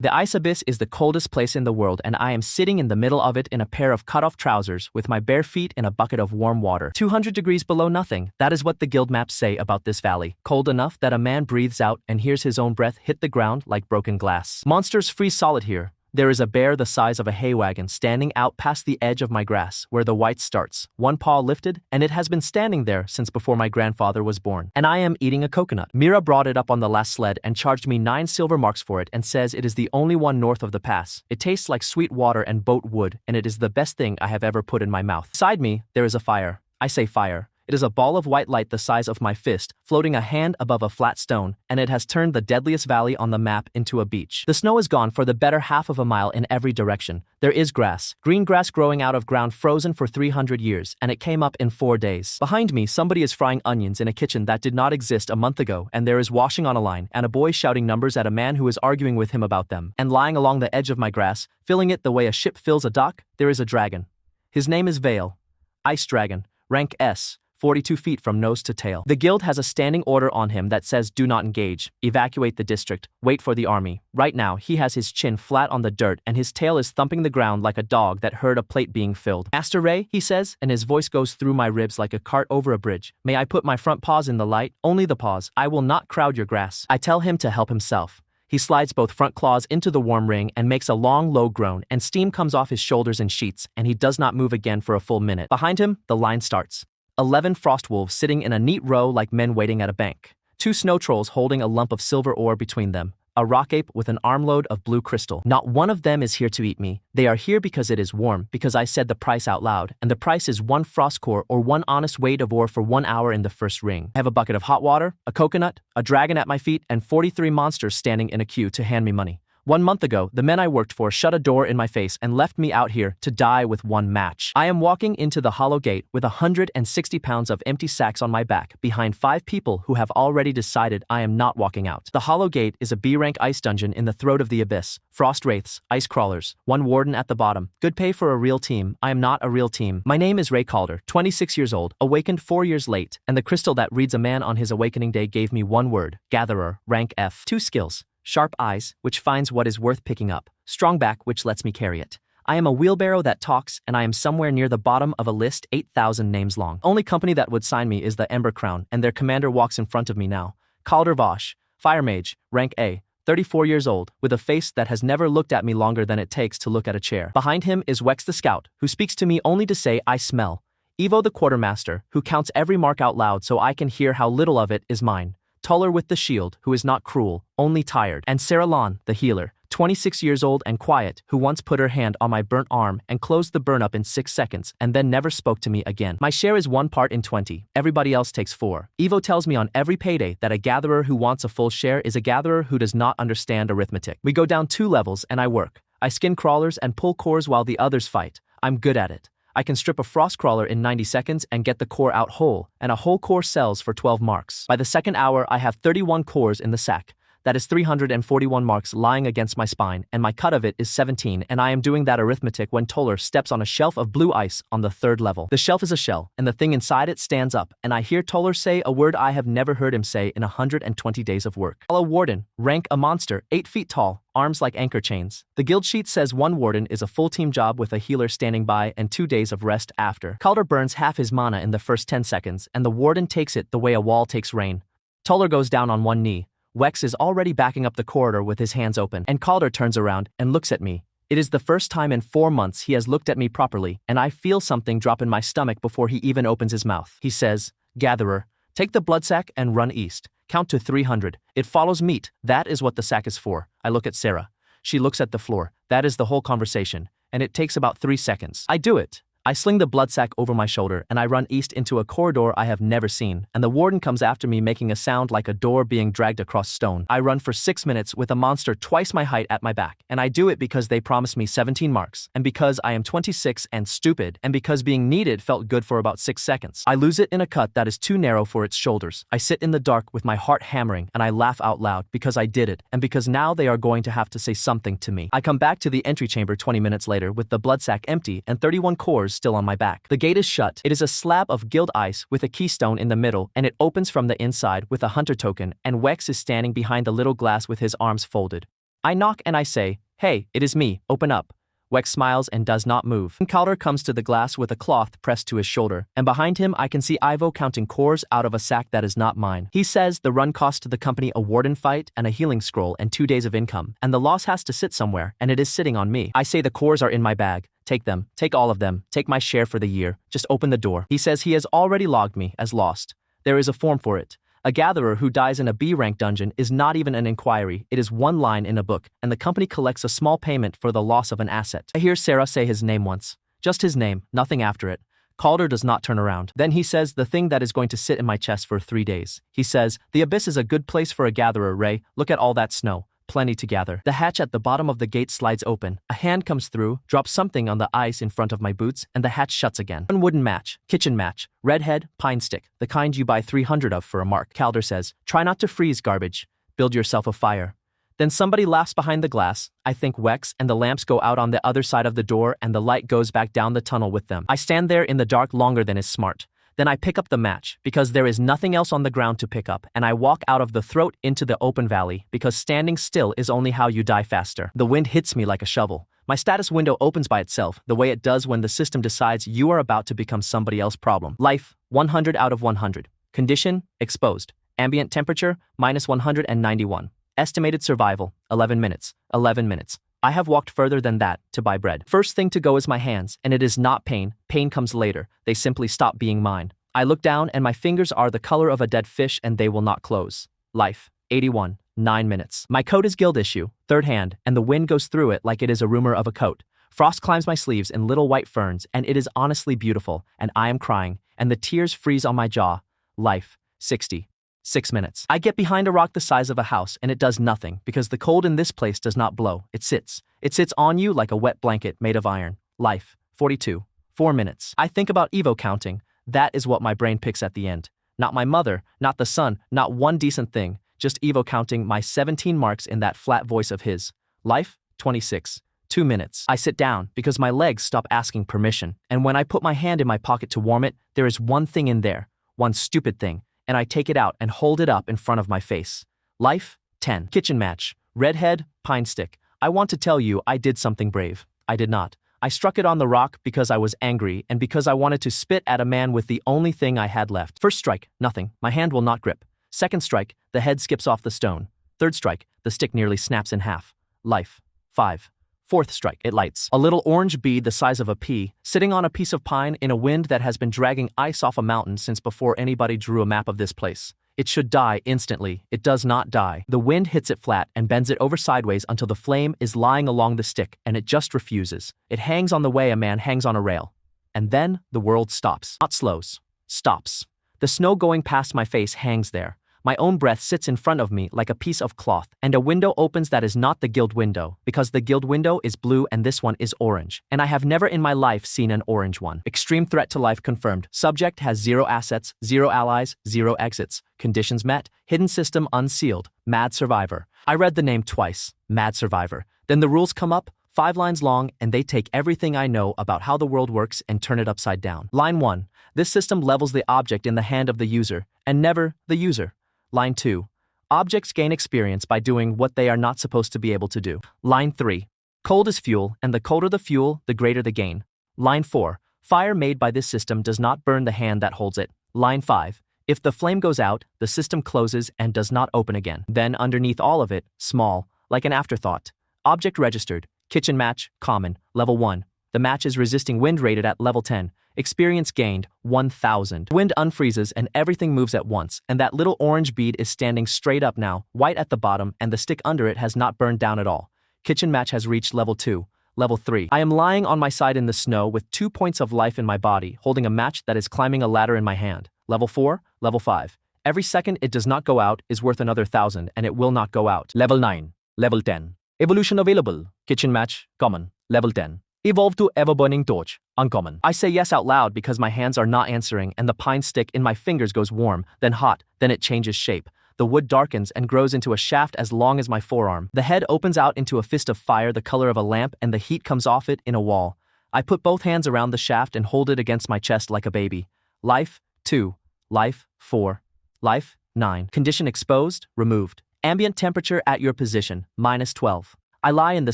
The ice abyss is the coldest place in the world, and I am sitting in the middle of it in a pair of cut-off trousers with my bare feet in a bucket of warm water. 200 degrees below nothing. That is what the guild maps say about this valley. Cold enough that a man breathes out and hears his own breath hit the ground like broken glass. Monsters freeze solid here. There is a bear the size of a hay wagon standing out past the edge of my grass, where the white starts, one paw lifted, and it has been standing there since before my grandfather was born. And I am eating a coconut. Mira brought it up on the last sled and charged me 9 silver marks for it and says it is the only one north of the pass. It tastes like sweet water and boat wood, and it is the best thing I have ever put in my mouth. Beside me, there is a fire. I say fire. It is a ball of white light the size of my fist, floating a hand above a flat stone, and it has turned the deadliest valley on the map into a beach. The snow is gone for the better half of a mile in every direction. There is grass, green grass growing out of ground frozen for 300 years, and it came up in 4 days. Behind me, somebody is frying onions in a kitchen that did not exist a month ago, and there is washing on a line, and a boy shouting numbers at a man who is arguing with him about them. And lying along the edge of my grass, filling it the way a ship fills a dock, there is a dragon. His name is Vale. Ice Dragon, rank S. 42 feet from nose to tail. The guild has a standing order on him that says do not engage, evacuate the district, wait for the army. Right now, he has his chin flat on the dirt and his tail is thumping the ground like a dog that heard a plate being filled. Master Ray, he says, and his voice goes through my ribs like a cart over a bridge. May I put my front paws in the light? Only the paws. I will not crowd your grass. I tell him to help himself. He slides both front claws into the warm ring and makes a long, low groan, and steam comes off his shoulders in sheets, and he does not move again for a full minute. Behind him, the line starts. 11 frost wolves sitting in a neat row like men waiting at a bank. 2 snow trolls holding a lump of silver ore between them. A rock ape with an armload of blue crystal. Not one of them is here to eat me. They are here because it is warm, because I said the price out loud, and the price is 1 frost core or 1 honest weight of ore for 1 hour in the first ring. I have a bucket of hot water, a coconut, a dragon at my feet, and 43 monsters standing in a queue to hand me money. 1 month ago, the men I worked for shut a door in my face and left me out here to die with 1 match. I am walking into the hollow gate with 160 pounds of empty sacks on my back behind 5 people who have already decided I am not walking out. The hollow gate is a B-rank ice dungeon in the throat of the abyss. Frost wraiths, ice crawlers, 1 warden at the bottom. Good pay for a real team. I am not a real team. My name is Ray Calder, 26 years old, awakened 4 years late, and the crystal that reads a man on his awakening day gave me 1 word: Gatherer, rank F. 2 skills. Sharp eyes, which finds what is worth picking up. Strong back, which lets me carry it. I am a wheelbarrow that talks, and I am somewhere near the bottom of a list 8,000 names long. Only company that would sign me is the Ember Crown, and their commander walks in front of me now. Calder Vosh, Fire Mage, rank A, 34 years old, with a face that has never looked at me longer than it takes to look at a chair. Behind him is Wex the Scout, who speaks to me only to say I smell. Evo the Quartermaster, who counts every mark out loud so I can hear how little of it is mine. Tuller with the shield, who is not cruel, only tired. And Sarah Lon, the healer, 26 years old and quiet, who once put her hand on my burnt arm and closed the burn up in 6 seconds and then never spoke to me again. My share is 1 part in 20. Everybody else takes 4. Evo tells me on every payday that a gatherer who wants a full share is a gatherer who does not understand arithmetic. We go down 2 levels and I work. I skin crawlers and pull cores while the others fight. I'm good at it. I can strip a frost crawler in 90 seconds and get the core out whole, and a whole core sells for 12 marks. By the second hour, I have 31 cores in the sack. That is 341 marks lying against my spine, and my cut of it is 17, and I am doing that arithmetic when Toller steps on a shelf of blue ice on the 3rd level. The shelf is a shell, and the thing inside it stands up, and I hear Toller say a word I have never heard him say in 120 days of work. Follow Warden, rank a monster, 8 feet tall, arms like anchor chains. The guild sheet says 1 warden is a full team job with a healer standing by and 2 days of rest after. Calder burns half his mana in the first 10 seconds, and the warden takes it the way a wall takes rain. Toller goes down on 1 knee. Wex is already backing up the corridor with his hands open, and Calder turns around and looks at me. It is the first time in 4 months he has looked at me properly, and I feel something drop in my stomach before he even opens his mouth. He says, Gatherer, take the blood sack and run east. Count to 300. It follows meat. That is what the sack is for. I look at Sarah. She looks at the floor. That is the whole conversation, and it takes about 3 seconds. I do it. I sling the blood sack over my shoulder and I run east into a corridor I have never seen, and the warden comes after me making a sound like a door being dragged across stone. I run for 6 minutes with a monster twice my height at my back, and I do it because they promised me 17 marks, and because I am 26 and stupid, and because being needed felt good for about 6 seconds. I lose it in a cut that is too narrow for its shoulders. I sit in the dark with my heart hammering and I laugh out loud because I did it, and because now they are going to have to say something to me. I come back to the entry chamber 20 minutes later with the blood sack empty and 31 cores still on my back. The gate is shut. It is a slab of guild ice with a keystone in the middle, and it opens from the inside with a hunter token, and Wex is standing behind the little glass with his arms folded. I knock and I say, "Hey, it is me, open up." Wex smiles and does not move. Calder comes to the glass with a cloth pressed to his shoulder, and behind him I can see Ivo counting cores out of a sack that is not mine. He says the run cost the company a warden fight and a healing scroll and 2 days of income, and the loss has to sit somewhere, and it is sitting on me. I say the cores are in my bag. Take them, take all of them, take my share for the year, just open the door. He says he has already logged me as lost. There is a form for it. A gatherer who dies in a B-rank dungeon is not even an inquiry, it is one line in a book, and the company collects a small payment for the loss of an asset. I hear Sarah say his name once. Just his name, nothing after it. Calder does not turn around. Then he says the thing that is going to sit in my chest for 3 days. He says, "The abyss is a good place for a gatherer, Ray. Look at all that snow. Plenty to gather." The hatch at the bottom of the gate slides open. A hand comes through, drops something on the ice in front of my boots, and the hatch shuts again. One wooden match, kitchen match, redhead, pine stick, the kind you buy 300 of for a mark. Calder says, "Try not to freeze, garbage. Build yourself a fire." Then somebody laughs behind the glass, I think Wex, and the lamps go out on the other side of the door and the light goes back down the tunnel with them. I stand there in the dark longer than is smart. Then I pick up the match, because there is nothing else on the ground to pick up, and I walk out of the throat into the open valley, because standing still is only how you die faster. The wind hits me like a shovel. My status window opens by itself, the way it does when the system decides you are about to become somebody else's problem. Life, 100 out of 100. Condition, exposed. Ambient temperature, minus 191. Estimated survival, 11 minutes. 11 minutes. I have walked further than that to buy bread. First thing to go is my hands, and it is not pain. Pain comes later. They simply stop being mine. I look down and my fingers are the color of a dead fish and they will not close. Life, 81, 9 minutes. My coat is guild issue, third hand, and the wind goes through it like it is a rumor of a coat. Frost climbs my sleeves in little white ferns, and it is honestly beautiful, and I am crying, and the tears freeze on my jaw. Life, 60. 6 minutes. I get behind a rock the size of a house and it does nothing because the cold in this place does not blow. It sits. It sits on you like a wet blanket made of iron. Life, 42. 4 minutes. I think about Evo counting. That is what my brain picks at the end. Not my mother, not the sun, not one decent thing. Just Evo counting my 17 marks in that flat voice of his. Life, 26. 2 minutes. I sit down because my legs stop asking permission. And when I put my hand in my pocket to warm it, there is one thing in there. One stupid thing. And I take it out and hold it up in front of my face. Life, 10. Kitchen match, redhead, pine stick. I want to tell you I did something brave. I did not. I struck it on the rock because I was angry and because I wanted to spit at a man with the only thing I had left. First strike, nothing. My hand will not grip. Second strike, the head skips off the stone. Third strike, the stick nearly snaps in half. Life, 5. Fourth strike, it lights. A little orange bead the size of a pea, sitting on a piece of pine in a wind that has been dragging ice off a mountain since before anybody drew a map of this place. It should die instantly. It does not die. The wind hits it flat and bends it over sideways until the flame is lying along the stick, and it just refuses. It hangs on the way a man hangs on a rail. And then the world stops. Not slows. Stops. The snow going past my face hangs there. My own breath sits in front of me like a piece of cloth, and a window opens that is not the guild window, because the guild window is blue and this one is orange, and I have never in my life seen an orange one. Extreme threat to life confirmed. Subject has 0 assets, 0 allies, 0 exits. Conditions met. Hidden system unsealed. Mad Survivor. I read the name twice. Mad Survivor. Then the rules come up, 5 lines long, and they take everything I know about how the world works and turn it upside down. Line 1. This system levels the object in the hand of the user, and never the user. Line 2. Objects gain experience by doing what they are not supposed to be able to do. Line 3. Cold is fuel, and the colder the fuel, the greater the gain. Line 4. Fire made by this system does not burn the hand that holds it. Line 5. If the flame goes out, the system closes and does not open again. Then underneath all of it, small, like an afterthought. Object registered. Kitchen match, common, level 1. The match is resisting wind rated at level 10. Experience gained, 1000. Wind unfreezes and everything moves at once, and that little orange bead is standing straight up now, white at the bottom, and the stick under it has not burned down at all. Kitchen match has reached level 2. Level 3. I am lying on my side in the snow with 2 points of life in my body, holding a match that is climbing a ladder in my hand. Level 4, level 5. Every second it does not go out is worth another 1000, and it will not go out. Level 9. Level 10. Evolution available. Kitchen match, common. Level 10. Evolve to ever-burning torch, uncommon. I say yes out loud because my hands are not answering and the pine stick in my fingers goes warm, then hot, then it changes shape. The wood darkens and grows into a shaft as long as my forearm. The head opens out into a fist of fire the color of a lamp and the heat comes off it in a wall. I put both hands around the shaft and hold it against my chest like a baby. Life, 2. Life, 4. Life, 9. Condition exposed, removed. Ambient temperature at your position, -12. I lie in the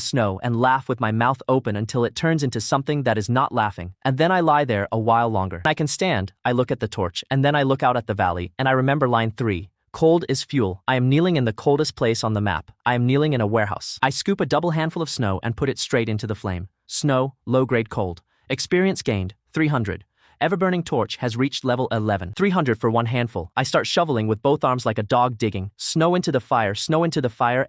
snow and laugh with my mouth open until it turns into something that is not laughing, and then I lie there a while longer. I can stand, I look at the torch, and then I look out at the valley, and I remember line 3. Cold is fuel. I am kneeling in the coldest place on the map. I am kneeling in a warehouse. I scoop a double handful of snow and put it straight into the flame. Snow, low-grade cold. Experience gained, 300. Ever-burning torch has reached level 11. 300 for one handful. I start shoveling with both arms like a dog digging. Snow into the fire,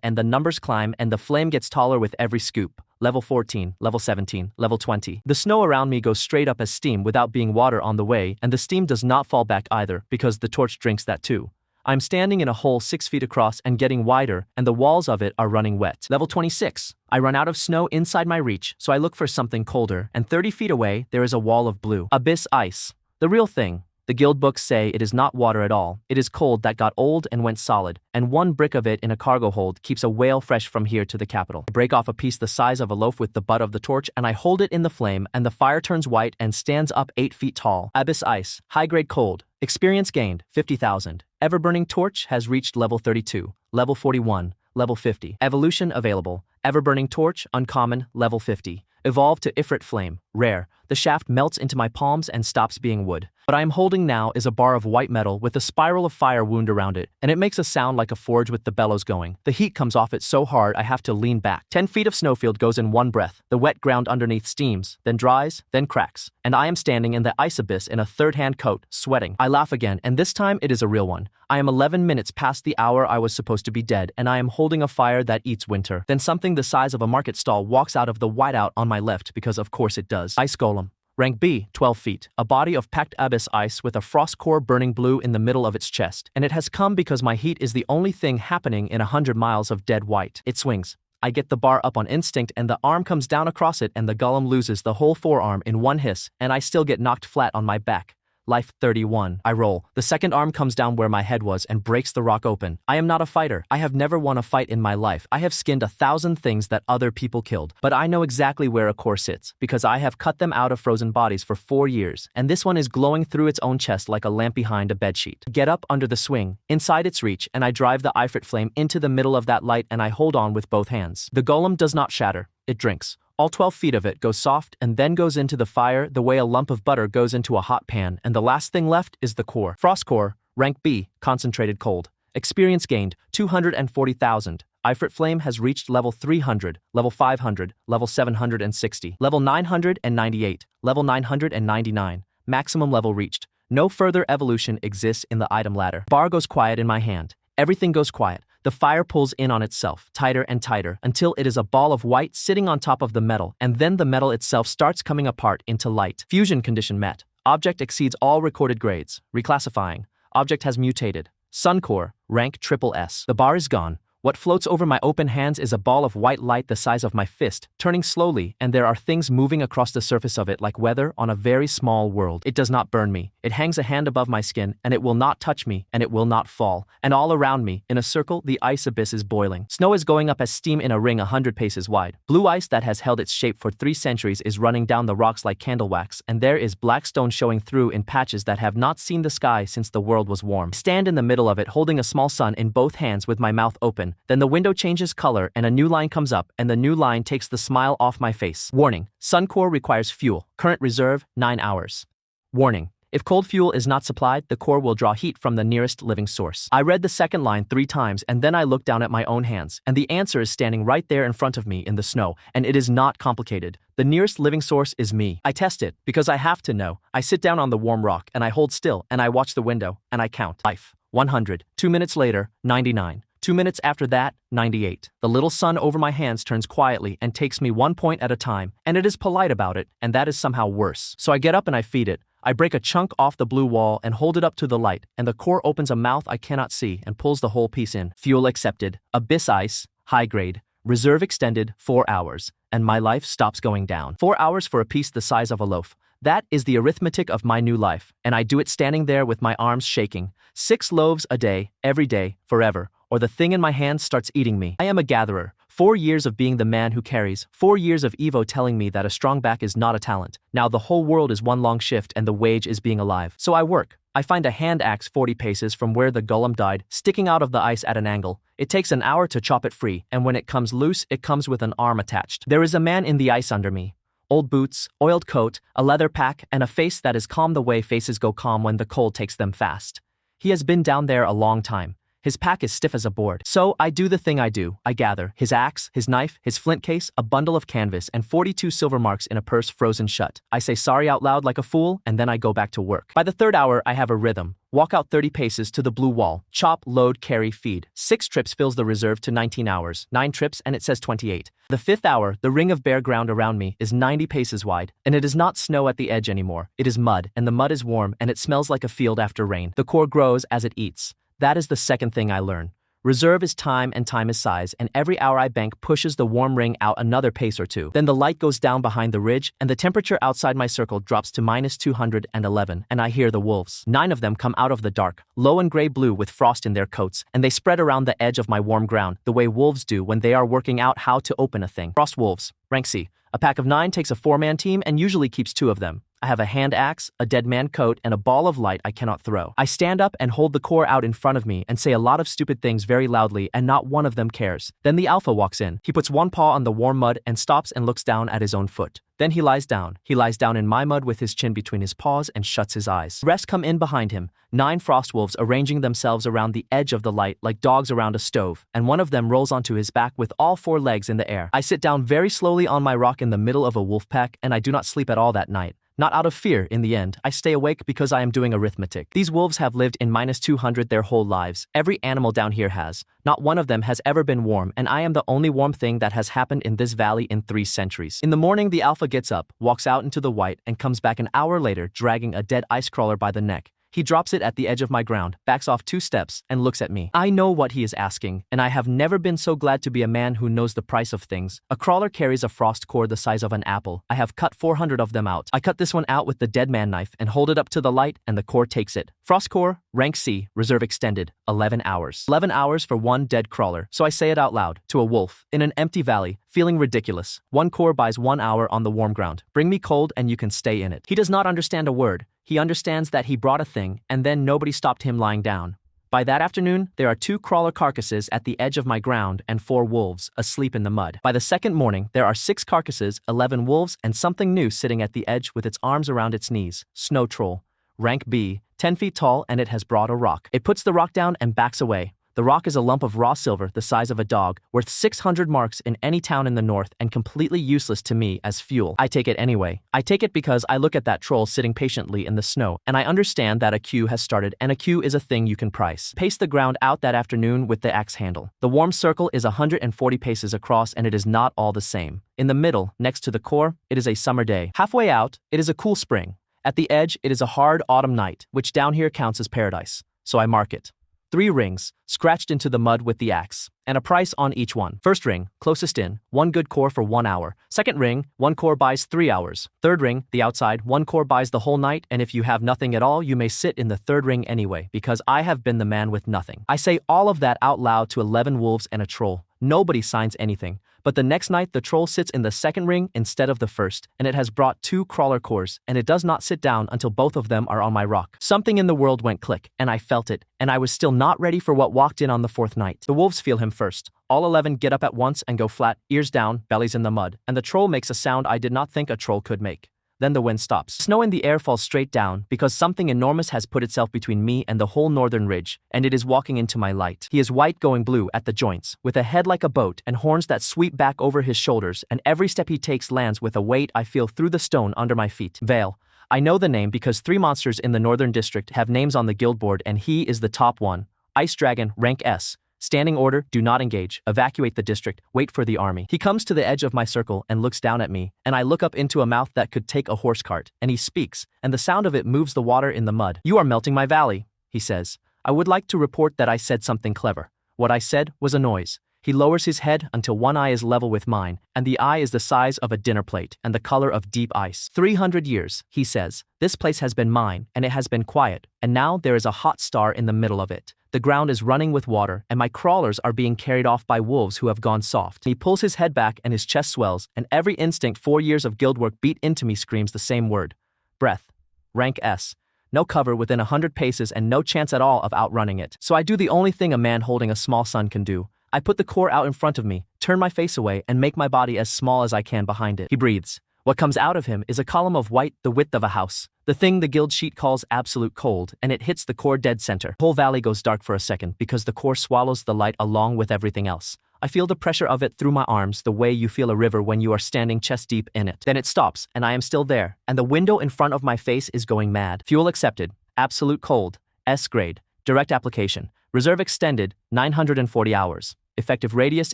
and the numbers climb and the flame gets taller with every scoop. Level 14, level 17, level 20. The snow around me goes straight up as steam without being water on the way, and the steam does not fall back either, because the torch drinks that too. I'm standing in a hole 6 feet across and getting wider, and the walls of it are running wet. Level 26. I run out of snow inside my reach, so I look for something colder, and 30 feet away, there is a wall of blue. Abyss ice. The real thing. The guild books say it is not water at all. It is cold that got old and went solid, and one brick of it in a cargo hold keeps a whale fresh from here to the capital. I break off a piece the size of a loaf with the butt of the torch, and I hold it in the flame, and the fire turns white and stands up 8 feet tall. Abyss ice. High-grade cold. Experience gained, 50,000. Ever-burning torch has reached level 32, level 41, level 50. Evolution available. Ever-burning torch, uncommon, level 50. Evolved to Ifrit flame, rare. The shaft melts into my palms and stops being wood. What I am holding now is a bar of white metal with a spiral of fire wound around it, and it makes a sound like a forge with the bellows going. The heat comes off it so hard I have to lean back. 10 feet of snowfield goes in one breath. The wet ground underneath steams, then dries, then cracks. And I am standing in the ice abyss in a third-hand coat, sweating. I laugh again, and this time it is a real one. I am 11 minutes past the hour I was supposed to be dead, and I am holding a fire that eats winter. Then something the size of a market stall walks out of the whiteout on my left, because of course it does. Ice golem. Rank B, 12 feet. A body of packed abyss ice with a frost core burning blue in the middle of its chest. And it has come because my heat is the only thing happening in 100 miles of dead white. It swings. I get the bar up on instinct and the arm comes down across it and the golem loses the whole forearm in one hiss, and I still get knocked flat on my back. Life 31. I roll. The second arm comes down where my head was and breaks the rock open. I am not a fighter. I have never won a fight in my life. I have skinned 1,000 things that other people killed. But I know exactly where a core sits, because I have cut them out of frozen bodies for 4 years, and this one is glowing through its own chest like a lamp behind a bedsheet. Get up under the swing, inside its reach, and I drive the Ifrit flame into the middle of that light and I hold on with both hands. The golem does not shatter. It drinks. All 12 feet of it goes soft and then goes into the fire the way a lump of butter goes into a hot pan, and the last thing left is the core. Frost core, rank B, concentrated cold. Experience gained, 240,000. Ifrit flame has reached level 300, level 500, level 760, level 998, level 999. Maximum level reached. No further evolution exists in the item ladder. Bar goes quiet in my hand. Everything goes quiet. The fire pulls in on itself, tighter and tighter, until it is a ball of white sitting on top of the metal, and then the metal itself starts coming apart into light. Fusion condition met. Object exceeds all recorded grades. Reclassifying. Object has mutated. Sun core, rank SSS. The bar is gone. What floats over my open hands is a ball of white light the size of my fist, turning slowly, and there are things moving across the surface of it like weather on a very small world. It does not burn me. It hangs a hand above my skin, and it will not touch me, and it will not fall. And all around me, in a circle, the ice abyss is boiling. Snow is going up as steam in a ring 100 paces wide. Blue ice that has held its shape for 3 centuries is running down the rocks like candle wax, and there is black stone showing through in patches that have not seen the sky since the world was warm. I stand in the middle of it holding a small sun in both hands with my mouth open. Then the window changes color and a new line comes up, and the new line takes the smile off my face. Warning. Sun core requires fuel. Current reserve, 9 hours. Warning. If cold fuel is not supplied, the core will draw heat from the nearest living source. I read the second line 3 times and then I look down at my own hands, and the answer is standing right there in front of me in the snow, and it is not complicated. The nearest living source is me. I test it, because I have to know. I sit down on the warm rock and I hold still and I watch the window and I count. Life, 100. 2 minutes later, 99. 2 minutes after that, 98. The little sun over my hands turns quietly and takes me 1 point at a time, and it is polite about it, and that is somehow worse. So I get up and I feed it. I break a chunk off the blue wall and hold it up to the light, and the core opens a mouth I cannot see and pulls the whole piece in. Fuel accepted. Abyss ice, high grade. Reserve extended, 4 hours. And my life stops going down. 4 hours for a piece the size of a loaf. That is the arithmetic of my new life, and I do it standing there with my arms shaking. 6 loaves a day, every day, forever, or the thing in my hand starts eating me. I am a gatherer. 4 years of being the man who carries, 4 years of Evo telling me that a strong back is not a talent. Now the whole world is one long shift and the wage is being alive. So I work. I find a hand axe 40 paces from where the golem died, sticking out of the ice at an angle. It takes an hour to chop it free, and when it comes loose, it comes with an arm attached. There is a man in the ice under me. Old boots, oiled coat, a leather pack, and a face that is calm the way faces go calm when the cold takes them fast. He has been down there a long time. His pack is stiff as a board. So I do the thing I do. I gather his axe, his knife, his flint case, a bundle of canvas, and 42 silver marks in a purse frozen shut. I say sorry out loud like a fool, and then I go back to work. By the third hour, I have a rhythm. Walk out 30 paces to the blue wall. Chop, load, carry, feed. 6 trips fills the reserve to 19 hours. 9 trips and it says 28. The 5th hour, the ring of bare ground around me is 90 paces wide, and it is not snow at the edge anymore. It is mud, and the mud is warm, and it smells like a field after rain. The core grows as it eats. That is the second thing I learn. Reserve is time and time is size, and every hour I bank pushes the warm ring out another pace or two. Then the light goes down behind the ridge, and the temperature outside my circle drops to -211, and I hear the wolves. 9 of them come out of the dark, low and gray-blue with frost in their coats, and they spread around the edge of my warm ground, the way wolves do when they are working out how to open a thing. Frost wolves, rank C. A pack of 9 takes a 4-man team and usually keeps 2 of them. I have a hand axe, a dead man coat, and a ball of light I cannot throw. I stand up and hold the core out in front of me and say a lot of stupid things very loudly, and not one of them cares. Then the alpha walks in. He puts one paw on the warm mud and stops and looks down at his own foot. Then he lies down. He lies down in my mud with his chin between his paws and shuts his eyes. The rest come in behind him, 9 frost wolves arranging themselves around the edge of the light like dogs around a stove, and one of them rolls onto his back with all 4 legs in the air. I sit down very slowly on my rock in the middle of a wolf pack, and I do not sleep at all that night. Not out of fear, in the end. I stay awake because I am doing arithmetic. These wolves have lived in -200 their whole lives. Every animal down here has. Not one of them has ever been warm, and I am the only warm thing that has happened in this valley in 3 centuries. In the morning, the alpha gets up, walks out into the white, and comes back an hour later dragging a dead ice crawler by the neck. He drops it at the edge of my ground, backs off 2 steps, and looks at me. I know what he is asking, and I have never been so glad to be a man who knows the price of things. A crawler carries a frost core the size of an apple. I have cut 400 of them out. I cut this one out with the dead man knife and hold it up to the light, and the core takes it. Frost core, rank C, reserve extended, 11 hours. 11 hours for 1 dead crawler. So I say it out loud, to a wolf, in an empty valley, feeling ridiculous. 1 core buys 1 hour on the warm ground. Bring me cold and you can stay in it. He does not understand a word. He understands that he brought a thing, and then nobody stopped him lying down. By that afternoon, there are 2 crawler carcasses at the edge of my ground and 4 wolves asleep in the mud. By the second morning, there are 6 carcasses, 11 wolves, and something new sitting at the edge with its arms around its knees. Snow troll. Rank B, 10 feet tall, and it has brought a rock. It puts the rock down and backs away. The rock is a lump of raw silver the size of a dog, worth 600 marks in any town in the north and completely useless to me as fuel. I take it anyway. I take it because I look at that troll sitting patiently in the snow, and I understand that a queue has started, and a queue is a thing you can price. Pace the ground out that afternoon with the axe handle. The warm circle is 140 paces across, and it is not all the same. In the middle, next to the core, it is a summer day. Halfway out, it is a cool spring. At the edge, it is a hard autumn night, which down here counts as paradise. So I mark it. 3 rings, scratched into the mud with the axe, and a price on each one. First ring, closest in, 1 good core for 1 hour. Second ring, 1 core buys 3 hours. Third ring, the outside, 1 core buys the whole night, and if you have nothing at all, you may sit in the third ring anyway, because I have been the man with nothing. I say all of that out loud to 11 wolves and a troll. Nobody signs anything. But the next night, the troll sits in the second ring instead of the first, and it has brought 2 crawler cores, and it does not sit down until both of them are on my rock. Something in the world went click, and I felt it, and I was still not ready for what walked in on the 4th night. The wolves feel him first. All 11 get up at once and go flat, ears down, bellies in the mud, and the troll makes a sound I did not think a troll could make. Then the wind stops. Snow in the air falls straight down because something enormous has put itself between me and the whole northern ridge, and it is walking into my light. He is white going blue at the joints, with a head like a boat and horns that sweep back over his shoulders, and every step he takes lands with a weight I feel through the stone under my feet. Vale. I know the name because 3 monsters in the northern district have names on the guild board, and he is the top one. Ice Dragon, rank S. Standing order, do not engage, evacuate the district, wait for the army. He comes to the edge of my circle and looks down at me, and I look up into a mouth that could take a horse cart, and he speaks, and the sound of it moves the water in the mud. You are melting my valley, he says. I would like to report that I said something clever. What I said was a noise. He lowers his head until one eye is level with mine, and the eye is the size of a dinner plate and the color of deep ice. 300 years, he says. This place has been mine, and it has been quiet, and now there is a hot star in the middle of it. The ground is running with water, and my crawlers are being carried off by wolves who have gone soft. He pulls his head back and his chest swells, and every instinct 4 years of guild work beat into me screams the same word. Breath. Rank S. No cover within 100 paces and no chance at all of outrunning it. So I do the only thing a man holding a small son can do. I put the core out in front of me, turn my face away, and make my body as small as I can behind it. He breathes. What comes out of him is a column of white the width of a house. The thing the guild sheet calls absolute cold, and it hits the core dead center. The whole valley goes dark for a second because the core swallows the light along with everything else. I feel the pressure of it through my arms the way you feel a river when you are standing chest deep in it. Then it stops, and I am still there, and the window in front of my face is going mad. Fuel accepted. Absolute cold. S grade. Direct application. Reserve extended. 940 hours. Effective radius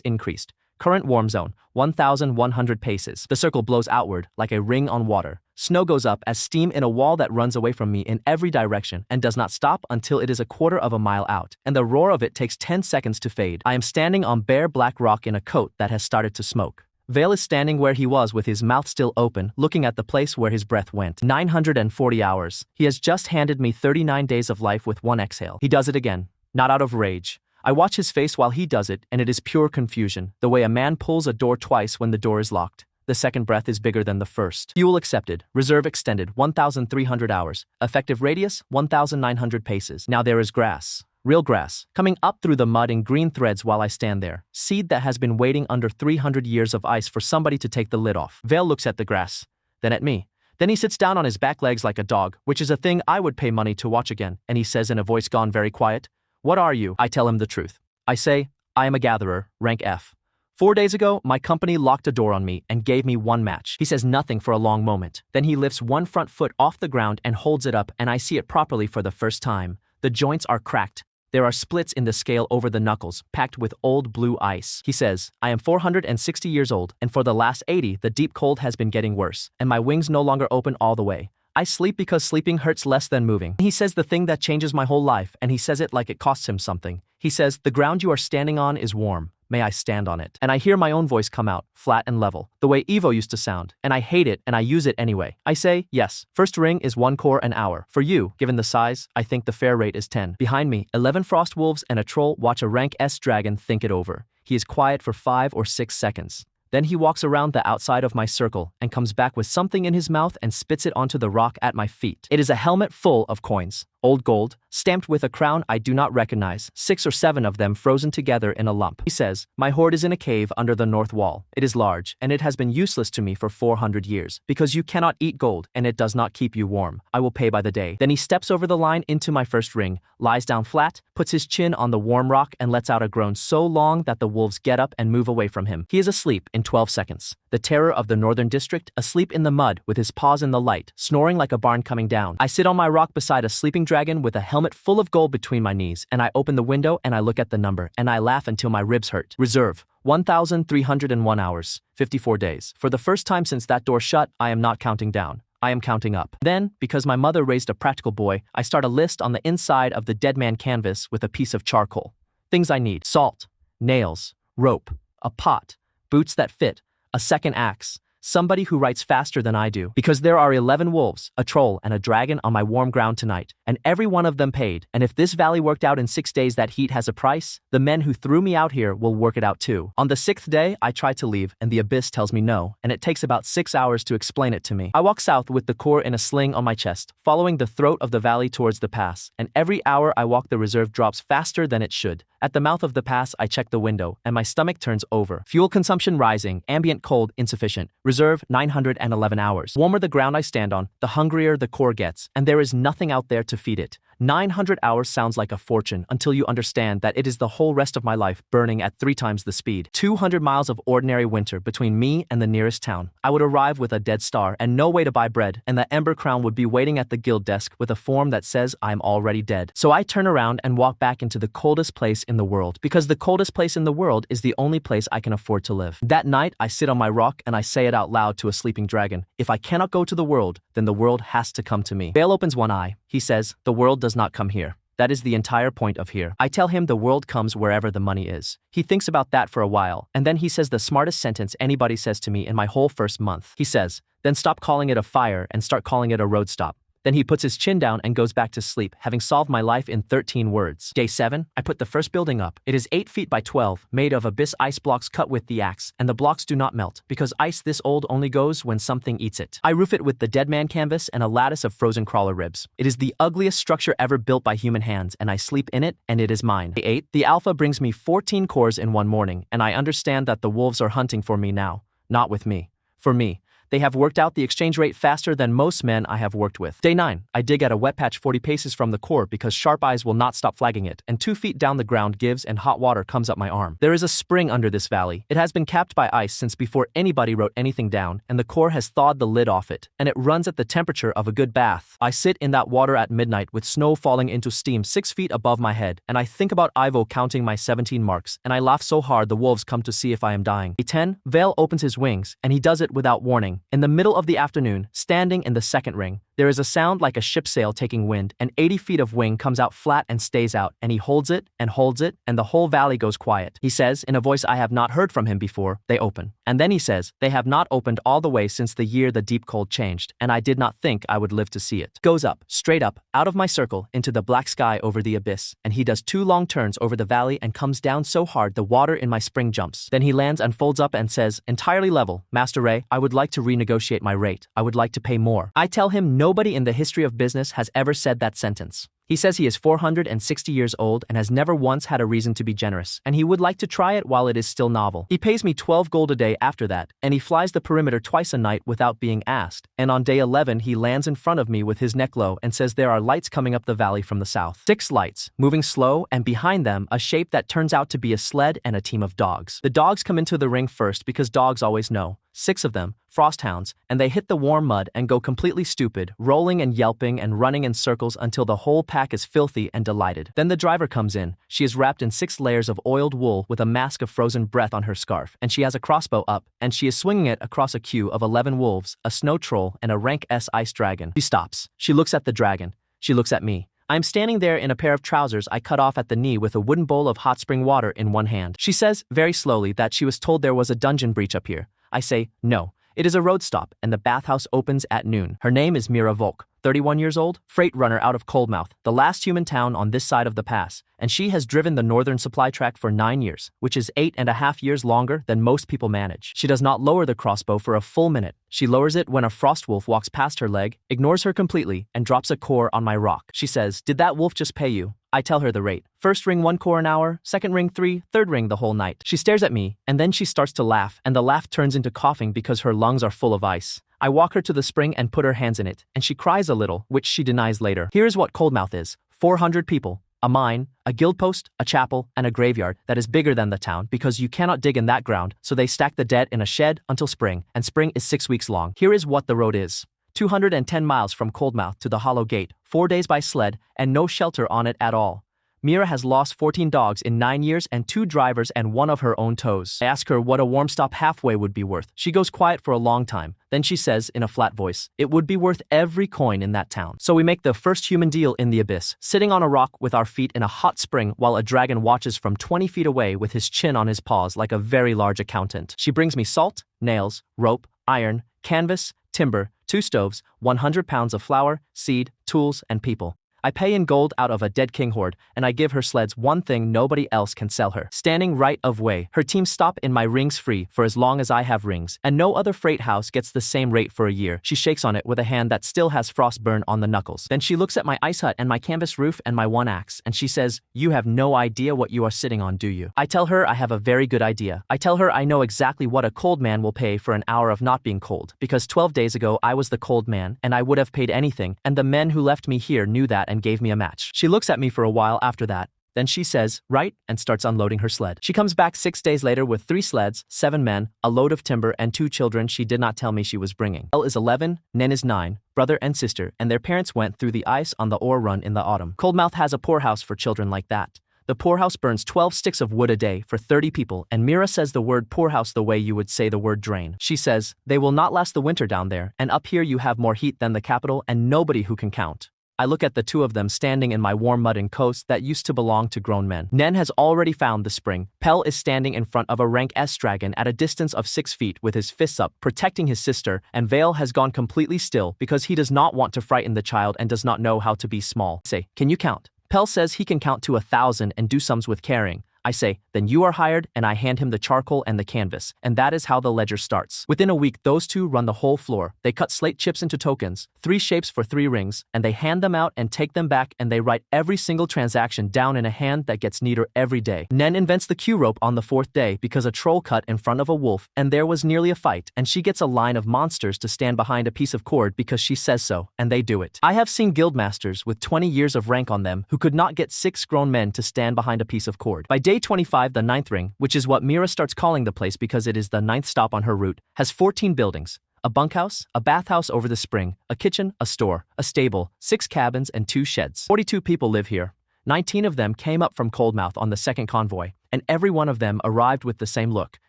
increased. Current warm zone, 1,100 paces. The circle blows outward like a ring on water. Snow goes up as steam in a wall that runs away from me in every direction and does not stop until it is a quarter of a mile out, and the roar of it takes 10 seconds to fade. I am standing on bare black rock in a coat that has started to smoke. Vale is standing where he was with his mouth still open, looking at the place where his breath went. 940 hours. He has just handed me 39 days of life with one exhale. He does it again, not out of rage. I watch his face while he does it, and it is pure confusion, the way a man pulls a door twice when the door is locked. The second breath is bigger than the first. Fuel accepted. Reserve extended. 1,300 hours. Effective radius, 1,900 paces. Now there is grass. Real grass. Coming up through the mud in green threads while I stand there. Seed that has been waiting under 300 years of ice for somebody to take the lid off. Vale looks at the grass. Then at me. Then he sits down on his back legs like a dog, which is a thing I would pay money to watch again, and he says in a voice gone very quiet, "What are you?" I tell him the truth. I say, I am a gatherer, rank F. 4 days ago, my company locked a door on me and gave me one match. He says nothing for a long moment. Then he lifts one front foot off the ground and holds it up, and I see it properly for the first time. The joints are cracked. There are splits in the scale over the knuckles, packed with old blue ice. He says, I am 460 years old, and for the last 80, the deep cold has been getting worse, and my wings no longer open all the way. I sleep because sleeping hurts less than moving. He says the thing that changes my whole life, and he says it like it costs him something. He says, the ground you are standing on is warm. May I stand on it? And I hear my own voice come out, flat and level, the way Evo used to sound, and I hate it and I use it anyway. I say, yes, first ring is 1 core an hour. For you, given the size, I think the fair rate is 10. Behind me, 11 frost wolves and a troll watch a rank S dragon think it over. He is quiet for 5 or 6 seconds. Then he walks around the outside of my circle and comes back with something in his mouth and spits it onto the rock at my feet. It is a helmet full of coins. Old gold, stamped with a crown I do not recognize, 6 or 7 of them frozen together in a lump. He says, my hoard is in a cave under the north wall. It is large, and it has been useless to me for 400 years, because you cannot eat gold, and it does not keep you warm. I will pay by the day. Then he steps over the line into my first ring, lies down flat, puts his chin on the warm rock, and lets out a groan so long that the wolves get up and move away from him. He is asleep in 12 seconds. The terror of the northern district, asleep in the mud with his paws in the light, snoring like a barn coming down. I sit on my rock beside a sleeping dragon with a helmet full of gold between my knees, and I open the window and I look at the number, and I laugh until my ribs hurt. Reserve, 1,301 hours, 54 days. For the first time since that door shut, I am not counting down. I am counting up. Then, because my mother raised a practical boy, I start a list on the inside of the dead man canvas with a piece of charcoal. Things I need: salt, nails, rope, a pot, boots that fit, a second axe, somebody who writes faster than I do. Because there are 11 wolves, a troll, and a dragon on my warm ground tonight, and every one of them paid. And if this valley worked out in 6 days, that heat has a price, the men who threw me out here will work it out too. On the 6th day, I try to leave, and the abyss tells me no, and it takes about 6 hours to explain it to me. I walk south with the core in a sling on my chest, following the throat of the valley towards the pass, and every hour I walk the reserve drops faster than it should. At the mouth of the pass, I check the window, and my stomach turns over. Fuel consumption rising, ambient cold insufficient. Reserve 911 hours. Warmer the ground I stand on, the hungrier the core gets, and there is nothing out there to feed it. 900 hours sounds like a fortune until you understand that it is the whole rest of my life burning at 3 times the speed. 200 miles of ordinary winter between me and the nearest town. I would arrive with a dead star and no way to buy bread, and the Ember Crown would be waiting at the guild desk with a form that says I'm already dead. So I turn around and walk back into the coldest place in the world, because the coldest place in the world is the only place I can afford to live. That night, I sit on my rock and I say it out loud to a sleeping dragon. If I cannot go to the world, then the world has to come to me. Vale opens one eye. He says, the world does not come here. That is the entire point of here. I tell him the world comes wherever the money is. He thinks about that for a while, and then he says the smartest sentence anybody says to me in my whole first month. He says, then stop calling it a fire and start calling it a road stop. Then he puts his chin down and goes back to sleep, having solved my life in 13 words. Day 7, I put the first building up. It is 8 feet by 12, made of abyss ice blocks cut with the axe, and the blocks do not melt, because ice this old only goes when something eats it. I roof it with the dead man canvas and a lattice of frozen crawler ribs. It is the ugliest structure ever built by human hands, and I sleep in it, and it is mine. Day 8, the alpha brings me 14 cores in one morning, and I understand that the wolves are hunting for me now. Not with me. For me. They have worked out the exchange rate faster than most men I have worked with. Day 9, I dig at a wet patch 40 paces from the core because sharp eyes will not stop flagging it, and 2 feet down the ground gives and hot water comes up my arm. There is a spring under this valley. It has been capped by ice since before anybody wrote anything down, and the core has thawed the lid off it, and it runs at the temperature of a good bath. I sit in that water at midnight with snow falling into steam 6 feet above my head, and I think about Ivo counting my 17 marks, and I laugh so hard the wolves come to see if I am dying. Day 10, Vale opens his wings, and he does it without warning. In the middle of the afternoon, standing in the second ring, there is a sound like a ship sail taking wind, and 80 feet of wing comes out flat and stays out, and he holds it, and the whole valley goes quiet. He says, in a voice I have not heard from him before, they open. And then he says, they have not opened all the way since the year the deep cold changed, and I did not think I would live to see it. Goes up, straight up, out of my circle, into the black sky over the abyss, and he does 2 long turns over the valley and comes down so hard the water in my spring jumps. Then he lands and folds up and says, entirely level, Master Ray, I would like to renegotiate my rate. I would like to pay more. I tell him nobody in the history of business has ever said that sentence. He says he is 460 years old and has never once had a reason to be generous, and he would like to try it while it is still novel. He pays me 12 gold a day after that, and he flies the perimeter twice a night without being asked, and on day 11 he lands in front of me with his neck low and says there are lights coming up the valley from the south. 6 lights, moving slow, and behind them a shape that turns out to be a sled and a team of dogs. The dogs come into the ring first because dogs always know. 6 of them, frost hounds, and they hit the warm mud and go completely stupid, rolling and yelping and running in circles until the whole pack is filthy and delighted. Then the driver comes in. She is wrapped in 6 layers of oiled wool with a mask of frozen breath on her scarf, and she has a crossbow up, and she is swinging it across a queue of 11 wolves, a snow troll, and a rank S ice dragon. She stops. She looks at the dragon. She looks at me. I am standing there in a pair of trousers I cut off at the knee with a wooden bowl of hot spring water in one hand. She says, very slowly, that she was told there was a dungeon breach up here. I say, no. It is a road stop, and the bathhouse opens at noon. Her name is Mira Volk, 31 years old, freight runner out of Coldmouth, the last human town on this side of the pass, and she has driven the northern supply track for 9 years, which is 8.5 years longer than most people manage. She does not lower the crossbow for a full minute. She lowers it when a frost wolf walks past her leg, ignores her completely, and drops a core on my rock. She says, did that wolf just pay you? I tell her the rate. First ring 1 core an hour, second ring 3, third ring the whole night. She stares at me, and then she starts to laugh, and the laugh turns into coughing because her lungs are full of ice. I walk her to the spring and put her hands in it, and she cries a little, which she denies later. Here's what Coldmouth is. 400 people, a mine, a guild post, a chapel, and a graveyard that is bigger than the town because you cannot dig in that ground, so they stack the dead in a shed until spring, and spring is 6 weeks long. Here is what the road is. 210 miles from Coldmouth to the Hollow Gate, 4 days by sled, and no shelter on it at all. Mira has lost 14 dogs in 9 years and 2 drivers and 1 of her own toes. I ask her what a warm stop halfway would be worth. She goes quiet for a long time. Then she says in a flat voice, it would be worth every coin in that town. So we make the first human deal in the abyss, sitting on a rock with our feet in a hot spring while a dragon watches from 20 feet away with his chin on his paws like a very large accountant. She brings me salt, nails, rope, iron, canvas, timber, 2 stoves, 100 pounds of flour, seed, tools, and people. I pay in gold out of a dead king hoard, and I give her sleds one thing nobody else can sell her. Standing right of way, her team stop in my rings free for as long as I have rings, and no other freight house gets the same rate for a year. She shakes on it with a hand that still has frost burn on the knuckles. Then she looks at my ice hut and my canvas roof and my 1 axe, and she says, you have no idea what you are sitting on, do you? I tell her I have a very good idea. I tell her I know exactly what a cold man will pay for an hour of not being cold, because 12 days ago I was the cold man, and I would have paid anything, and the men who left me here knew that and gave me a match. She looks at me for a while after that. Then she says, right, and starts unloading her sled. She comes back 6 days later with 3 sleds, 7 men, a load of timber, and 2 children she did not tell me she was bringing. Elle is 11, Nen is 9, brother and sister, and their parents went through the ice on the ore run in the autumn. Coldmouth has a poorhouse for children like that. The poorhouse burns 12 sticks of wood a day for 30 people, and Mira says the word poorhouse the way you would say the word drain. She says, they will not last the winter down there, and up here you have more heat than the capital and nobody who can count. I look at the two of them standing in my warm mud and coast that used to belong to grown men. Nen has already found the spring. Pell is standing in front of a rank S dragon at a distance of 6 feet with his fists up, protecting his sister, and Vale has gone completely still because he does not want to frighten the child and does not know how to be small. Say, can you count? Pell says he can count to 1,000 and do sums with carrying. I say, then you are hired, and I hand him the charcoal and the canvas, and that is how the ledger starts. Within a week, those two run the whole floor. They cut slate chips into tokens, 3 shapes for 3 rings, and they hand them out and take them back, and they write every single transaction down in a hand that gets neater every day. Nen invents the Q rope on the 4th day because a troll cut in front of a wolf, and there was nearly a fight, and she gets a line of monsters to stand behind a piece of cord because she says so, and they do it. I have seen guildmasters with 20 years of rank on them who could not get 6 grown men to stand behind a piece of cord. By day 25, the 9th ring, which is what Mira starts calling the place because it is the 9th stop on her route, has 14 buildings. A bunkhouse, a bathhouse over the spring, a kitchen, a store, a stable, 6 cabins, and 2 sheds. 42 people live here. 19 of them came up from Coldmouth on the 2nd convoy, and every one of them arrived with the same look,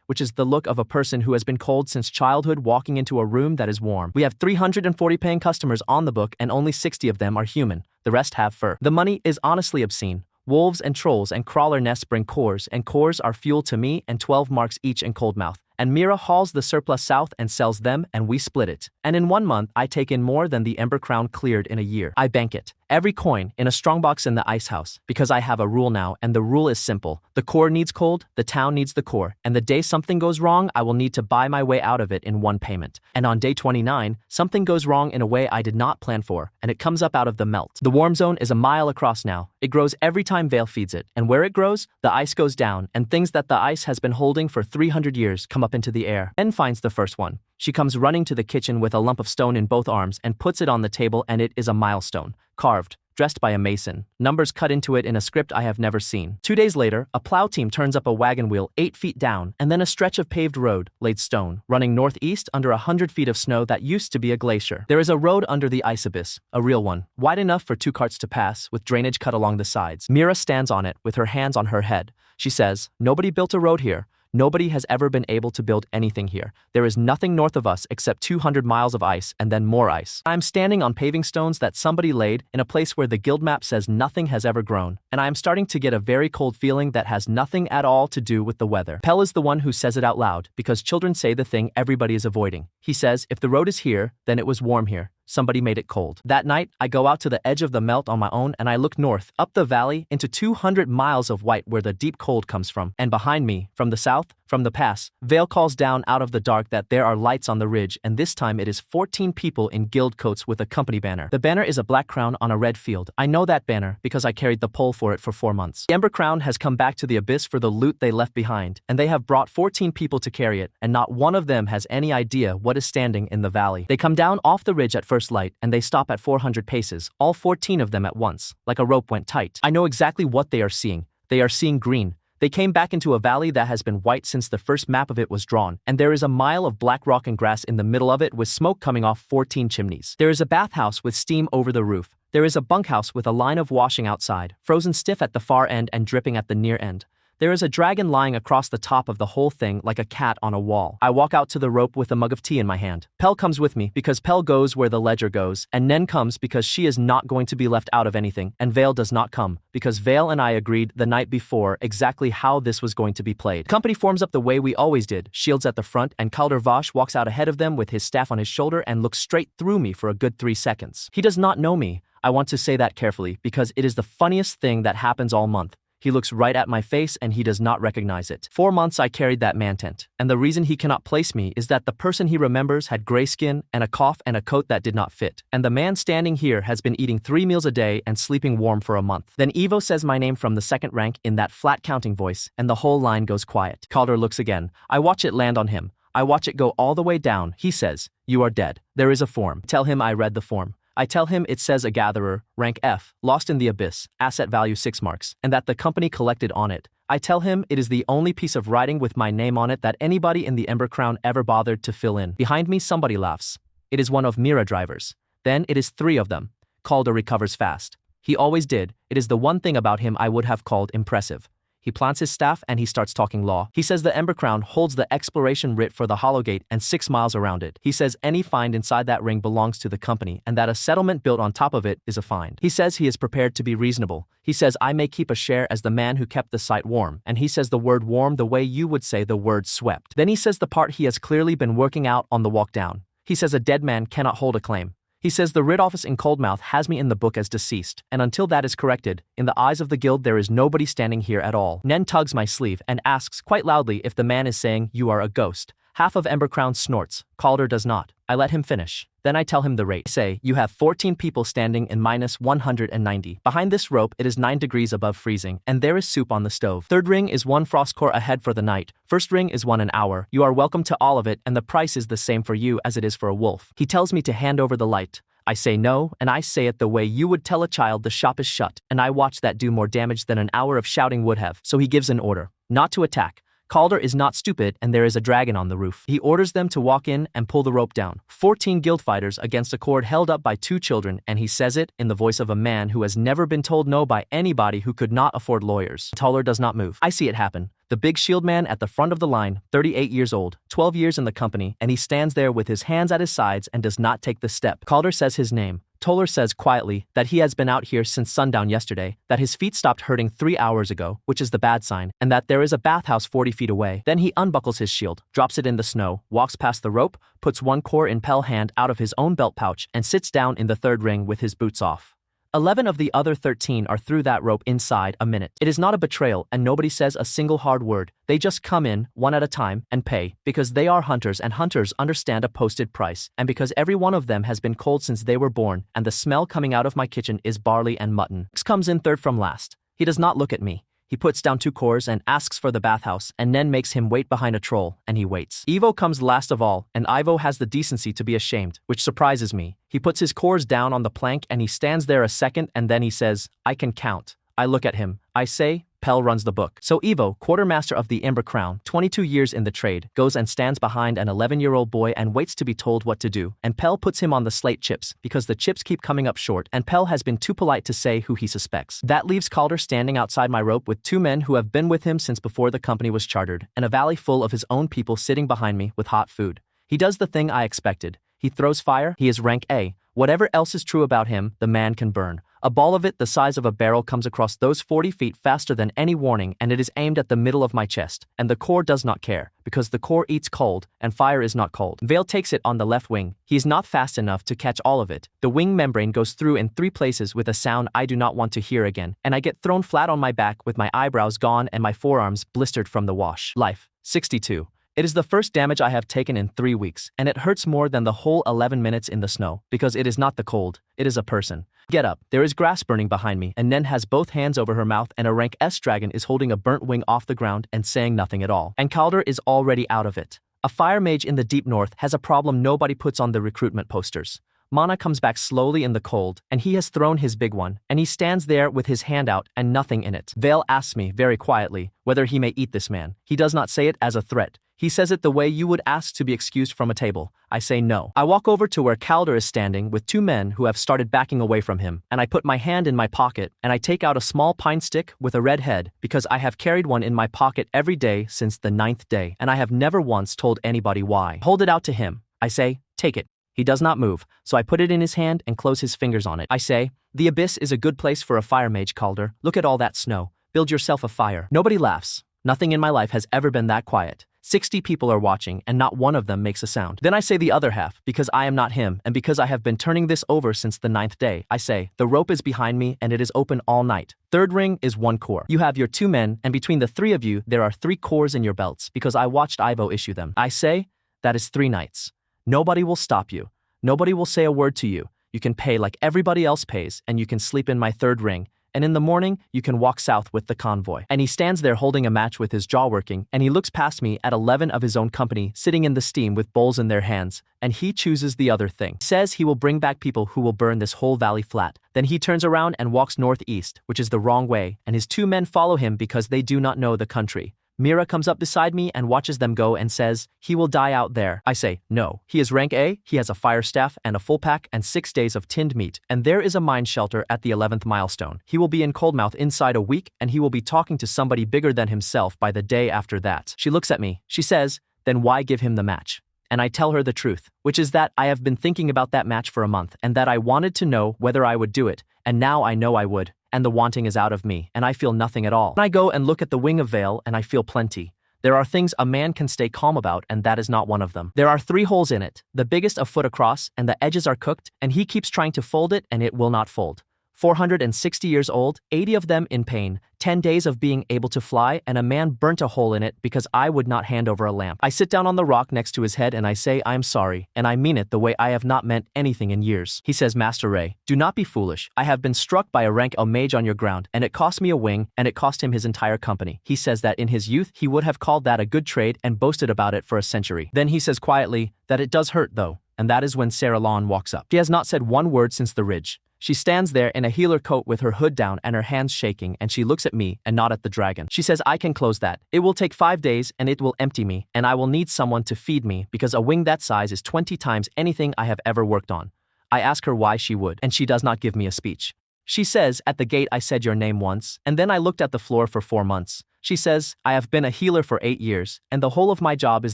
which is the look of a person who has been cold since childhood walking into a room that is warm. We have 340 paying customers on the book, and only 60 of them are human. The rest have fur. The money is honestly obscene. Wolves and trolls and crawler nests bring cores, and cores are fuel to me and 12 marks each in Coldmouth. And Mira hauls the surplus south and sells them, and we split it. And in 1 month, I take in more than the Ember Crown cleared in a year. I bank it. Every coin in a strongbox in the ice house, because I have a rule now, and the rule is simple. The core needs cold, the town needs the core, and the day something goes wrong, I will need to buy my way out of it in 1 payment. And on day 29, something goes wrong in a way I did not plan for, and it comes up out of the melt. The warm zone is a mile across now. It grows every time Vale feeds it, and where it grows, the ice goes down, and things that the ice has been holding for 300 years come up into the air. Nen finds the first one. She comes running to the kitchen with a lump of stone in both arms and puts it on the table, and it is a milestone. Carved, dressed by a mason, numbers cut into it in a script I have never seen. 2 days later, a plow team turns up a wagon wheel 8 feet down, and then a stretch of paved road, laid stone, running northeast under 100 feet of snow that used to be a glacier. There is a road under the ice abyss, a real one, wide enough for 2 carts to pass, with drainage cut along the sides. Mira stands on it, with her hands on her head. She says, "Nobody built a road here. Nobody has ever been able to build anything here. There is nothing north of us except 200 miles of ice and then more ice. I'm standing on paving stones that somebody laid in a place where the guild map says nothing has ever grown, and I am starting to get a very cold feeling that has nothing at all to do with the weather." Pell is the one who says it out loud, because children say the thing everybody is avoiding. He says, if the road is here, then it was warm here. Somebody made it cold. That night, I go out to the edge of the melt on my own, and I look north, up the valley, into 200 miles of white where the deep cold comes from. And behind me, from the south, from the pass, Vale calls down out of the dark that there are lights on the ridge, and this time it is 14 people in guild coats with a company banner. The banner is a black crown on a red field. I know that banner because I carried the pole for it for 4 months. The Ember Crown has come back to the abyss for the loot they left behind, and they have brought 14 people to carry it, and not one of them has any idea what is standing in the valley. They come down off the ridge at first light, and they stop at 400 paces, all 14 of them at once, like a rope went tight. I know exactly what they are seeing. They are seeing green. They came back into a valley that has been white since the first map of it was drawn, and there is a mile of black rock and grass in the middle of it with smoke coming off 14 chimneys. There is a bathhouse with steam over the roof. There is a bunkhouse with a line of washing outside, frozen stiff at the far end and dripping at the near end. There is a dragon lying across the top of the whole thing like a cat on a wall. I walk out to the rope with a mug of tea in my hand. Pell comes with me because Pell goes where the ledger goes, and Nen comes because she is not going to be left out of anything, and Vale does not come because Vale and I agreed the night before exactly how this was going to be played. The company forms up the way we always did, shields at the front, and Calder Vosh walks out ahead of them with his staff on his shoulder and looks straight through me for a good 3 seconds. He does not know me. I want to say that carefully because it is the funniest thing that happens all month. He looks right at my face and he does not recognize it. 4 months I carried that man tent, and the reason he cannot place me is that the person he remembers had gray skin and a cough and a coat that did not fit, and the man standing here has been eating 3 meals a day and sleeping warm for a month. Then Evo says my name from the 2nd rank in that flat counting voice, and the whole line goes quiet. Calder looks again. I watch it land on him. I watch it go all the way down. He says, "You are dead. There is a form." Tell him I read the form. I tell him it says a gatherer, rank F, lost in the abyss, asset value 6 marks, and that the company collected on it. I tell him it is the only piece of writing with my name on it that anybody in the Ember Crown ever bothered to fill in. Behind me somebody laughs. It is one of Mira drivers. Then it is 3 of them. Calder recovers fast. He always did. It is the one thing about him I would have called impressive. He plants his staff and he starts talking law. He says the Ember Crown holds the exploration writ for the Hollow Gate and 6 miles around it. He says any find inside that ring belongs to the company and that a settlement built on top of it is a find. He says he is prepared to be reasonable. He says I may keep a share as the man who kept the site warm, and he says the word warm the way you would say the word swept. Then he says the part he has clearly been working out on the walk down. He says a dead man cannot hold a claim. He says the writ office in Coldmouth has me in the book as deceased, and until that is corrected, in the eyes of the guild there is nobody standing here at all. Nen tugs my sleeve and asks quite loudly if the man is saying you are a ghost. Half of Ember Crown snorts. Calder does not. I let him finish. Then I tell him the rate. I say, you have 14 people standing in minus 190. Behind this rope, it is 9 degrees above freezing, and there is soup on the stove. Third ring is 1 frost core ahead for the night. First ring is 1 an hour. You are welcome to all of it, and the price is the same for you as it is for a wolf. He tells me to hand over the light. I say no, and I say it the way you would tell a child the shop is shut, and I watch that do more damage than an hour of shouting would have. So he gives an order. Not to attack. Calder is not stupid and there is a dragon on the roof. He orders them to walk in and pull the rope down. 14 guild fighters against a cord held up by 2 children, and he says it in the voice of a man who has never been told no by anybody who could not afford lawyers. Taller does not move. I see it happen. The big shield man at the front of the line, 38 years old, 12 years in the company, and he stands there with his hands at his sides and does not take the step. Calder says his name. Toller says quietly that he has been out here since sundown yesterday, that his feet stopped hurting 3 hours ago, which is the bad sign, and that there is a bathhouse 40 feet away. Then he unbuckles his shield, drops it in the snow, walks past the rope, puts 1 core in Pell hand out of his own belt pouch, and sits down in the 3rd ring with his boots off. 11 of the other 13 are through that rope inside a minute. It is not a betrayal, and nobody says a single hard word. They just come in, one at a time, and pay, because they are hunters and hunters understand a posted price, and because every one of them has been cold since they were born, and the smell coming out of my kitchen is barley and mutton. X comes in 3rd from last. He does not look at me. He puts down 2 cores and asks for the bathhouse, and Nen makes him wait behind a troll, and he waits. Ivo comes last of all, and Ivo has the decency to be ashamed, which surprises me. He puts his cores down on the plank and he stands there a second and then he says, I can count. I look at him. I say, Pell runs the book. So Ivo, quartermaster of the Ember Crown, 22 years in the trade, goes and stands behind an 11-year-old boy and waits to be told what to do, and Pell puts him on the slate chips, because the chips keep coming up short, and Pell has been too polite to say who he suspects. That leaves Calder standing outside my rope with 2 men who have been with him since before the company was chartered, and a valley full of his own people sitting behind me with hot food. He does the thing I expected. He throws fire. He is rank A. Whatever else is true about him, the man can burn. A ball of it the size of a barrel comes across those 40 feet faster than any warning, and it is aimed at the middle of my chest, and the core does not care, because the core eats cold, and fire is not cold. Vale takes it on the left wing. He is not fast enough to catch all of it. The wing membrane goes through in 3 places with a sound I do not want to hear again, and I get thrown flat on my back with my eyebrows gone and my forearms blistered from the wash. Life. 62. It is the first damage I have taken in 3 weeks, and it hurts more than the whole 11 minutes in the snow, because it is not the cold, it is a person. Get up. There is grass burning behind me, and Nen has both hands over her mouth, and a rank S dragon is holding a burnt wing off the ground and saying nothing at all. And Calder is already out of it. A fire mage in the deep north has a problem nobody puts on the recruitment posters. Mana comes back slowly in the cold, and he has thrown his big one, and he stands there with his hand out and nothing in it. Vale asks me, very quietly, whether he may eat this man. He does not say it as a threat. He says it the way you would ask to be excused from a table. I say no. I walk over to where Calder is standing with 2 men who have started backing away from him, and I put my hand in my pocket, and I take out a small pine stick with a red head, because I have carried one in my pocket every day since the 9th day, and I have never once told anybody why. Hold it out to him. I say, take it. He does not move, so I put it in his hand and close his fingers on it. I say, the abyss is a good place for a fire mage, Calder. Look at all that snow. Build yourself a fire. Nobody laughs. Nothing in my life has ever been that quiet. 60 people are watching, and not one of them makes a sound. Then I say the other half, because I am not him, and because I have been turning this over since the 9th day. I say, the rope is behind me, and it is open all night. 3rd ring is 1 core. You have your 2 men, and between the 3 of you, there are 3 cores in your belts, because I watched Ivo issue them. I say, that is 3 nights. Nobody will stop you. Nobody will say a word to you. You can pay like everybody else pays, and you can sleep in my 3rd ring. And in the morning, you can walk south with the convoy. And he stands there holding a match with his jaw working, and he looks past me at 11 of his own company sitting in the steam with bowls in their hands, and he chooses the other thing. He says he will bring back people who will burn this whole valley flat. Then he turns around and walks northeast, which is the wrong way, and his 2 men follow him because they do not know the country. Mira comes up beside me and watches them go and says, he will die out there. I say, no. He is rank A, he has a fire staff and a full pack and 6 days of tinned meat, and there is a mine shelter at the 11th milestone. He will be in Coldmouth inside a week and he will be talking to somebody bigger than himself by the day after that. She looks at me. She says, then why give him the match? And I tell her the truth, which is that I have been thinking about that match for a month and that I wanted to know whether I would do it, and now I know I would, and the wanting is out of me, and I feel nothing at all. I go and look at the wing of Vale and I feel plenty. There are things a man can stay calm about, and that is not one of them. There are 3 holes in it, the biggest a foot across, and the edges are cooked, and he keeps trying to fold it and it will not fold. 460 years old, 80 of them in pain, 10 days of being able to fly, and a man burnt a hole in it because I would not hand over a lamp. I sit down on the rock next to his head and I say I am sorry, and I mean it the way I have not meant anything in years. He says, Master Ray, do not be foolish. I have been struck by a rank a mage on your ground, and it cost me a wing, and it cost him his entire company. He says that in his youth he would have called that a good trade and boasted about it for a century. Then he says quietly that it does hurt though, and that is when Sarah Lawn walks up. She has not said one word since the ridge. She stands there in a healer coat with her hood down and her hands shaking, and she looks at me and not at the dragon. She says I can close that. It will take 5 days and it will empty me, and I will need someone to feed me because a wing that size is 20 times anything I have ever worked on. I ask her why she would, and she does not give me a speech. She says, at the gate I said your name once, and then I looked at the floor for 4 months. She says, I have been a healer for 8 years, and the whole of my job is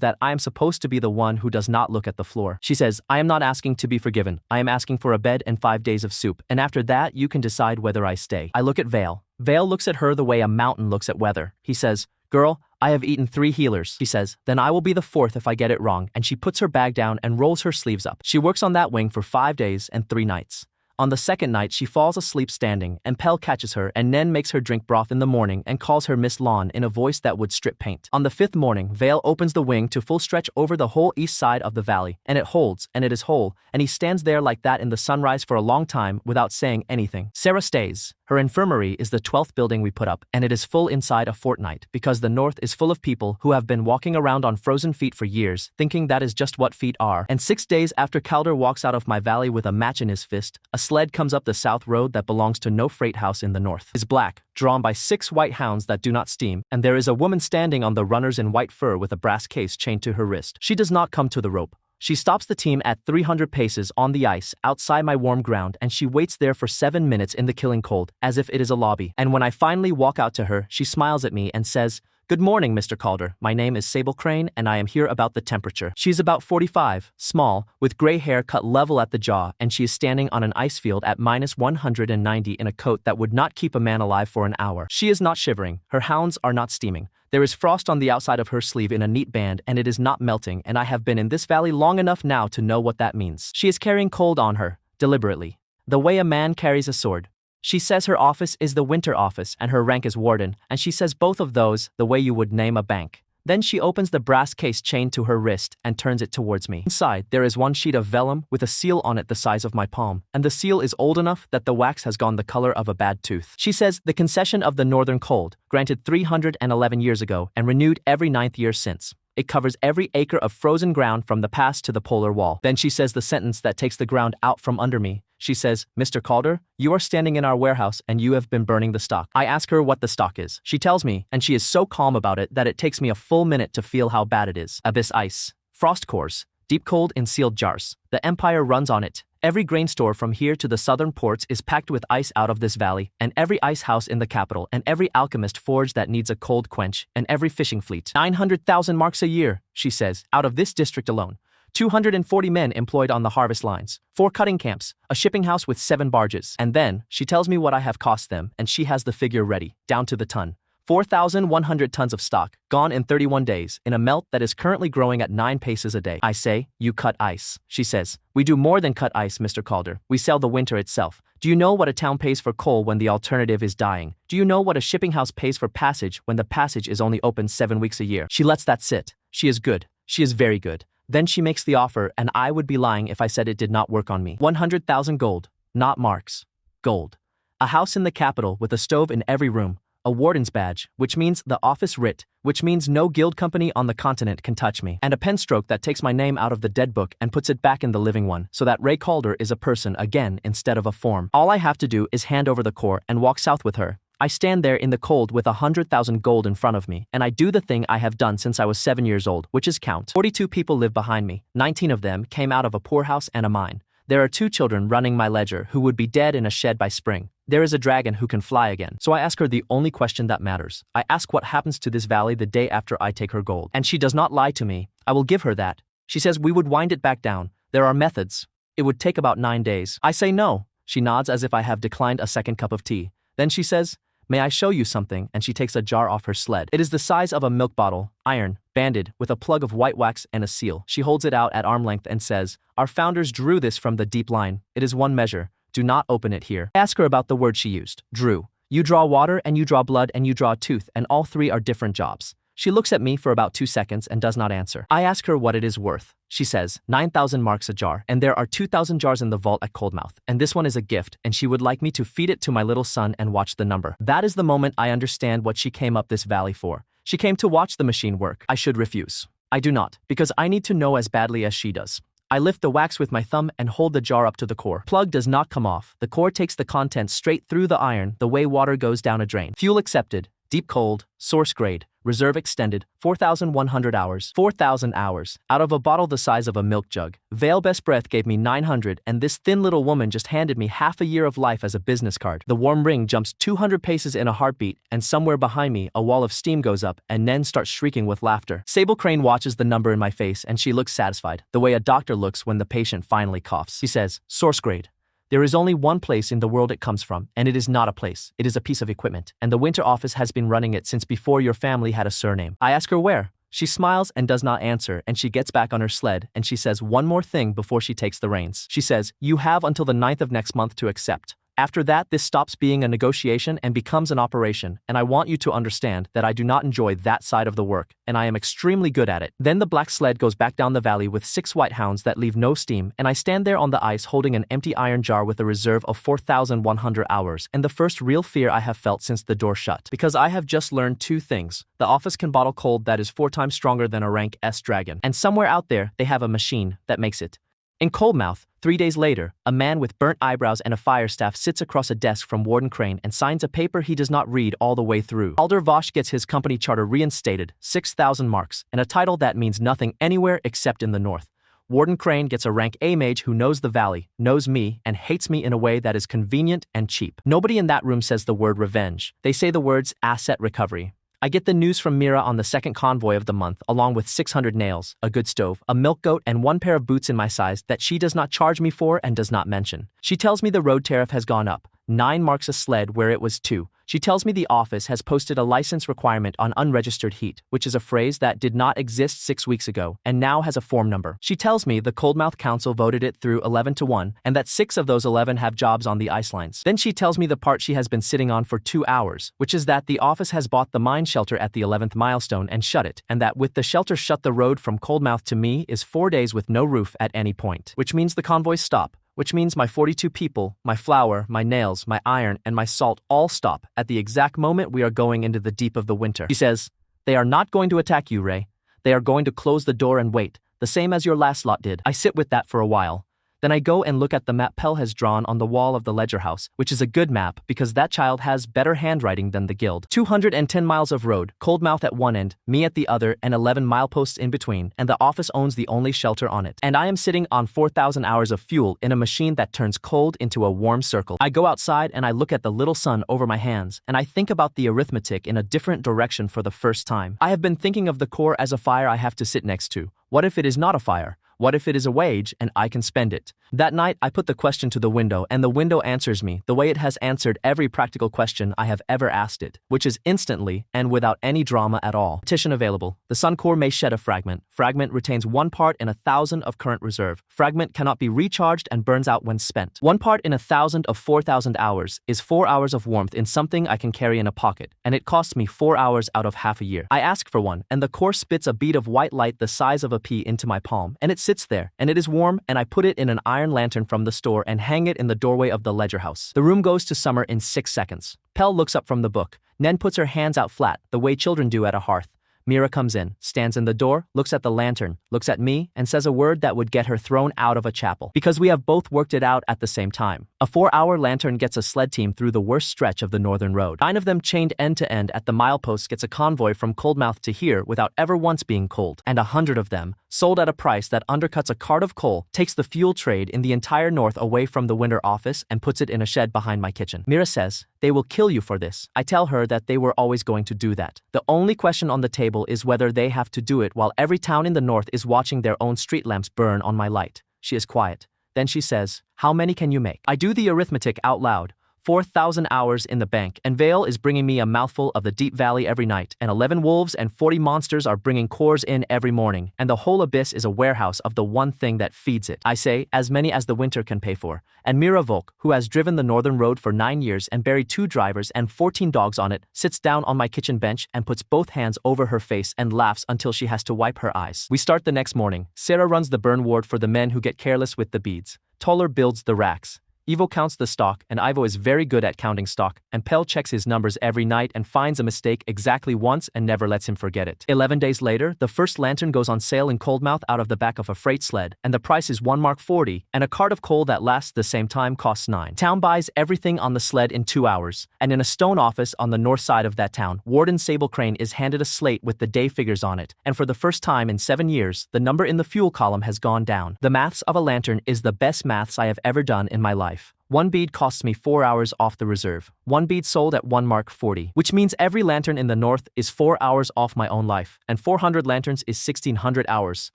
that I am supposed to be the one who does not look at the floor. She says, I am not asking to be forgiven. I am asking for a bed and 5 days of soup, and after that you can decide whether I stay. I look at Vale. Vale looks at her the way a mountain looks at weather. He says, girl, I have eaten 3 healers. She says, then I will be the 4th if I get it wrong, and she puts her bag down and rolls her sleeves up. She works on that wing for 5 days and 3 nights. On the 2nd night she falls asleep standing, and Pell catches her and Nen makes her drink broth in the morning and calls her Miss Lawn in a voice that would strip paint. On the 5th morning, Vale opens the wing to full stretch over the whole east side of the valley, and it holds, and it is whole, and he stands there like that in the sunrise for a long time without saying anything. Sarah stays. Her infirmary is the 12th building we put up, and it is full inside a fortnight because the north is full of people who have been walking around on frozen feet for years, thinking that is just what feet are. And 6 days after Calder walks out of my valley with a match in his fist, a sled comes up the south road that belongs to no freight house in the north. It is black, drawn by 6 white hounds that do not steam, and there is a woman standing on the runners in white fur with a brass case chained to her wrist. She does not come to the rope. She stops the team at 300 paces on the ice outside my warm ground, and she waits there for 7 minutes in the killing cold, as if it is a lobby. And when I finally walk out to her, she smiles at me and says, Good morning, Mr. Calder. My name is Sable Crane, and I am here about the temperature. She is about 45, small, with gray hair cut level at the jaw, and she is standing on an ice field at -190 in a coat that would not keep a man alive for an hour. She is not shivering. Her hounds are not steaming. There is frost on the outside of her sleeve in a neat band, and it is not melting, and I have been in this valley long enough now to know what that means. She is carrying cold on her, deliberately, the way a man carries a sword. She says her office is the winter office and her rank is warden, and she says both of those the way you would name a bank. Then she opens the brass case chained to her wrist and turns it towards me. Inside, there is one sheet of vellum with a seal on it the size of my palm, and the seal is old enough that the wax has gone the color of a bad tooth. She says the concession of the northern cold, granted 311 years ago and renewed every 9th year since. It covers every acre of frozen ground from the pass to the polar wall. Then she says the sentence that takes the ground out from under me. She says, Mr. Calder, you are standing in our warehouse and you have been burning the stock. I ask her what the stock is. She tells me, and she is so calm about it that it takes me a full minute to feel how bad it is. Abyss ice, frost cores, deep cold in sealed jars. The empire runs on it. Every grain store from here to the southern ports is packed with ice out of this valley, and every ice house in the capital, and every alchemist forge that needs a cold quench, and every fishing fleet. 900,000 marks a year, she says, out of this district alone. 240 men employed on the harvest lines, 4 cutting camps, a shipping house with 7 barges. And then, she tells me what I have cost them, and she has the figure ready, down to the ton. 4,100 tons of stock, gone in 31 days, in a melt that is currently growing at 9 paces a day. I say, you cut ice. She says, we do more than cut ice, Mr. Calder. We sell the winter itself. Do you know what a town pays for coal when the alternative is dying? Do you know what a shipping house pays for passage when the passage is only open 7 weeks a year? She lets that sit. She is good. She is very good. Then she makes the offer, and I would be lying if I said it did not work on me. 100,000 gold, not marks. Gold. A house in the capital with a stove in every room. A warden's badge, which means the office writ, which means no guild company on the continent can touch me. And a pen stroke that takes my name out of the dead book and puts it back in the living one, so that Ray Calder is a person again instead of a form. All I have to do is hand over the core and walk south with her. I stand there in the cold with 100,000 gold in front of me, and I do the thing I have done since I was 7 years old, which is count. 42 people live behind me. 19 of them came out of a poorhouse and a mine. There are 2 children running my ledger who would be dead in a shed by spring. There is a dragon who can fly again. So I ask her the only question that matters. I ask what happens to this valley the day after I take her gold. And she does not lie to me. I will give her that. She says we would wind it back down. There are methods. It would take about 9 days. I say no. She nods as if I have declined a second cup of tea. Then she says, "May I show you something?" and she takes a jar off her sled. It is the size of a milk bottle, iron, banded, with a plug of white wax and a seal. She holds it out at arm length and says, "Our founders drew this from the deep line. It is one measure. Do not open it here." I ask her about the word she used. Drew. You draw water and you draw blood and you draw a tooth, and all 3 are different jobs. She looks at me for about 2 seconds and does not answer. I ask her what it is worth. She says, 9,000 marks a jar, and there are 2,000 jars in the vault at Coldmouth, and this one is a gift, and she would like me to feed it to my little son and watch the number. That is the moment I understand what she came up this valley for. She came to watch the machine work. I should refuse. I do not, because I need to know as badly as she does. I lift the wax with my thumb and hold the jar up to the core. Plug does not come off. The core takes the contents straight through the iron, the way water goes down a drain. Fuel accepted. Deep cold, source grade, reserve extended, 4,100 hours. 4,000 hours. Out of a bottle the size of a milk jug. Vale Best Breath gave me 900, and this thin little woman just handed me half a year of life as a business card. The warm ring jumps 200 paces in a heartbeat, and somewhere behind me, a wall of steam goes up, and Nen starts shrieking with laughter. Sable Crane watches the number in my face, and she looks satisfied, the way a doctor looks when the patient finally coughs. She says, "Source grade. There is only one place in the world it comes from, and it is not a place. It is a piece of equipment, and the winter office has been running it since before your family had a surname." I ask her where. She smiles and does not answer, and she gets back on her sled, and she says one more thing before she takes the reins. She says, "You have until the 9th of next month to accept. After that, this stops being a negotiation and becomes an operation, and I want you to understand that I do not enjoy that side of the work, and I am extremely good at it." Then the black sled goes back down the valley with 6 white hounds that leave no steam, and I stand there on the ice holding an empty iron jar with a reserve of 4,100 hours, and the first real fear I have felt since the door shut. Because I have just learned 2 things. The office can bottle cold that is 4 times stronger than a rank S dragon, and somewhere out there, they have a machine that makes it. In Coldmouth, 3 days later, a man with burnt eyebrows and a fire staff sits across a desk from Warden Crane and signs a paper he does not read all the way through. Alder Vosh gets his company charter reinstated, 6,000 marks, and a title that means nothing anywhere except in the north. Warden Crane gets a rank A mage who knows the valley, knows me, and hates me in a way that is convenient and cheap. Nobody in that room says the word revenge. They say the words asset recovery. I get the news from Mira on the 2nd convoy of the month, along with 600 nails, a good stove, a milk goat, and 1 pair of boots in my size that she does not charge me for and does not mention. She tells me the road tariff has gone up, 9 marks a sled where it was 2. She tells me the office has posted a license requirement on unregistered heat, which is a phrase that did not exist 6 weeks ago and now has a form number. She tells me the Coldmouth Council voted it through 11-1 and that 6 of those 11 have jobs on the ice lines. Then she tells me the part she has been sitting on for 2 hours, which is that the office has bought the mine shelter at the 11th milestone and shut it, and that with the shelter shut the road from Coldmouth to me is 4 days with no roof at any point, which means the convoys stop. Which means my 42 people, my flour, my nails, my iron, and my salt all stop at the exact moment we are going into the deep of the winter. She says, "They are not going to attack you, Ray. They are going to close the door and wait, the same as your last lot did." I sit with that for a while. Then I go and look at the map Pell has drawn on the wall of the ledger house, which is a good map because that child has better handwriting than the guild. 210 miles of road, Coldmouth at one end, me at the other, and 11 mileposts in between, and the office owns the only shelter on it. And I am sitting on 4,000 hours of fuel in a machine that turns cold into a warm circle. I go outside and I look at the little sun over my hands, and I think about the arithmetic in a different direction for the first time. I have been thinking of the core as a fire I have to sit next to. What if it is not a fire? What if it is a wage and I can spend it? That night, I put the question to the window, and the window answers me the way it has answered every practical question I have ever asked it, which is instantly and without any drama at all. Petition available. The sun core may shed a fragment. Fragment retains 1 part in 1,000 of current reserve. Fragment cannot be recharged and burns out when spent. 1 part in 1,000 of 4,000 hours is 4 hours of warmth in something I can carry in a pocket, and it costs me 4 hours out of half a year. I ask for one, and the core spits a bead of white light the size of a pea into my palm, and it sits there, and it is warm, and I put it in an iron lantern from the store and hang it in the doorway of the ledger house. The room goes to summer in 6 seconds. Pell looks up from the book. Nen puts her hands out flat, the way children do at a hearth. Mira comes in, stands in the door, looks at the lantern, looks at me, and says a word that would get her thrown out of a chapel. Because we have both worked it out at the same time. A 4-hour lantern gets a sled team through the worst stretch of the northern road. 9 of them chained end to end at the milepost gets a convoy from Coldmouth to here without ever once being cold. And 100 of them, sold at a price that undercuts a cart of coal, takes the fuel trade in the entire north away from the winter office and puts it in a shed behind my kitchen. Mira says, they will kill you for this. I tell her that they were always going to do that. The only question on the table is whether they have to do it while every town in the north is watching their own street lamps burn on my light. She is quiet. Then she says, how many can you make? I do the arithmetic out loud. 4,000 hours in the bank, and Vale is bringing me a mouthful of the deep valley every night, and 11 wolves and 40 monsters are bringing cores in every morning, and the whole abyss is a warehouse of the one thing that feeds it. I say, as many as the winter can pay for. And Mira Volk, who has driven the northern road for 9 years and buried 2 drivers and 14 dogs on it, sits down on my kitchen bench and puts both hands over her face and laughs until she has to wipe her eyes. We start the next morning. Sarah runs the burn ward for the men who get careless with the beads. Toller builds the racks. Ivo counts the stock, and Ivo is very good at counting stock, and Pell checks his numbers every night and finds a mistake exactly once and never lets him forget it. 11 days later, the first lantern goes on sale in Coldmouth out of the back of a freight sled, and the price is 1 mark 40, and a cart of coal that lasts the same time costs 9. Town buys everything on the sled in 2 hours, and in a stone office on the north side of that town, Warden Sable Crane is handed a slate with the day figures on it, and for the first time in 7 years, the number in the fuel column has gone down. The maths of a lantern is the best maths I have ever done in my life. 1 bead costs me 4 hours off the reserve. 1 bead sold at 1 mark 40, which means every lantern in the north is 4 hours off my own life, and 400 lanterns is 1,600 hours,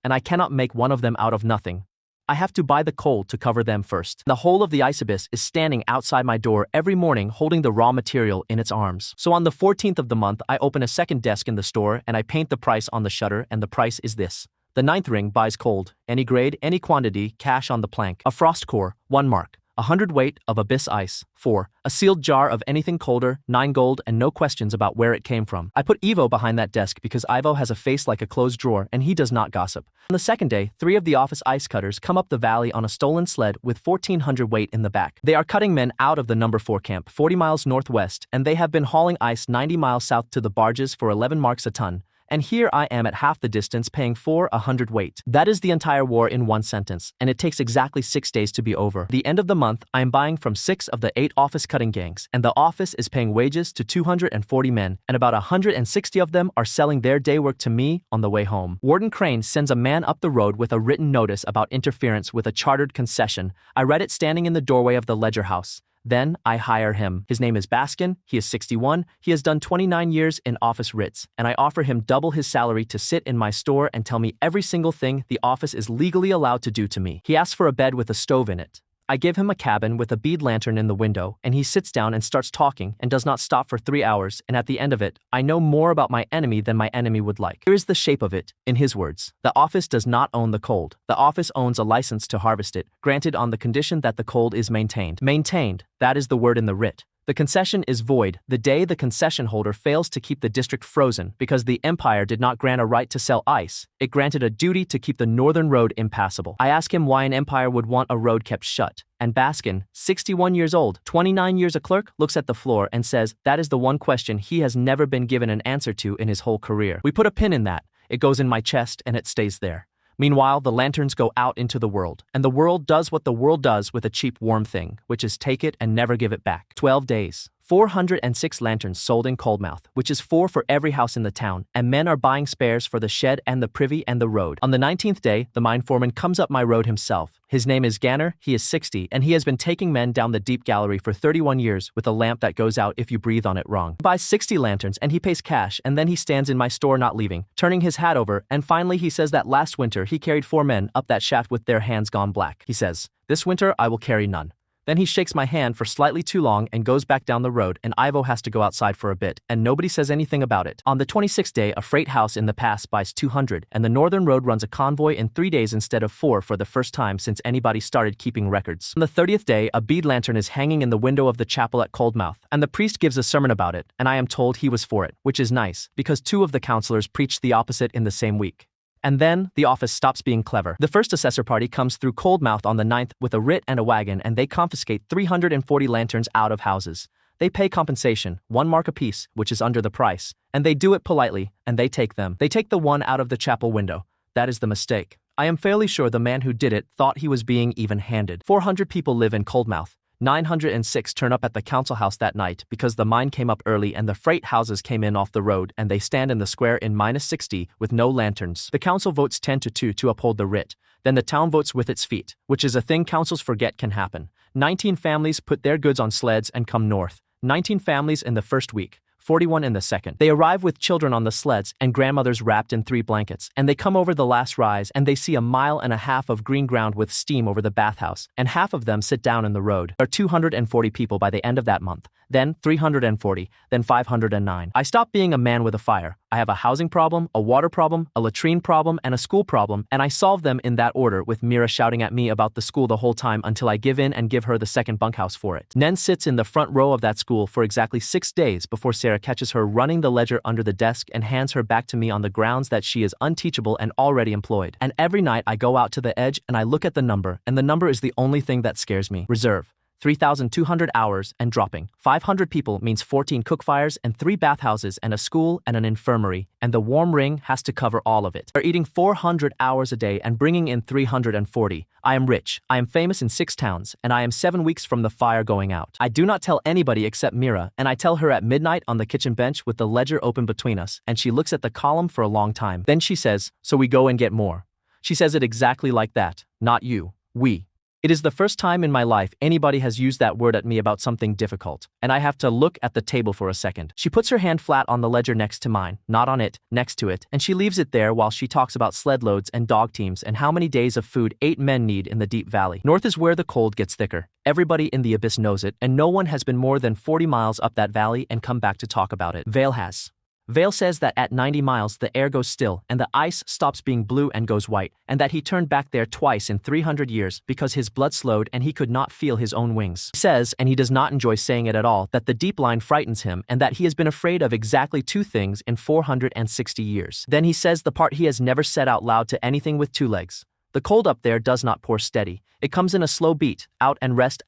and I cannot make one of them out of nothing. I have to buy the coal to cover them first. The whole of the ice abyss is standing outside my door every morning holding the raw material in its arms. So on the 14th of the month, I open a second desk in the store and I paint the price on the shutter, and the price is this. The 9th ring buys cold, any grade, any quantity, cash on the plank. A frost core, 1 mark. 100 weight of abyss ice. 4. A sealed jar of anything colder, 9 gold, and no questions about where it came from. I put Ivo behind that desk because Ivo has a face like a closed drawer and he does not gossip. On the second day, 3 of the office ice cutters come up the valley on a stolen sled with 1,400 weight in the back. They are cutting men out of the number 4 camp, 40 miles northwest, and they have been hauling ice 90 miles south to the barges for 11 marks a ton. And here I am at half the distance paying 100 weight. That is the entire war in one sentence, and it takes exactly 6 days to be over. The end of the month, I am buying from 6 of the 8 office cutting gangs, and the office is paying wages to 240 men, and about 160 of them are selling their day work to me on the way home. Warden Crane sends a man up the road with a written notice about interference with a chartered concession. I read it standing in the doorway of the ledger house. Then I hire him. His name is Baskin, he is 61, he has done 29 years in office writs, and I offer him double his salary to sit in my store and tell me every single thing the office is legally allowed to do to me. He asks for a bed with a stove in it. I give him a cabin with a bead lantern in the window, and he sits down and starts talking and does not stop for 3 hours, and at the end of it, I know more about my enemy than my enemy would like. Here is the shape of it, in his words. The office does not own the cold. The office owns a license to harvest it, granted on the condition that the cold is maintained. Maintained, that is the word in the writ. The concession is void the day the concession holder fails to keep the district frozen because the empire did not grant a right to sell ice. It granted a duty to keep the northern road impassable. I ask him why an empire would want a road kept shut. And Baskin, 61 years old, 29 years a clerk, looks at the floor and says that is the one question he has never been given an answer to in his whole career. We put a pin in that. It goes in my chest and it stays there. Meanwhile, the lanterns go out into the world, and the world does what the world does with a cheap warm thing, which is take it and never give it back. 12 days. 406 lanterns sold in Coldmouth, which is 4 for every house in the town, and men are buying spares for the shed and the privy and the road. On the 19th day, the mine foreman comes up my road himself. His name is Ganner, he is 60, and he has been taking men down the deep gallery for 31 years with a lamp that goes out if you breathe on it wrong. He buys 60 lanterns and he pays cash, and then he stands in my store not leaving, turning his hat over, and finally he says that last winter he carried 4 men up that shaft with their hands gone black. He says, "This winter I will carry none." Then he shakes my hand for slightly too long and goes back down the road, and Ivo has to go outside for a bit, and nobody says anything about it. On the 26th day, a freight house in the pass buys 200, and the northern road runs a convoy in 3 days instead of 4 for the first time since anybody started keeping records. On the 30th day, a bead lantern is hanging in the window of the chapel at Coldmouth, and the priest gives a sermon about it, and I am told he was for it, which is nice, because 2 of the counselors preached the opposite in the same week. And then, the office stops being clever. The first assessor party comes through Coldmouth on the 9th with a writ and a wagon, and they confiscate 340 lanterns out of houses. They pay compensation, 1 mark apiece, which is under the price, and they do it politely, and they take them. They take the one out of the chapel window. That is the mistake. I am fairly sure the man who did it thought he was being even-handed. 400 people live in Coldmouth. 906 turn up at the council house that night because the mine came up early and the freight houses came in off the road, and they stand in the square in -60 with no lanterns. The council votes 10-2 to uphold the writ. Then the town votes with its feet, which is a thing councils forget can happen. 19 families put their goods on sleds and come north. 19 families in the first week, 41 in the second. They arrive with children on the sleds and grandmothers wrapped in 3 blankets, and they come over the last rise and they see 1.5 miles of green ground with steam over the bathhouse, and half of them sit down in the road. There are 240 people by the end of that month, then 340, then 509. I stopped being a man with a fire. I have a housing problem, a water problem, a latrine problem, and a school problem, and I solve them in that order, with Mira shouting at me about the school the whole time until I give in and give her the second bunkhouse for it. Nen sits in the front row of that school for exactly 6 days before Sarah catches her running the ledger under the desk and hands her back to me on the grounds that she is unteachable and already employed. And every night I go out to the edge and I look at the number, and the number is the only thing that scares me. Reserve. 3,200 hours and dropping. 500 people means 14 cookfires and 3 bathhouses and a school and an infirmary, and the warm ring has to cover all of it. They're eating 400 hours a day and bringing in 340. I am rich. I am famous in 6 towns, and I am 7 weeks from the fire going out. I do not tell anybody except Mira, and I tell her at midnight on the kitchen bench with the ledger open between us, and she looks at the column for a long time. Then she says, "So we go and get more." She says it exactly like that. Not you. We. It is the first time in my life anybody has used that word at me about something difficult, and I have to look at the table for a second. She puts her hand flat on the ledger next to mine, not on it, next to it, and she leaves it there while she talks about sled loads and dog teams and how many days of food 8 men need in the deep valley. North is where the cold gets thicker. Everybody in the abyss knows it, and no one has been more than 40 miles up that valley and come back to talk about it. Vale has. Vale says that at 90 miles the air goes still and the ice stops being blue and goes white, and that he turned back there twice in 300 years because his blood slowed and he could not feel his own wings. He says, and he does not enjoy saying it at all, that the deep line frightens him and that he has been afraid of exactly 2 things in 460 years. Then he says the part he has never said out loud to anything with 2 legs. The cold up there does not pour steady. It comes in a slow beat, out and rest,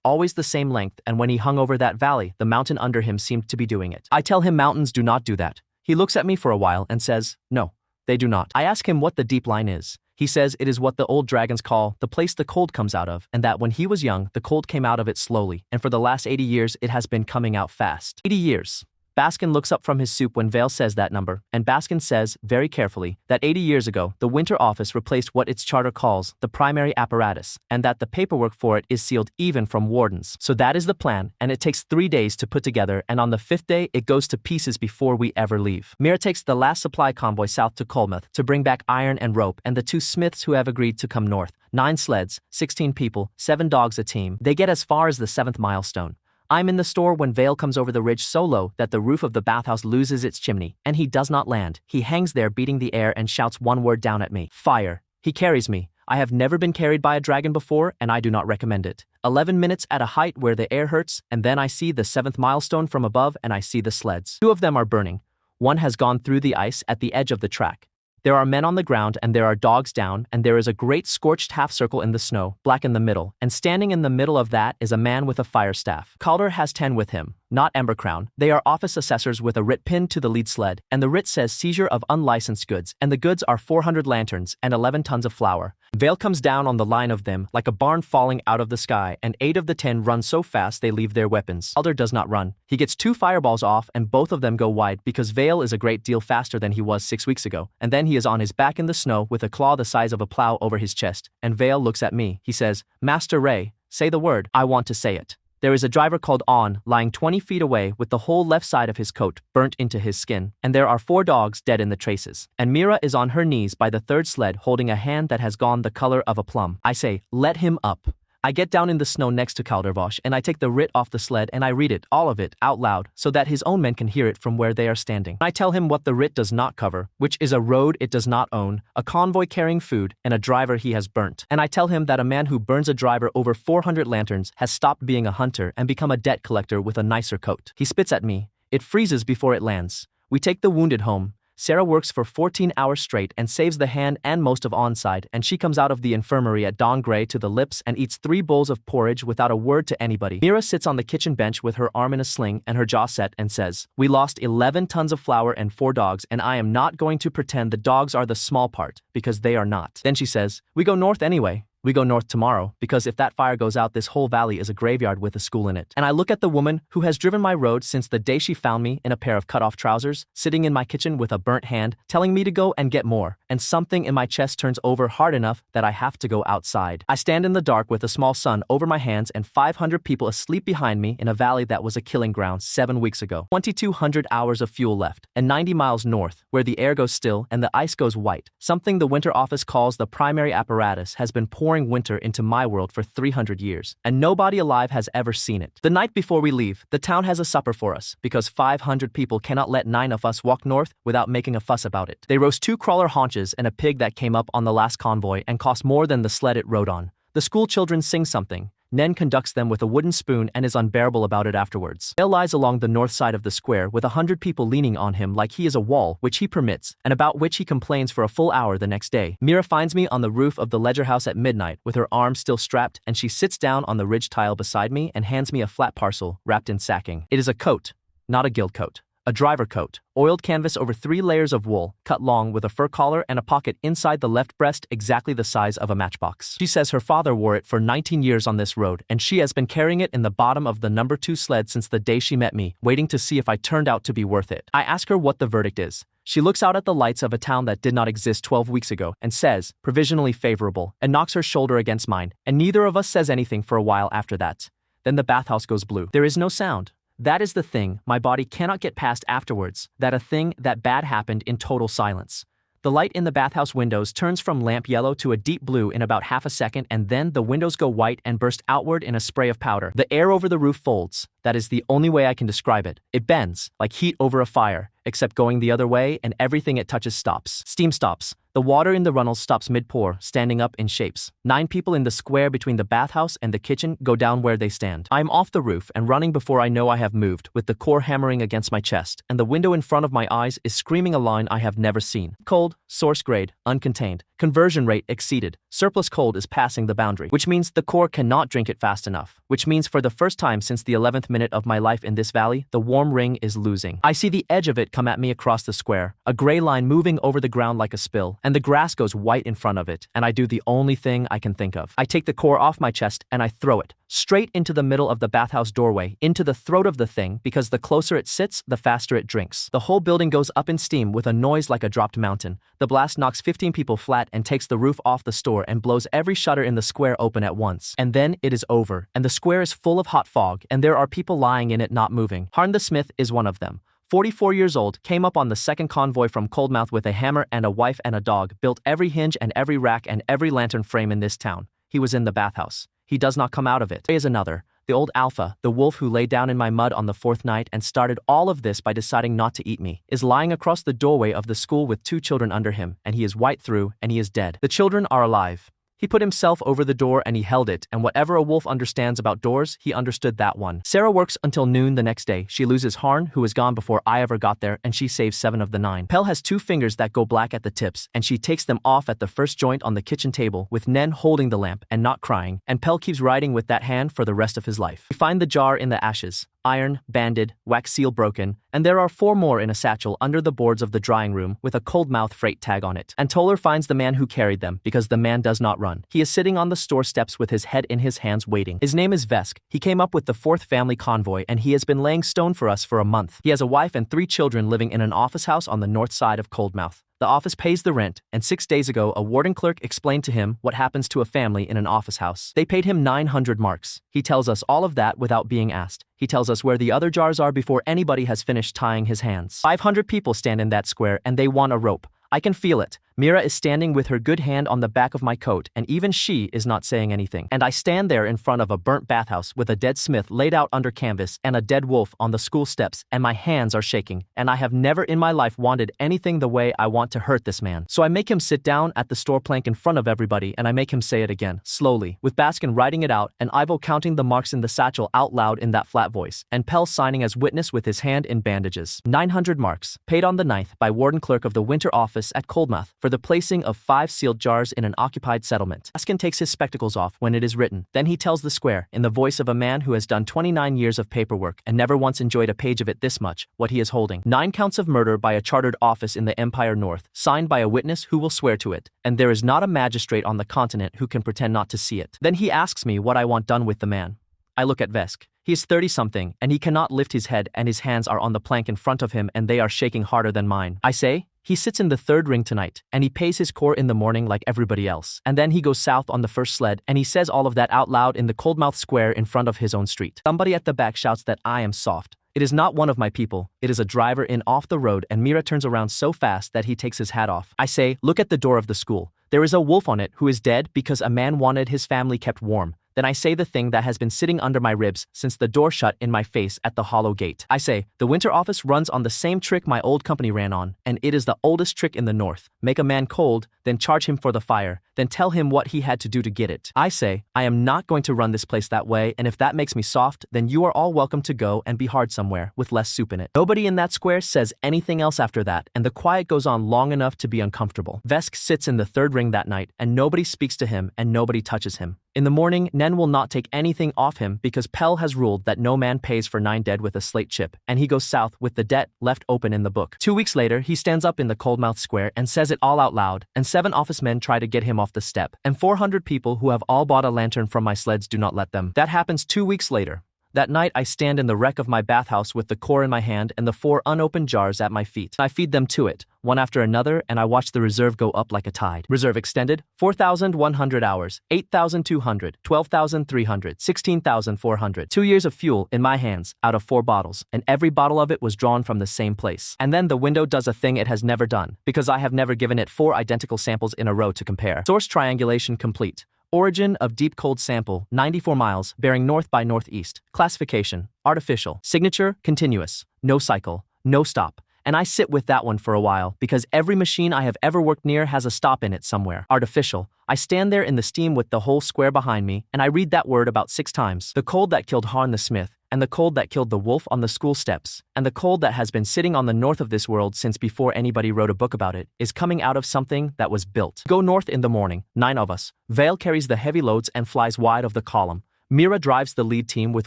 always the same length, and when he hung over that valley, the mountain under him seemed to be doing it. I tell him mountains do not do that. He looks at me for a while and says, no, they do not. I ask him what the deep line is. He says it is what the old dragons call the place the cold comes out of, and that when he was young, the cold came out of it slowly, and for the last 80 years it has been coming out fast. 80 years. Baskin looks up from his soup when Vale says that number, and Baskin says, very carefully, that 80 years ago, the Winter Office replaced what its charter calls the primary apparatus, and that the paperwork for it is sealed even from wardens. So that is the plan, and it takes 3 days to put together, and on the 5th day, it goes to pieces before we ever leave. Mira takes the last supply convoy south to Coldmouth to bring back iron and rope, and the 2 smiths who have agreed to come north. 9 sleds, 16 people, 7 dogs a team. They get as far as the 7th milestone. I'm in the store when Vale comes over the ridge so low that the roof of the bathhouse loses its chimney, and he does not land. He hangs there beating the air and shouts one word down at me. Fire. He carries me. I have never been carried by a dragon before, and I do not recommend it. 11 minutes at a height where the air hurts, and then I see the 7th milestone from above and I see the sleds. 2 of them are burning. One has gone through the ice at the edge of the track. There are men on the ground and there are dogs down, and there is a great scorched half circle in the snow, black in the middle, and standing in the middle of that is a man with a fire staff. Calder has 10 with him, not Embercrown. They are office assessors with a writ pinned to the lead sled, and the writ says seizure of unlicensed goods, and the goods are 400 lanterns and 11 tons of flour. Vale comes down on the line of them like a barn falling out of the sky, and 8 of the 10 run so fast they leave their weapons. Calder does not run. He gets 2 fireballs off and both of them go wide because Vale is a great deal faster than he was 6 weeks ago, and then he is on his back in the snow with a claw the size of a plow over his chest, and Vale looks at me. He says, Master Ray, say the word. I want to say it. There is a driver called On, lying 20 feet away with the whole left side of his coat burnt into his skin, and there are 4 dogs dead in the traces. And Mira is on her knees by the 3rd sled holding a hand that has gone the color of a plum. I say, let him up. I get down in the snow next to Caldervosh and I take the writ off the sled and I read it, all of it, out loud, so that his own men can hear it from where they are standing. I tell him what the writ does not cover, which is a road it does not own, a convoy carrying food, and a driver he has burnt. And I tell him that a man who burns a driver over 400 lanterns has stopped being a hunter and become a debt collector with a nicer coat. He spits at me. It freezes before it lands. We take the wounded home. Sarah works for 14 hours straight and saves the hand and most of onside, and she comes out of the infirmary at dawn gray to the lips and eats 3 bowls of porridge without a word to anybody. Mira sits on the kitchen bench with her arm in a sling and her jaw set and says, "We lost 11 tons of flour and 4 dogs, and I am not going to pretend the dogs are the small part, because they are not." Then she says, "We go north anyway. We go north tomorrow, because if that fire goes out, this whole valley is a graveyard with a school in it." And I look at the woman who has driven my road since the day she found me in a pair of cut-off trousers, sitting in my kitchen with a burnt hand, telling me to go and get more, and something in my chest turns over hard enough that I have to go outside. I stand in the dark with a small sun over my hands and 500 people asleep behind me in a valley that was a killing ground 7 weeks ago. 2,200 hours of fuel left, and 90 miles north, where the air goes still and the ice goes white, something the winter office calls the primary apparatus has been pouring winter into my world for 300 years, and nobody alive has ever seen it. The night before we leave, the town has a supper for us, because 500 people cannot let 9 of us walk north without making a fuss about it. They roast 2 crawler haunches and a pig that came up on the last convoy and cost more than the sled it rode on. The school children sing something. Nen conducts them with a wooden spoon and is unbearable about it afterwards. Dale lies along the north side of the square with 100 people leaning on him like he is a wall, which he permits, and about which he complains for a full hour the next day. Mira finds me on the roof of the ledger house at midnight with her arm still strapped, and she sits down on the ridge tile beside me and hands me a flat parcel wrapped in sacking. It is a coat, not a guild coat. A driver coat, oiled canvas over 3 layers of wool, cut long with a fur collar and a pocket inside the left breast exactly the size of a matchbox. She says her father wore it for 19 years on this road, and she has been carrying it in the bottom of the number 2 sled since the day she met me, waiting to see if I turned out to be worth it. I ask her what the verdict is. She looks out at the lights of a town that did not exist 12 weeks ago and says, provisionally favorable, and knocks her shoulder against mine, and neither of us says anything for a while after that. Then the bathhouse goes blue. There is no sound. That is the thing my body cannot get past afterwards, that a thing that bad happened in total silence. The light in the bathhouse windows turns from lamp yellow to a deep blue in about half a second, and then the windows go white and burst outward in a spray of powder. The air over the roof folds. That is the only way I can describe it. It bends, like heat over a fire, except going the other way, and everything it touches stops. Steam stops. The water in the runnels stops mid-pour, standing up in shapes. 9 people in the square between the bathhouse and the kitchen go down where they stand. I am off the roof and running before I know I have moved, with the core hammering against my chest, and the window in front of my eyes is screaming a line I have never seen. Cold, source grade, uncontained. Conversion rate exceeded. Surplus cold is passing the boundary, which means the core cannot drink it fast enough, which means for the first time since the 11th minute of my life in this valley, the warm ring is losing. I see the edge of it come at me across the square, a gray line moving over the ground like a spill, and the grass goes white in front of it, and I do the only thing I can think of. I take the core off my chest and I throw it straight into the middle of the bathhouse doorway, into the throat of the thing, because the closer it sits, the faster it drinks. The whole building goes up in steam with a noise like a dropped mountain. The blast knocks 15 people flat and takes the roof off the store and blows every shutter in the square open at once. And then it is over, and the square is full of hot fog, and there are people lying in it not moving. Harn the Smith is one of them. 44 years old, came up on the second convoy from Coldmouth with a hammer and a wife and a dog, built every hinge and every rack and every lantern frame in this town. He was in the bathhouse. He does not come out of it. There is another, the old alpha, the wolf who lay down in my mud on the 4th night and started all of this by deciding not to eat me, is lying across the doorway of the school with 2 children under him, and he is white through, and he is dead. The children are alive. He put himself over the door and he held it, and whatever a wolf understands about doors, he understood that one. Sarah works until noon the next day. She loses Harn, who is gone before I ever got there, and she saves 7 of the 9. Pell has 2 fingers that go black at the tips, and she takes them off at the first joint on the kitchen table, with Nen holding the lamp and not crying, and Pell keeps writing with that hand for the rest of his life. We find the jar in the ashes. Iron, banded, wax seal broken, and there are 4 more in a satchel under the boards of the drying room with a Coldmouth freight tag on it. And Toller finds the man who carried them, because the man does not run. He is sitting on the store steps with his head in his hands waiting. His name is Vesk. He came up with the 4th family convoy, and he has been laying stone for us for a month. He has a wife and 3 children living in an office house on the north side of Coldmouth. The office pays the rent, and 6 days ago a warden clerk explained to him what happens to a family in an office house. They paid him 900 marks. He tells us all of that without being asked. He tells us where the other jars are before anybody has finished tying his hands. 500 people stand in that square, and they want a rope. I can feel it. Mira is standing with her good hand on the back of my coat, and even she is not saying anything. And I stand there in front of a burnt bathhouse with a dead Smith laid out under canvas and a dead wolf on the school steps, and my hands are shaking, and I have never in my life wanted anything the way I want to hurt this man. So I make him sit down at the store plank in front of everybody, and I make him say it again, slowly, with Baskin writing it out, and Ivo counting the marks in the satchel out loud in that flat voice, and Pell signing as witness with his hand in bandages. 900 marks, paid on the 9th by warden clerk of the winter office at Coldmouth for the placing of 5 sealed jars in an occupied settlement. Baskin takes his spectacles off when it is written. Then he tells the square, in the voice of a man who has done 29 years of paperwork and never once enjoyed a page of it this much, what he is holding. 9 counts of murder by a chartered office in the Empire North, signed by a witness who will swear to it, and there is not a magistrate on the continent who can pretend not to see it. Then he asks me what I want done with the man. I look at Vesk. He is 30-something, and he cannot lift his head, and his hands are on the plank in front of him, and they are shaking harder than mine. I say, he sits in the 3rd ring tonight, and he pays his core in the morning like everybody else. And then he goes south on the first sled, and he says all of that out loud in the Coldmouth Square in front of his own street. Somebody at the back shouts that I am soft. It is not one of my people, it is a driver in off the road, and Mira turns around so fast that he takes his hat off. I say, look at the door of the school. There is a wolf on it who is dead because a man wanted his family kept warm. Then I say the thing that has been sitting under my ribs since the door shut in my face at the hollow gate. I say, the winter office runs on the same trick my old company ran on, and it is the oldest trick in the North. Make a man cold, then charge him for the fire, then tell him what he had to do to get it. I say, I am not going to run this place that way, and if that makes me soft, then you are all welcome to go and be hard somewhere with less soup in it. Nobody in that square says anything else after that, and the quiet goes on long enough to be uncomfortable. Vesk sits in the 3rd ring that night, and nobody speaks to him, and nobody touches him. In the morning, Nen will not take anything off him because Pell has ruled that no man pays for 9 dead with a slate chip, and he goes south with the debt left open in the book. 2 weeks later, he stands up in the Coldmouth Square and says it all out loud, and 7 office men try to get him off the step, and 400 people who have all bought a lantern from my sleds do not let them. That happens 2 weeks later. That night, I stand in the wreck of my bathhouse with the core in my hand and the 4 unopened jars at my feet. I feed them to it, one after another, and I watch the reserve go up like a tide. Reserve extended, 4,100 hours, 8,200, 12,300, 16,400. 2 years of fuel in my hands, out of 4 bottles, and every bottle of it was drawn from the same place. And then the window does a thing it has never done, because I have never given it 4 identical samples in a row to compare. Source triangulation complete. Origin of deep cold sample, 94 miles, bearing north by northeast. Classification, artificial. Signature, continuous. No cycle, no stop. And I sit with that one for a while, because every machine I have ever worked near has a stop in it somewhere. Artificial. I stand there in the steam with the whole square behind me, and I read that word about 6 times. The cold that killed Harn the Smith, and the cold that killed the wolf on the school steps, and the cold that has been sitting on the north of this world since before anybody wrote a book about it, is coming out of something that was built. Go north in the morning, 9 of us. Vale carries the heavy loads and flies wide of the column. Mira drives the lead team with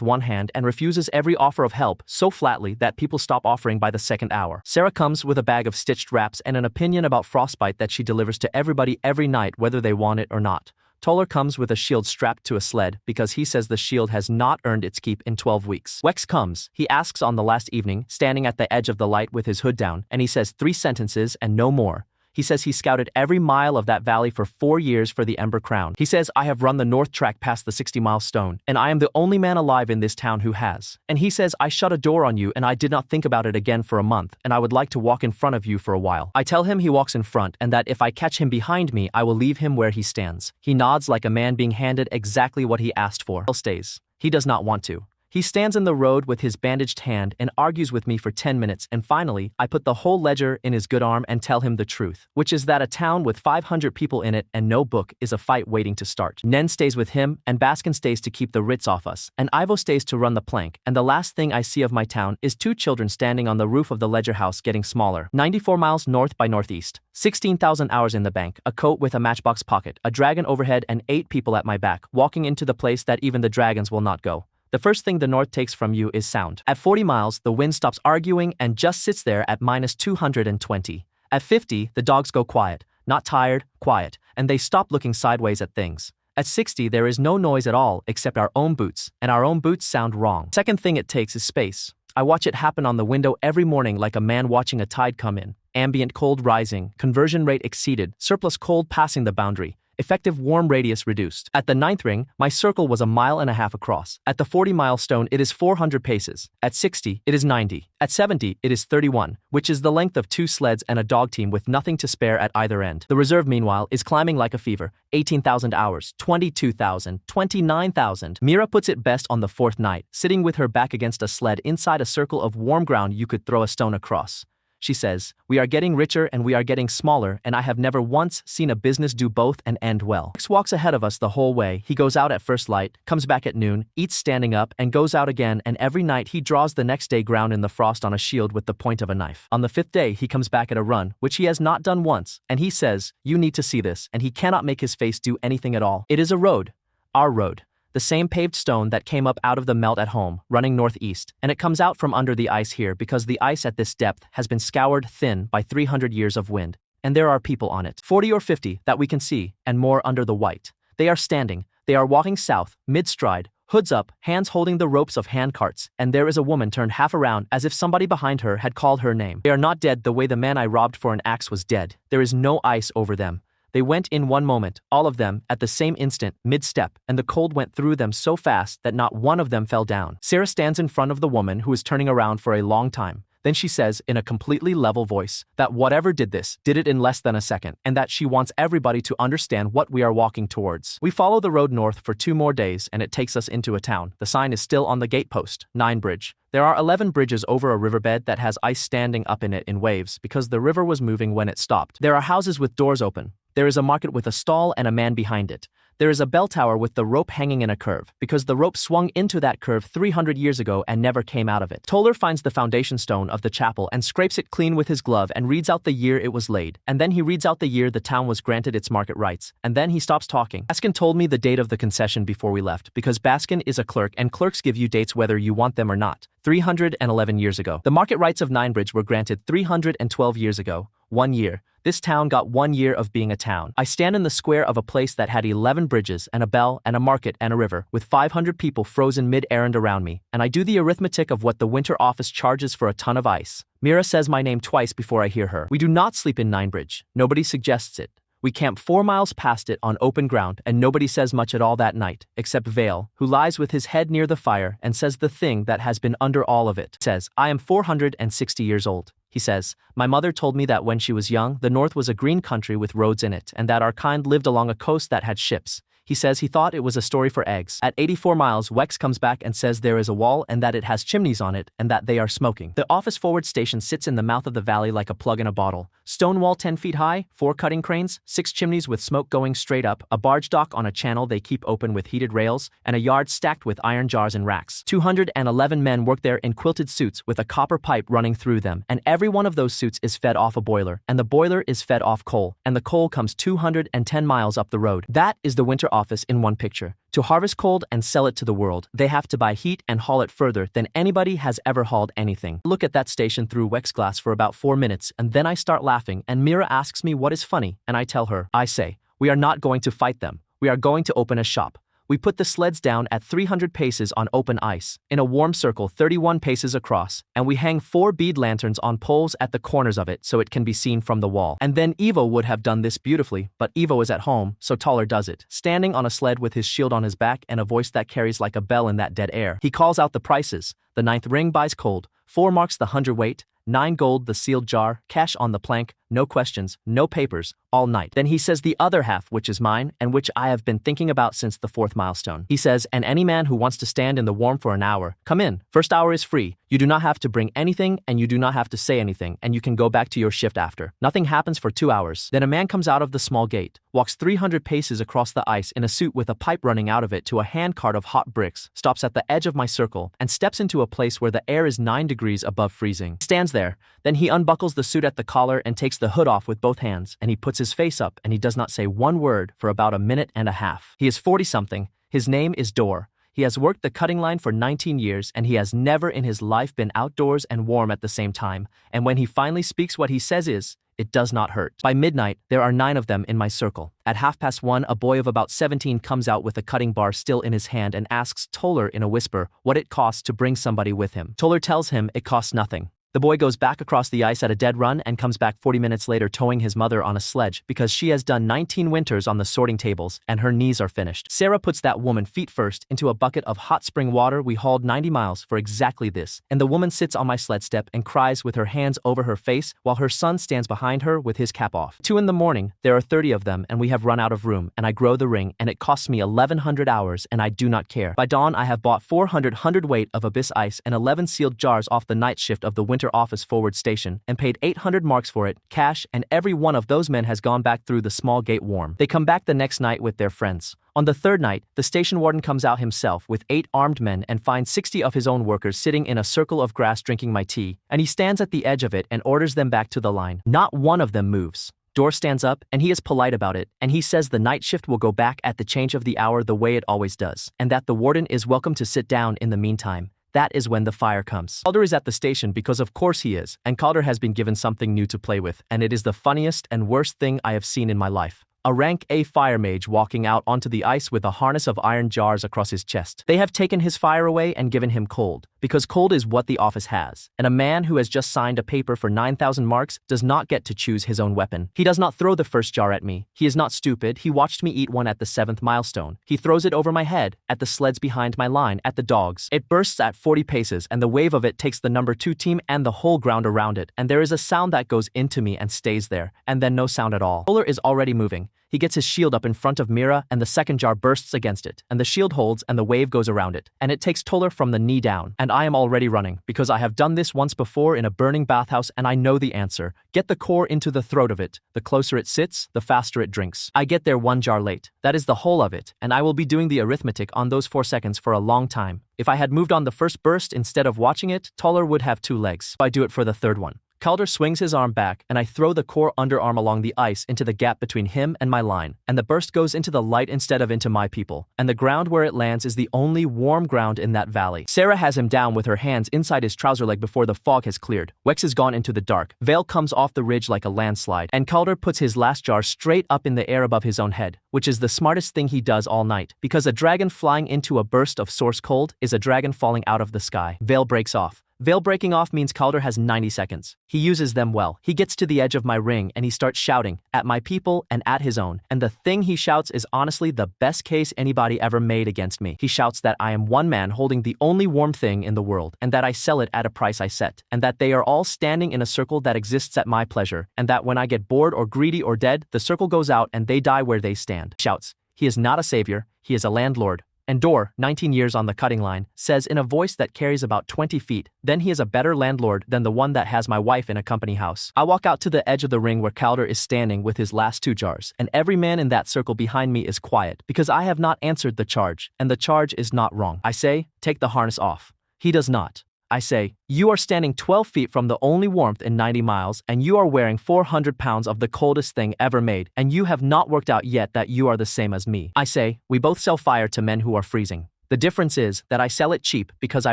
one hand and refuses every offer of help so flatly that people stop offering by the 2nd hour. Sarah comes with a bag of stitched wraps and an opinion about frostbite that she delivers to everybody every night whether they want it or not. Toller comes with a shield strapped to a sled because he says the shield has not earned its keep in 12 weeks. Wex comes. He asks on the last evening, standing at the edge of the light with his hood down, and he says 3 sentences and no more. He says he scouted every mile of that valley for 4 years for the Ember Crown. He says, I have run the north track past the 60-mile stone, and I am the only man alive in this town who has. And he says, I shut a door on you and I did not think about it again for a month, and I would like to walk in front of you for a while. I tell him he walks in front and that if I catch him behind me, I will leave him where he stands. He nods like a man being handed exactly what he asked for. He stays. He does not want to. He stands in the road with his bandaged hand and argues with me for 10 minutes, and finally, I put the whole ledger in his good arm and tell him the truth, which is that a town with 500 people in it and no book is a fight waiting to start. Nen stays with him, and Baskin stays to keep the Ritz off us, and Ivo stays to run the plank, and the last thing I see of my town is 2 children standing on the roof of the ledger house getting smaller. 94 miles north by northeast, 16,000 hours in the bank, a coat with a matchbox pocket, a dragon overhead, and 8 people at my back, walking into the place that even the dragons will not go. The first thing the north takes from you is sound. At 40 miles, the wind stops arguing and just sits there at minus 220. At 50, the dogs go quiet, not tired, quiet, and they stop looking sideways at things. At 60, there is no noise at all except our own boots, and our own boots sound wrong. Second thing it takes is space. I watch it happen on the window every morning like a man watching a tide come in. Ambient cold rising, conversion rate exceeded, surplus cold passing the boundary. Effective warm radius reduced. At the 9th ring, my circle was 1.5 miles across. At the 40 milestone, it is 400 paces. At 60, it is 90. At 70, it is 31, which is the length of 2 sleds and a dog team with nothing to spare at either end. The reserve, meanwhile, is climbing like a fever. 18,000 hours, 22,000, 29,000. Mira puts it best on the 4th night, sitting with her back against a sled inside a circle of warm ground you could throw a stone across. She says, "We are getting richer and we are getting smaller, and I have never once seen a business do both and end well." X walks ahead of us the whole way. He goes out at first light, comes back at noon, eats standing up, and goes out again, and every night he draws the next day ground in the frost on a shield with the point of a knife. On the 5th day he comes back at a run, which he has not done once, and he says, "You need to see this," and he cannot make his face do anything at all. It is a road. Our road. The same paved stone that came up out of the melt at home, running northeast, and it comes out from under the ice here because the ice at this depth has been scoured thin by 300 years of wind, and there are people on it, 40 or 50 that we can see, and more under the white. They are standing, they are walking south, mid-stride, hoods up, hands holding the ropes of hand carts, and there is a woman turned half around as if somebody behind her had called her name. They are not dead the way the man I robbed for an axe was dead. There is no ice over them. They went in one moment, all of them, at the same instant, mid-step, and the cold went through them so fast that not one of them fell down. Sarah stands in front of the woman who is turning around for a long time. Then she says, in a completely level voice, that whatever did this, did it in less than a second, and that she wants everybody to understand what we are walking towards. We follow the road north for 2 more days, and it takes us into a town. The sign is still on the gatepost, 9 Bridge. There are 11 bridges over a riverbed that has ice standing up in it in waves because the river was moving when it stopped. There are houses with doors open. There is a market with a stall and a man behind it. There is a bell tower with the rope hanging in a curve, because the rope swung into that curve 300 years ago and never came out of it. Toller finds the foundation stone of the chapel and scrapes it clean with his glove and reads out the year it was laid, and then he reads out the year the town was granted its market rights, and then he stops talking. Baskin told me the date of the concession before we left, because Baskin is a clerk and clerks give you dates whether you want them or not. 311 years ago. The market rights of 9 Bridge were granted 312 years ago. 1 year. This town got 1 year of being a town. I stand in the square of a place that had 11 bridges and a bell and a market and a river, with 500 people frozen mid-errand around me, and I do the arithmetic of what the winter office charges for a ton of ice. Mira says my name twice before I hear her. We do not sleep in 9 Bridge. Nobody suggests it. We camp 4 miles past it on open ground, and nobody says much at all that night, except Vale, who lies with his head near the fire and says the thing that has been under all of it. Says, "I am 460 years old." He says, "My mother told me that when she was young, the north was a green country with roads in it, and that our kind lived along a coast that had ships." He says he thought it was a story for eggs. At 84 miles, Wex comes back and says there is a wall and that it has chimneys on it and that they are smoking. The office forward station sits in the mouth of the valley like a plug in a bottle. Stone wall 10 feet high, 4 cutting cranes, 6 chimneys with smoke going straight up, a barge dock on a channel they keep open with heated rails, and a yard stacked with iron jars and racks. 211 men work there in quilted suits with a copper pipe running through them, and every one of those suits is fed off a boiler, and the boiler is fed off coal, and the coal comes 210 miles up the road. That is the winter office in one picture. To harvest coal and sell it to the world, they have to buy heat and haul it further than anybody has ever hauled anything. Look at that station through Wex glass for about 4 minutes, and then I start laughing, and Mira asks me what is funny, and I tell her. I say, "We are not going to fight them. We are going to open a shop." We put the sleds down at 300 paces on open ice, in a warm circle 31 paces across, and we hang 4 bead lanterns on poles at the corners of it so it can be seen from the wall. And then Ivo would have done this beautifully, but Ivo is at home, so Toller does it, standing on a sled with his shield on his back and a voice that carries like a bell in that dead air. He calls out the prices. The 9th ring buys cold, 4 marks the hundredweight, 9 gold the sealed jar, cash on the plank, no questions, no papers, all night. Then he says the other half, which is mine, and which I have been thinking about since the 4th milestone. He says, "And any man who wants to stand in the warm for an hour, come in. First hour is free. You do not have to bring anything, and you do not have to say anything, and you can go back to your shift after. Nothing happens for 2 hours. Then a man comes out of the small gate, walks 300 paces across the ice in a suit with a pipe running out of it to a handcart of hot bricks, stops at the edge of my circle, and steps into a place where the air is 9 degrees above freezing. Stands there. Then he unbuckles the suit at the collar and takes the hood off with both hands, and he puts his face up, and he does not say one word for about a minute and a half. He is 40-something. His name is Dor. He has worked the cutting line for 19 years, and he has never in his life been outdoors and warm at the same time, and when he finally speaks, what he says is, "It does not hurt." By midnight, there are 9 of them in my circle. At 1:30, a boy of about 17 comes out with a cutting bar still in his hand and asks Toller in a whisper what it costs to bring somebody with him. Toller tells him it costs nothing. The boy goes back across the ice at a dead run and comes back 40 minutes later towing his mother on a sledge because she has done 19 winters on the sorting tables and her knees are finished. Sarah puts that woman feet first into a bucket of hot spring water. We hauled 90 miles for exactly this. And the woman sits on my sled step and cries with her hands over her face while her son stands behind her with his cap off. 2 in the morning, there are 30 of them and we have run out of room and I grow the ring and it costs me 1100 hours and I do not care. By dawn I have bought 400 hundredweight of abyss ice and 11 sealed jars off the night shift of the winter office forward station and paid 800 marks for it, cash, and every one of those men has gone back through the small gate warm. They come back the next night with their friends. On the third night, the station warden comes out himself with 8 armed men and finds 60 of his own workers sitting in a circle of grass drinking my tea, and he stands at the edge of it and orders them back to the line. Not one of them moves. Dor stands up, and he is polite about it, and he says the night shift will go back at the change of the hour the way it always does, and that the warden is welcome to sit down in the meantime. That is when the fire comes. Calder is at the station because of course he is, and Calder has been given something new to play with, and it is the funniest and worst thing I have seen in my life. A rank A fire mage walking out onto the ice with a harness of iron jars across his chest. They have taken his fire away and given him cold, because cold is what the office has, and a man who has just signed a paper for 9,000 marks does not get to choose his own weapon. He does not throw the first jar at me. He is not stupid. He watched me eat one at the 7th milestone. He throws it over my head, at the sleds behind my line, at the dogs. It bursts at 40 paces, and the wave of it takes the number 2 team and the whole ground around it, and there is a sound that goes into me and stays there, and then no sound at all. Fuller is already moving. He gets his shield up in front of Mira and the second jar bursts against it, and the shield holds and the wave goes around it, and it takes Toller from the knee down, and I am already running, because I have done this once before in a burning bathhouse and I know the answer. Get the core into the throat of it. The closer it sits, the faster it drinks. I get there 1 jar late. That is the whole of it, and I will be doing the arithmetic on those 4 seconds for a long time. If I had moved on the first burst instead of watching it, Toller would have 2 legs. I do it for the third one. Calder swings his arm back, and I throw the core underarm along the ice into the gap between him and my line, and the burst goes into the light instead of into my people, and the ground where it lands is the only warm ground in that valley. Sarah has him down with her hands inside his trouser leg before the fog has cleared. Wex has gone into the dark. Vale comes off the ridge like a landslide, and Calder puts his last jar straight up in the air above his own head, which is the smartest thing he does all night, because a dragon flying into a burst of source cold is a dragon falling out of the sky. Vale breaks off. Vale breaking off means Calder has 90 seconds. He uses them well. He gets to the edge of my ring and he starts shouting at my people and at his own. And the thing he shouts is honestly the best case anybody ever made against me. He shouts that I am one man holding the only warm thing in the world, and that I sell it at a price I set, and that they are all standing in a circle that exists at my pleasure, and that when I get bored or greedy or dead, the circle goes out and they die where they stand. Shouts. He is not a savior. He is a landlord. And Dor, 19 years on the cutting line, says in a voice that carries about 20 feet, then he is a better landlord than the one that has my wife in a company house. I walk out to the edge of the ring where Calder is standing with his last 2 jars, and every man in that circle behind me is quiet, because I have not answered the charge, and the charge is not wrong. I say, take the harness off. He does not. I say, you are standing 12 feet from the only warmth in 90 miles, and you are wearing 400 pounds of the coldest thing ever made, and you have not worked out yet that you are the same as me. I say, we both sell fire to men who are freezing. The difference is that I sell it cheap because I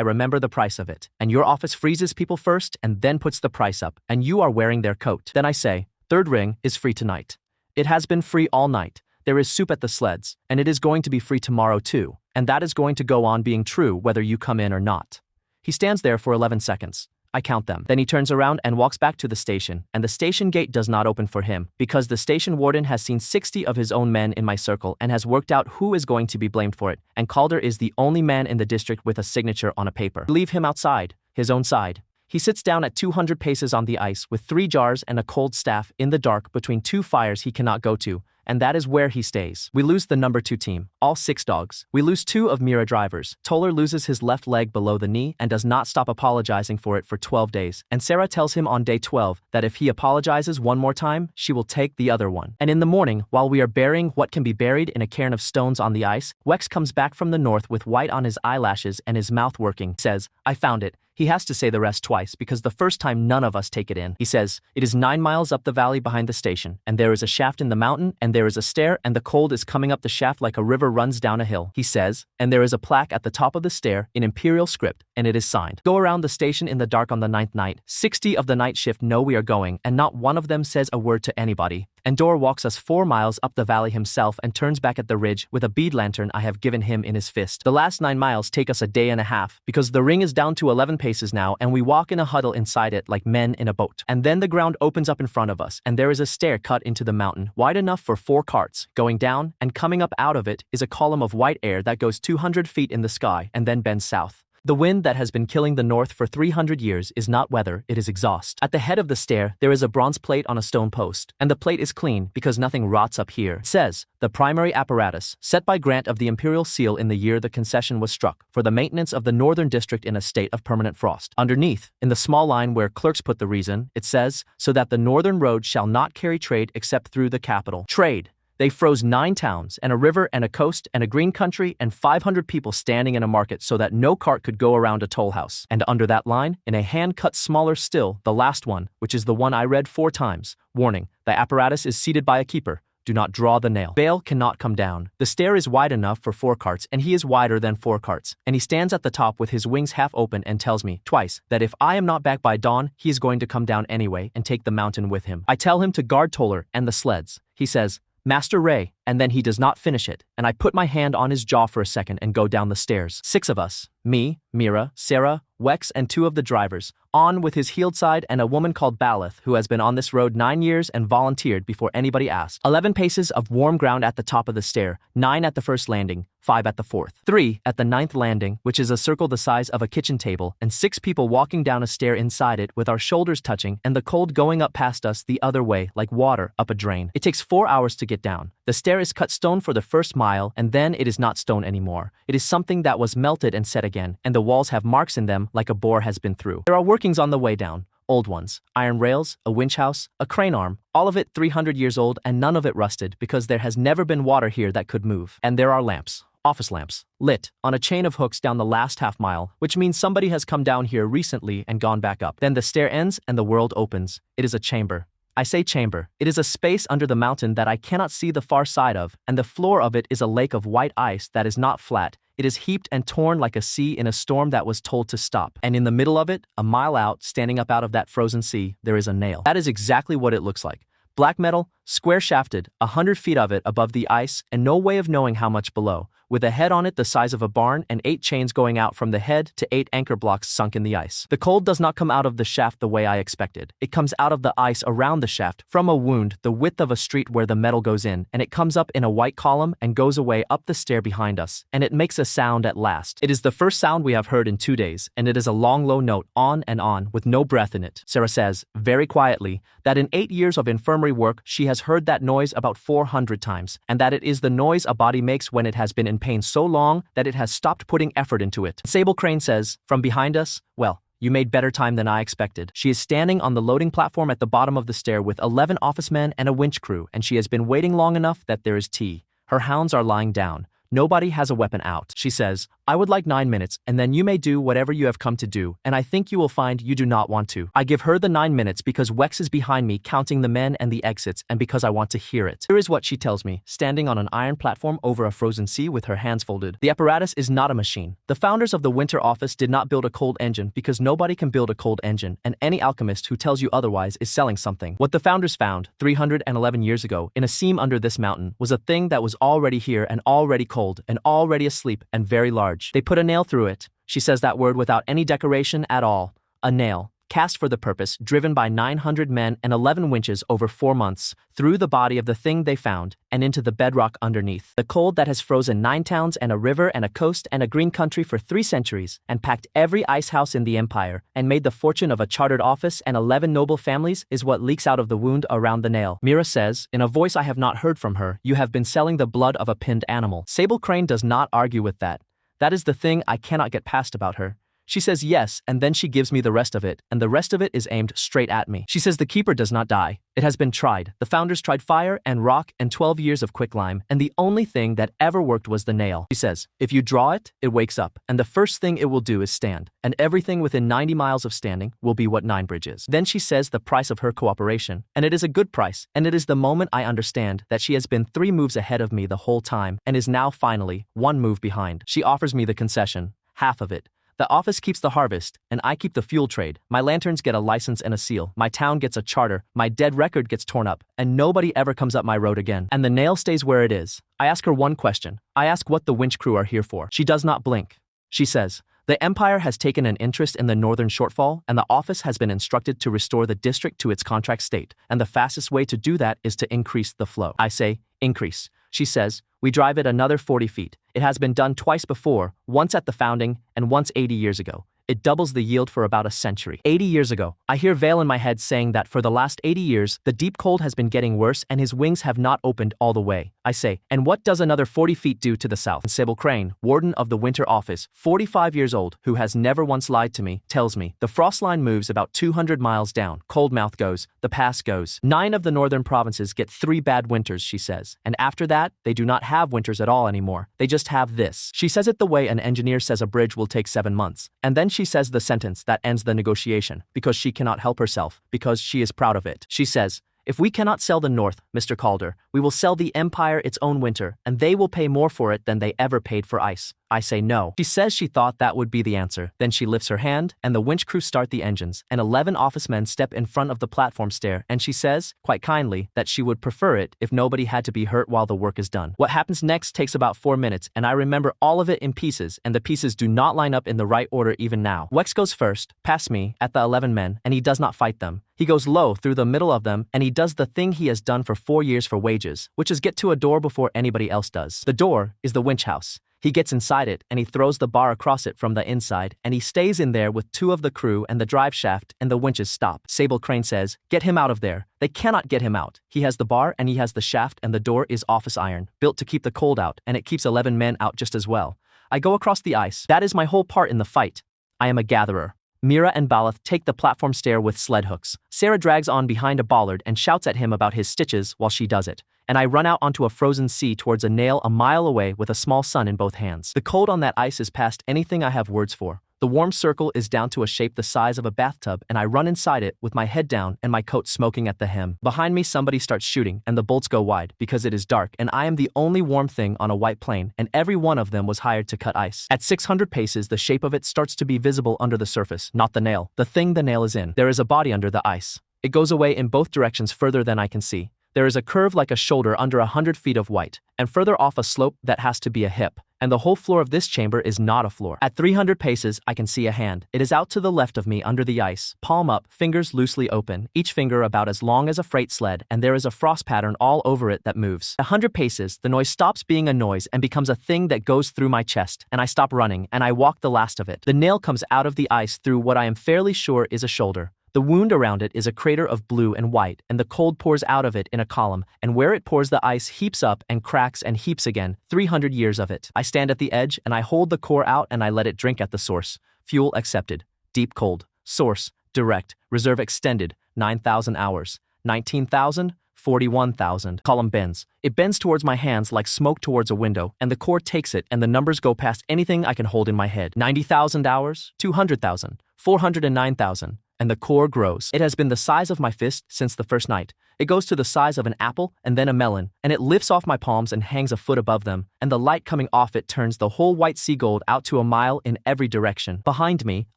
remember the price of it, and your office freezes people first and then puts the price up, and you are wearing their coat. Then I say, third ring is free tonight. It has been free all night. There is soup at the sleds, and it is going to be free tomorrow too, and that is going to go on being true whether you come in or not. He stands there for 11 seconds. I count them. Then he turns around and walks back to the station, and the station gate does not open for him, because the station warden has seen 60 of his own men in my circle and has worked out who is going to be blamed for it, and Calder is the only man in the district with a signature on a paper. Leave him outside, his own side. He sits down at 200 paces on the ice with 3 jars and a cold staff in the dark between 2 fires he cannot go to, and that is where he stays. We lose the number 2 team, all 6 dogs. We lose 2 of Mira drivers. Toller loses his left leg below the knee and does not stop apologizing for it for 12 days. And Sarah tells him on day 12 that if he apologizes one more time, she will take the other one. And in the morning, while we are burying what can be buried in a cairn of stones on the ice, Wex comes back from the north with white on his eyelashes and his mouth working, says, I found it. He has to say the rest twice because the first time none of us take it in. He says, it is 9 miles up the valley behind the station, and there is a shaft in the mountain, and there is a stair, and the cold is coming up the shaft like a river runs down a hill. He says, and there is a plaque at the top of the stair in imperial script, and it is signed. Go around the station in the dark on the 9th night. 60 of the night shift know we are going, and not one of them says a word to anybody. And Dor walks us 4 miles up the valley himself and turns back at the ridge with a bead lantern I have given him in his fist. The last 9 miles take us a day and a half, because the ring is down to 11 paces now and we walk in a huddle inside it like men in a boat. And then the ground opens up in front of us and there is a stair cut into the mountain, wide enough for 4 carts. Going down, and coming up out of it is a column of white air that goes 200 feet in the sky and then bends south. The wind that has been killing the north for 300 years is not weather, it is exhaust. At the head of the stair, there is a bronze plate on a stone post, and the plate is clean because nothing rots up here. It says, the primary apparatus, set by grant of the imperial seal in the year the concession was struck, for the maintenance of the northern district in a state of permanent frost. Underneath, in the small line where clerks put the reason, it says, so that the northern road shall not carry trade except through the capital. Trade. They froze 9 towns, and a river, and a coast, and a green country, and 500 people standing in a market so that no cart could go around a toll house. And under that line, in a hand cut smaller still, the last one, which is the one I read 4 times, warning, the apparatus is seated by a keeper. Do not draw the nail. Bale cannot come down. The stair is wide enough for 4 carts, and he is wider than 4 carts. And he stands at the top with his wings half open and tells me, twice, that if I am not back by dawn, he is going to come down anyway and take the mountain with him. I tell him to guard Toller and the sleds. He says, Master Ray, and then he does not finish it, and I put my hand on his jaw for a second and go down the stairs. 6 of us, me, Mira, Sarah, Wex, and 2 of the drivers, on with his healed side and a woman called Balith who has been on this road 9 years and volunteered before anybody asked. 11 paces of warm ground at the top of the stair, 9 at the first landing, 5 at the 4th, 3 at the 9th landing, which is a circle the size of a kitchen table, and 6 people walking down a stair inside it with our shoulders touching and the cold going up past us the other way like water up a drain. It takes 4 hours to get down. The stair is cut stone for the first mile, and then it is not stone anymore. It is something that was melted and set again, and the walls have marks in them like a bore has been through. There are workings on the way down. Old ones, iron rails, a winch house, a crane arm, all of it 300 years old and none of it rusted because there has never been water here that could move. And there are lamps. Office lamps, lit, on a chain of hooks down the last half mile, which means somebody has come down here recently and gone back up. Then the stair ends and the world opens. It is a chamber. I say chamber. It is a space under the mountain that I cannot see the far side of, and the floor of it is a lake of white ice that is not flat. It is heaped and torn like a sea in a storm that was told to stop. And in the middle of it, a mile out, standing up out of that frozen sea, there is a nail. That is exactly what it looks like. Black metal, square shafted, 100 feet of it above the ice, and no way of knowing how much below, with a head on it the size of a barn and 8 chains going out from the head to 8 anchor blocks sunk in the ice. The cold does not come out of the shaft the way I expected. It comes out of the ice around the shaft, from a wound the width of a street where the metal goes in, and it comes up in a white column and goes away up the stair behind us, and it makes a sound at last. It is the first sound we have heard in 2 days, and it is a long low note, on and on, with no breath in it. Sarah says, very quietly, that in 8 years of infirmary work she has heard that noise about 400 times, and that it is the noise a body makes when it has been in pain so long that it has stopped putting effort into it. Sable Crane says, from behind us, well, you made better time than I expected. She is standing on the loading platform at the bottom of the stair with 11 office men and a winch crew, and she has been waiting long enough that there is tea. Her hounds are lying down. Nobody has a weapon out. She says, I would like 9 minutes, and then you may do whatever you have come to do, and I think you will find you do not want to. I give her the 9 minutes because Wex is behind me counting the men and the exits, and because I want to hear it. Here is what she tells me, standing on an iron platform over a frozen sea with her hands folded. The apparatus is not a machine. The founders of the Winter Office did not build a cold engine because nobody can build a cold engine, and any alchemist who tells you otherwise is selling something. What the founders found, 311 years ago, in a seam under this mountain, was a thing that was already here and already cold and already asleep and very large. They put a nail through it. She says that word without any decoration at all. A nail, cast for the purpose, driven by 900 men and 11 winches over 4 months, through the body of the thing they found, and into the bedrock underneath. The cold that has frozen 9 towns and a river and a coast and a green country for 3 centuries, and packed every ice house in the empire, and made the fortune of a chartered office and 11 noble families, is what leaks out of the wound around the nail. Mira says, in a voice I have not heard from her, you have been selling the blood of a pinned animal. Sable Crane does not argue with that. That is the thing I cannot get past about her. She says yes, and then she gives me the rest of it, and the rest of it is aimed straight at me. She says the keeper does not die. It has been tried. The founders tried fire and rock and 12 years of quicklime, and the only thing that ever worked was the nail. She says, if you draw it, it wakes up, and the first thing it will do is stand, and everything within 90 miles of standing will be what 9 Bridge is. Then she says the price of her cooperation, and it is a good price, and it is the moment I understand that she has been 3 moves ahead of me the whole time, and is now finally 1 move behind. She offers me the concession, half of it, The office keeps the harvest, and I keep the fuel trade. My lanterns get a license and a seal. My town gets a charter. My dead record gets torn up, and nobody ever comes up my road again. And the nail stays where it is. I ask her one question. I ask what the winch crew are here for. She does not blink. She says, the Empire has taken an interest in the northern shortfall, and the office has been instructed to restore the district to its contract state, and the fastest way to do that is to increase the flow. I say, increase. She says, we drive it another 40 feet. It has been done twice before, once at the founding and once 80 years ago. It doubles the yield for about a century. 80 years ago, I hear Vale in my head saying that for the last 80 years, the deep cold has been getting worse and his wings have not opened all the way. I say, and what does another 40 feet do to the south? And Sybil Crane, warden of the winter office, 45 years old, who has never once lied to me, tells me, the frost line moves about 200 miles down. Coldmouth goes, the pass goes. 9 of the northern provinces get 3 bad winters, she says, and after that, they do not have winters at all anymore. They just have this. She says it the way an engineer says a bridge will take 7 months. And then she says the sentence that ends the negotiation, because she cannot help herself, because she is proud of it. She says, if we cannot sell the North, Mr. Calder, we will sell the Empire its own winter, and they will pay more for it than they ever paid for ice. I say no. She says she thought that would be the answer. Then she lifts her hand, and the winch crew start the engines, and 11 office men step in front of the platform stair, and she says, quite kindly, that she would prefer it if nobody had to be hurt while the work is done. What happens next takes about 4 minutes, and I remember all of it in pieces, and the pieces do not line up in the right order even now. Wex goes first, past me, at the 11 men, and he does not fight them. He goes low through the middle of them, and he does the thing he has done for 4 years for wages, which is get to a door before anybody else does. The door is the winch house. He gets inside it, and he throws the bar across it from the inside, and he stays in there with 2 of the crew and the drive shaft, and the winches stop. Sybil Crane says, get him out of there. They cannot get him out. He has the bar, and he has the shaft, and the door is office iron, built to keep the cold out, and it keeps 11 men out just as well. I go across the ice. That is my whole part in the fight. I am a gatherer. Mira and Balath take the platform stair with sled hooks. Sarah drags on behind a bollard and shouts at him about his stitches while she does it. And I run out onto a frozen sea towards a nail a mile away with a small sun in both hands. The cold on that ice is past anything I have words for. The warm circle is down to a shape the size of a bathtub, and I run inside it with my head down and my coat smoking at the hem. Behind me somebody starts shooting, and the bolts go wide, because it is dark, and I am the only warm thing on a white plane, and every one of them was hired to cut ice. At 600 paces, the shape of it starts to be visible under the surface, not the nail. The thing the nail is in. There is a body under the ice. It goes away in both directions further than I can see. There is a curve like a shoulder under 100 feet of white, and further off a slope that has to be a hip, and the whole floor of this chamber is not a floor. At 300 paces, I can see a hand. It is out to the left of me under the ice, palm up, fingers loosely open, each finger about as long as a freight sled, and there is a frost pattern all over it that moves. At 100 paces, the noise stops being a noise and becomes a thing that goes through my chest, and I stop running, and I walk the last of it. The nail comes out of the ice through what I am fairly sure is a shoulder. The wound around it is a crater of blue and white, and the cold pours out of it in a column, and where it pours the ice heaps up and cracks and heaps again, 300 years of it. I stand at the edge, and I hold the core out and I let it drink at the source. Fuel accepted. Deep cold. Source. Direct. Reserve extended. 9,000 hours. 19,000. 41,000. Column bends. It bends towards my hands like smoke towards a window, and the core takes it, and the numbers go past anything I can hold in my head. 90,000 hours. 200,000. 409,000. And the core grows. It has been the size of my fist since the first night. It goes to the size of an apple and then a melon, and it lifts off my palms and hangs a foot above them, and the light coming off it turns the whole white sea gold out to a mile in every direction. Behind me,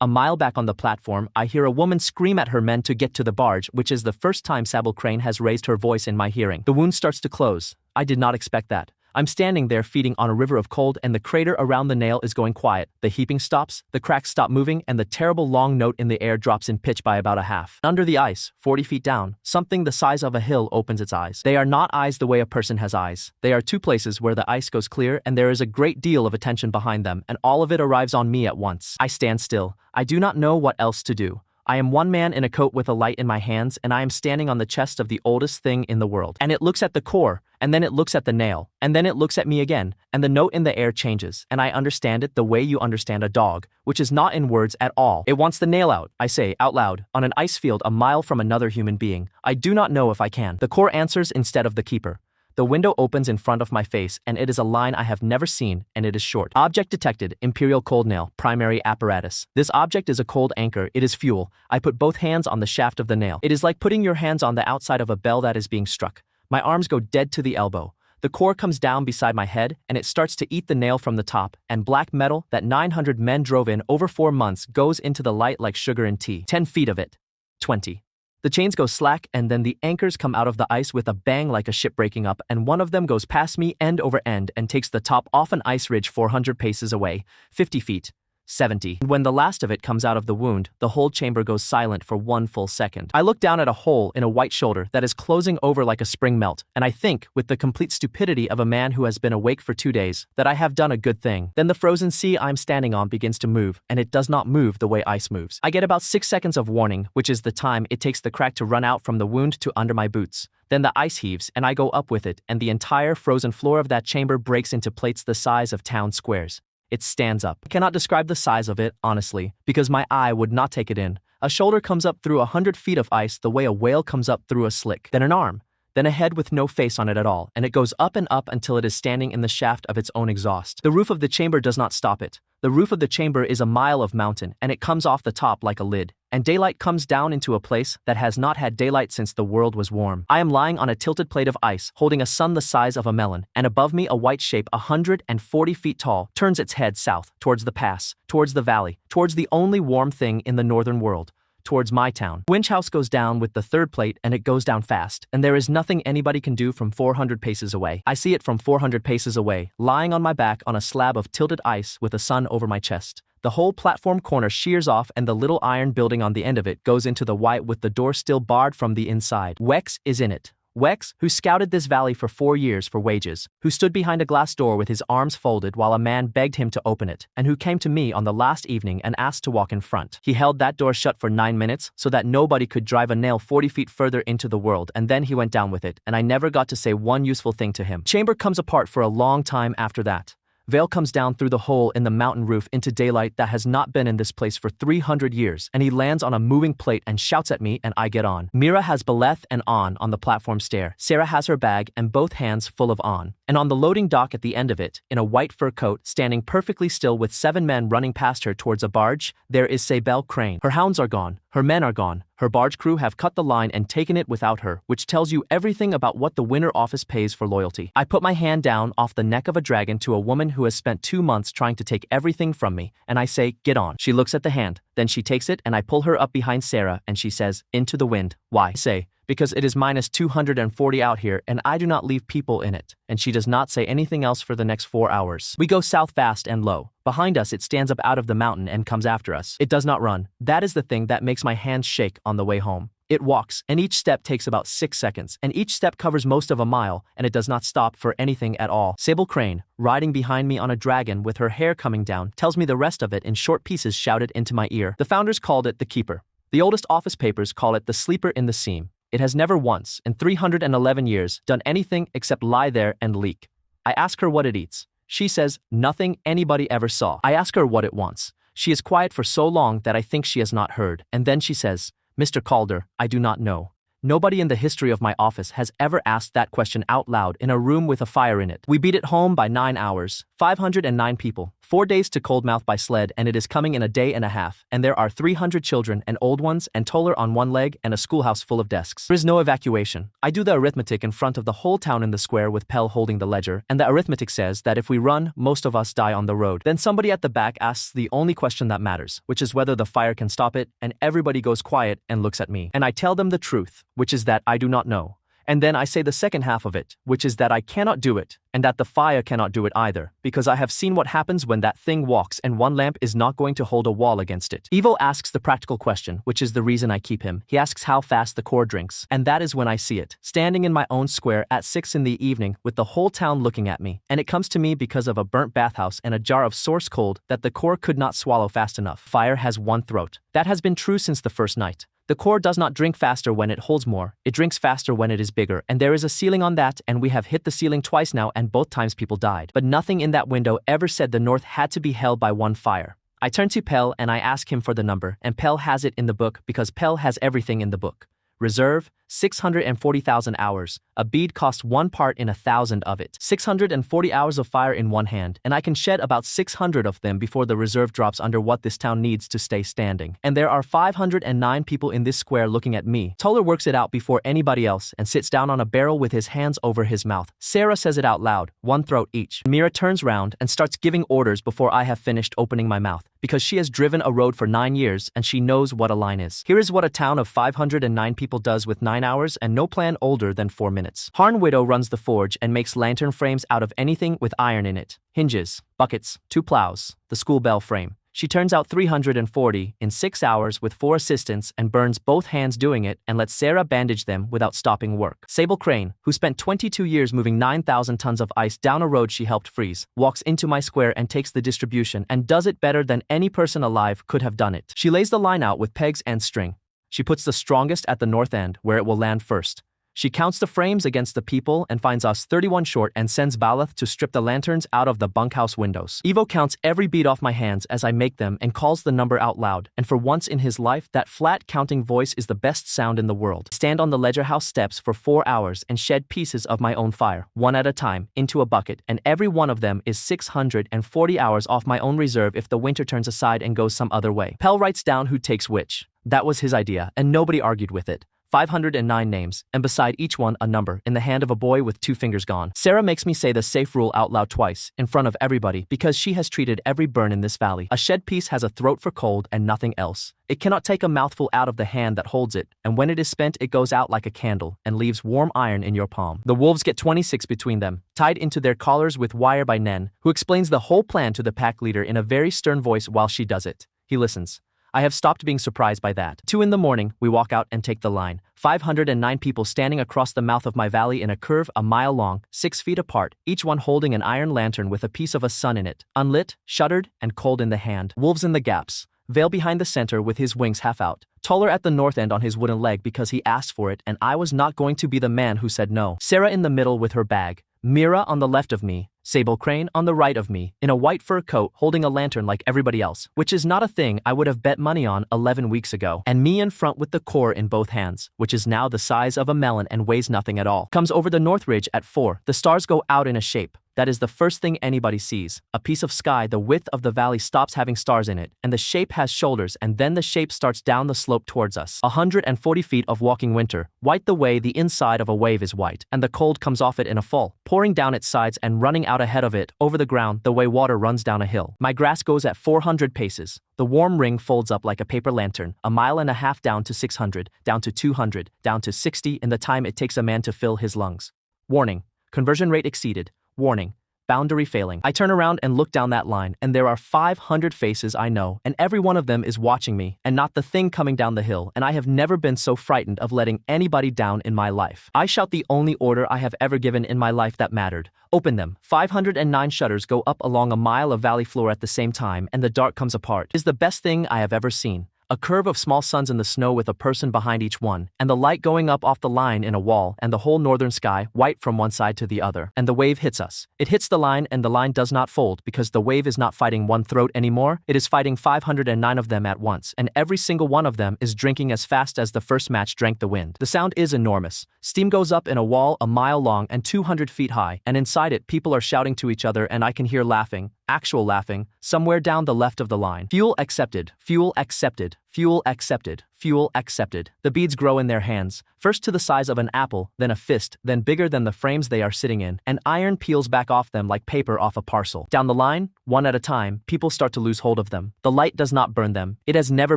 a mile back on the platform, I hear a woman scream at her men to get to the barge, which is the first time Sybil Crane has raised her voice in my hearing. The wound starts to close. I did not expect that. I'm standing there feeding on a river of cold, and the crater around the nail is going quiet. The heaping stops, the cracks stop moving, and the terrible long note in the air drops in pitch by about a half. Under the ice, 40 feet down, something the size of a hill opens its eyes. They are not eyes the way a person has eyes. They are 2 places where the ice goes clear, and there is a great deal of attention behind them, and all of it arrives on me at once. I stand still. I do not know what else to do. I am one man in a coat with a light in my hands, and I am standing on the chest of the oldest thing in the world. And it looks at the core, and then it looks at the nail, and then it looks at me again, and the note in the air changes, and I understand it the way you understand a dog, which is not in words at all. It wants the nail out, I say, out loud, on an ice field a mile from another human being. I do not know if I can. The core answers instead of the keeper. The window opens in front of my face, and it is a line I have never seen, and it is short. Object detected, Imperial Cold Nail, primary apparatus. This object is a cold anchor. It is fuel. I put both hands on the shaft of the nail. It is like putting your hands on the outside of a bell that is being struck. My arms go dead to the elbow. The core comes down beside my head, and it starts to eat the nail from the top, and black metal that 900 men drove in over 4 months goes into the light like sugar in tea. 10 feet of it. 20. The chains go slack, and then the anchors come out of the ice with a bang like a ship breaking up, and one of them goes past me end over end and takes the top off an ice ridge 400 paces away, 50 feet. 70. And when the last of it comes out of the wound, the whole chamber goes silent for 1 full second. I look down at a hole in a white shoulder that is closing over like a spring melt, and I think, with the complete stupidity of a man who has been awake for 2 days, that I have done a good thing. Then the frozen sea I'm standing on begins to move, and it does not move the way ice moves. I get about 6 seconds of warning, which is the time it takes the crack to run out from the wound to under my boots. Then the ice heaves, and I go up with it, and the entire frozen floor of that chamber breaks into plates the size of town squares. It stands up. I cannot describe the size of it, honestly, because my eye would not take it in. A shoulder comes up through 100 feet of ice the way a whale comes up through a slick. Then an arm. Then a head with no face on it at all, and it goes up and up until it is standing in the shaft of its own exhaust. The roof of the chamber does not stop it. The roof of the chamber is a mile of mountain, and it comes off the top like a lid, and daylight comes down into a place that has not had daylight since the world was warm. I am lying on a tilted plate of ice, holding a sun the size of a melon, and above me a white shape 140 feet tall turns its head south, towards the pass, towards the valley, towards the only warm thing in the northern world. Towards my town. Winch house goes down with the third plate, and it goes down fast, and there is nothing anybody can do from 400 paces away. I see it from 400 paces away, lying on my back on a slab of tilted ice with the sun over my chest. The whole platform corner shears off, and the little iron building on the end of it goes into the white with the door still barred from the inside. Wex is in it. Wex, who scouted this valley for 4 years for wages, who stood behind a glass door with his arms folded while a man begged him to open it, and who came to me on the last evening and asked to walk in front. He held that door shut for 9 minutes so that nobody could drive a nail 40 feet further into the world, and then he went down with it, and I never got to say one useful thing to him. Chamber comes apart for a long time after that. Veil comes down through the hole in the mountain roof into daylight that has not been in this place for 300 years, and he lands on a moving plate and shouts at me, and I get on. Mira has Beleth and On the platform stair. Sarah has her bag and both hands full of On. And on the loading dock at the end of it, in a white fur coat, standing perfectly still with 7 men running past her towards a barge, there is Sabelle Crane. Her hounds are gone. Her men are gone. Her barge crew have cut the line and taken it without her, which tells you everything about what the winter office pays for loyalty. I put my hand down off the neck of a dragon to a woman who has spent 2 months trying to take everything from me, and I say, get on. She looks at the hand, then she takes it, and I pull her up behind Sarah, and she says, into the wind. Why? I say, because it is minus 240 out here, and I do not leave people in it. And she does not say anything else for the next 4 hours. We go south fast and low. Behind us it stands up out of the mountain and comes after us. It does not run. That is the thing that makes my hands shake on the way home. It walks, and each step takes about 6 seconds, and each step covers most of a mile, and it does not stop for anything at all. Sabelle Crane, riding behind me on a dragon with her hair coming down, tells me the rest of it in short pieces shouted into my ear. The founders called it the Keeper. The oldest office papers call it the Sleeper in the Seam. It has never once, in 311 years, done anything except lie there and leak. I ask her what it eats. She says, nothing anybody ever saw. I ask her what it wants. She is quiet for so long that I think she has not heard, and then she says, Mr. Calder, I do not know. Nobody in the history of my office has ever asked that question out loud in a room with a fire in it. We beat it home by 9 hours, 509 people, 4 days to Coldmouth by sled, and it is coming in a day and a half, and there are 300 children and old ones and Toller on one leg and a schoolhouse full of desks. There is no evacuation. I do the arithmetic in front of the whole town in the square with Pell holding the ledger, and the arithmetic says that if we run, most of us die on the road. Then somebody at the back asks the only question that matters, which is whether the fire can stop it, and everybody goes quiet and looks at me. And I tell them the truth, which is that I do not know. And then I say the second half of it, which is that I cannot do it, and that the fire cannot do it either, because I have seen what happens when that thing walks and one lamp is not going to hold a wall against it. Evo asks the practical question, which is the reason I keep him. He asks how fast the core drinks, and that is when I see it, standing in my own square at 6 in the evening with the whole town looking at me, and it comes to me because of a burnt bathhouse and a jar of source cold that the core could not swallow fast enough. Fire has one throat. That has been true since the first night. The core does not drink faster when it holds more, it drinks faster when it is bigger, and there is a ceiling on that, and we have hit the ceiling twice now, and both times people died. But nothing in that window ever said the North had to be held by one fire. I turn to Pell and I ask him for the number, and Pell has it in the book because Pell has everything in the book. Reserve, 640,000 hours. A bead costs 1 part in 1,000 of it. 640 hours of fire in one hand, and I can shed about 600 of them before the reserve drops under what this town needs to stay standing. And there are 509 people in this square looking at me. Toller works it out before anybody else and sits down on a barrel with his hands over his mouth. Sarah says it out loud, one throat each. Mira turns round and starts giving orders before I have finished opening my mouth, because she has driven a road for 9 years and she knows what a line is. Here is what a town of 509 people does with 9 hours and no plan older than 4 minutes. Harn Widow runs the forge and makes lantern frames out of anything with iron in it. Hinges, buckets, 2 plows, the school bell frame. She turns out 340 in 6 hours with 4 assistants and burns both hands doing it and lets Sarah bandage them without stopping work. Sable Crane, who spent 22 years moving 9,000 tons of ice down a road she helped freeze, walks into my square and takes the distribution and does it better than any person alive could have done it. She lays the line out with pegs and string. She puts the strongest at the north end where it will land first. She counts the frames against the people and finds us 31 short and sends Balath to strip the lanterns out of the bunkhouse windows. Evo counts every bead off my hands as I make them and calls the number out loud, and for once in his life, that flat counting voice is the best sound in the world. I stand on the ledger house steps for 4 hours and shed pieces of my own fire, one at a time, into a bucket, and every one of them is 640 hours off my own reserve if the winter turns aside and goes some other way. Pell writes down who takes which. That was his idea, and nobody argued with it. 509 names, and beside each one a number, in the hand of a boy with 2 fingers gone. Sarah makes me say the safe rule out loud twice, in front of everybody, because she has treated every burn in this valley. A shed piece has a throat for cold and nothing else. It cannot take a mouthful out of the hand that holds it, and when it is spent it goes out like a candle, and leaves warm iron in your palm. The wolves get 26 between them, tied into their collars with wire by Nen, who explains the whole plan to the pack leader in a very stern voice while she does it. He listens. I have stopped being surprised by that. 2 in the morning, we walk out and take the line. 509 people standing across the mouth of my valley in a curve a mile long, 6 feet apart, each one holding an iron lantern with a piece of a sun in it, unlit, shuttered, and cold in the hand. Wolves in the gaps. Vale behind the center with his wings half out. Toller at the north end on his wooden leg because he asked for it and I was not going to be the man who said no. Sarah in the middle with her bag. Mira on the left of me, Sable Crane on the right of me, in a white fur coat holding a lantern like everybody else, which is not a thing I would have bet money on 11 weeks ago, and me in front with the core in both hands, which is now the size of a melon and weighs nothing at all. Comes over the north ridge at 4, the stars go out in a shape. That is the first thing anybody sees. A piece of sky the width of the valley stops having stars in it, and the shape has shoulders and then the shape starts down the slope towards us. 140 feet of walking winter, white the way the inside of a wave is white, and the cold comes off it in a fall, pouring down its sides and running out ahead of it, over the ground the way water runs down a hill. My grass goes at 400 paces. The warm ring folds up like a paper lantern, a mile and a half down to 600, down to 200, down to 60 in the time it takes a man to fill his lungs. Warning. Conversion rate exceeded. Warning. Boundary failing. I turn around and look down that line, and there are 500 faces I know, and every one of them is watching me, and not the thing coming down the hill, and I have never been so frightened of letting anybody down in my life. I shout the only order I have ever given in my life that mattered. Open them. 509 shutters go up along a mile of valley floor at the same time, and the dark comes apart. It is the best thing I have ever seen. A curve of small suns in the snow with a person behind each one, and the light going up off the line in a wall, and the whole northern sky white from one side to the other. And the wave hits us. It hits the line and the line does not fold because the wave is not fighting one throat anymore, it is fighting 509 of them at once, and every single one of them is drinking as fast as the first match drank the wind. The sound is enormous. Steam goes up in a wall a mile long and 200 feet high, and inside it people are shouting to each other and I can hear laughing, actual laughing, somewhere down the left of the line. Fuel accepted, fuel accepted, fuel accepted, fuel accepted. The beads grow in their hands, first to the size of an apple, then a fist, then bigger than the frames they are sitting in, and iron peels back off them like paper off a parcel. Down the line, one at a time, people start to lose hold of them. The light does not burn them. It has never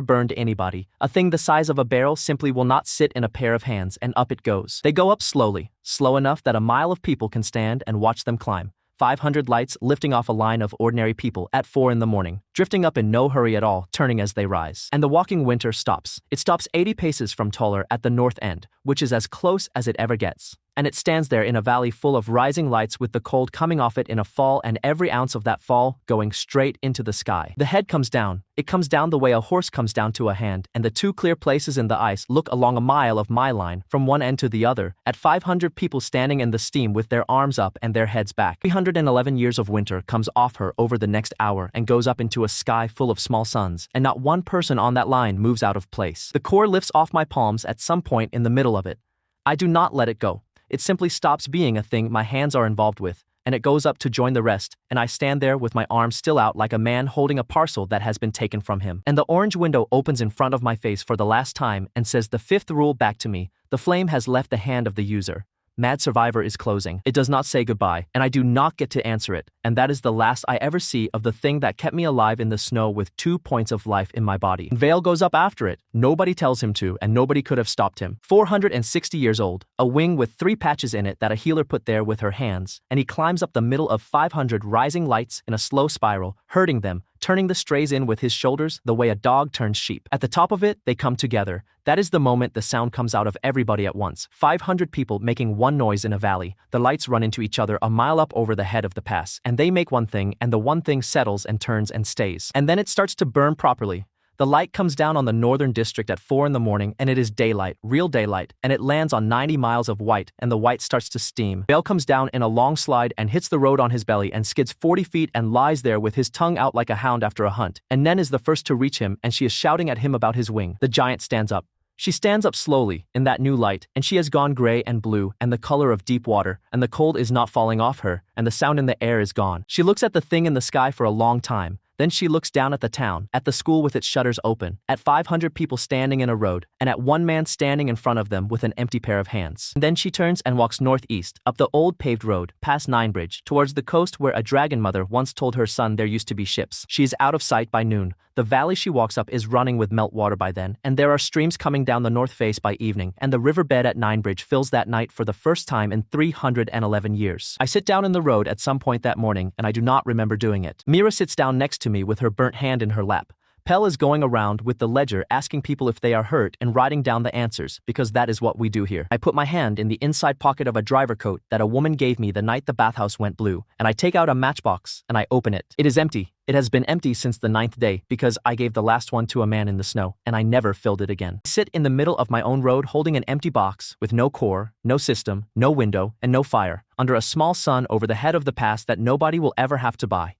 burned anybody. A thing the size of a barrel simply will not sit in a pair of hands, and up it goes. They go up slowly, slow enough that a mile of people can stand and watch them climb. 500 lights lifting off a line of ordinary people at 4 in the morning, drifting up in no hurry at all, turning as they rise. And the walking winter stops. It stops 80 paces from Toller at the north end, which is as close as it ever gets. And it stands there in a valley full of rising lights with the cold coming off it in a fall and every ounce of that fall going straight into the sky. The head comes down. It comes down the way a horse comes down to a hand, and the 2 clear places in the ice look along a mile of my line from one end to the other, at 500 people standing in the steam with their arms up and their heads back. 311 years of winter comes off her over the next hour and goes up into a sky full of small suns, and not one person on that line moves out of place. The core lifts off my palms at some point in the middle of it. I do not let it go. It simply stops being a thing my hands are involved with, and it goes up to join the rest, and I stand there with my arms still out like a man holding a parcel that has been taken from him. And the orange window opens in front of my face for the last time and says the fifth rule back to me: the flame has left the hand of the user. Mad Survivor is closing. It does not say goodbye, and I do not get to answer it, and that is the last I ever see of the thing that kept me alive in the snow with 2 points of life in my body. Vale goes up after it. Nobody tells him to, and nobody could have stopped him. 460 years old, a wing with 3 patches in it that a healer put there with her hands, and he climbs up the middle of 500 rising lights in a slow spiral, herding them, turning the strays in with his shoulders the way a dog turns sheep. At the top of it, they come together. That is the moment the sound comes out of everybody at once. 500 people making one noise in a valley. The lights run into each other a mile up over the head of the pass, and they make one thing, and the one thing settles and turns and stays. And then it starts to burn properly. The light comes down on the northern district at 4 in the morning, and it is daylight, real daylight, and it lands on 90 miles of white, and the white starts to steam. Bale comes down in a long slide and hits the road on his belly and skids 40 feet and lies there with his tongue out like a hound after a hunt. And Nen is the first to reach him, and she is shouting at him about his wing. The giant stands up. She stands up slowly, in that new light, and she has gone gray and blue, and the color of deep water, and the cold is not falling off her, and the sound in the air is gone. She looks at the thing in the sky for a long time. Then she looks down at the town, at the school with its shutters open, at 500 people standing in a road, and at one man standing in front of them with an empty pair of hands. And then she turns and walks northeast, up the old paved road, past Ninebridge, towards the coast where a dragon mother once told her son there used to be ships. She is out of sight by noon. The valley she walks up is running with meltwater by then, and there are streams coming down the north face by evening, and the riverbed at Ninebridge fills that night for the first time in 311 years. I sit down in the road at some point that morning, and I do not remember doing it. Mira sits down next to me with her burnt hand in her lap. Pell is going around with the ledger asking people if they are hurt and writing down the answers, because that is what we do here. I put my hand in the inside pocket of a driver coat that a woman gave me the night the bathhouse went blue, and I take out a matchbox and I open it. It is empty. It has been empty since the 9th day because I gave the last one to a man in the snow, and I never filled it again. I sit in the middle of my own road holding an empty box with no core, no system, no window, and no fire, under a small sun over the head of the pass that nobody will ever have to buy.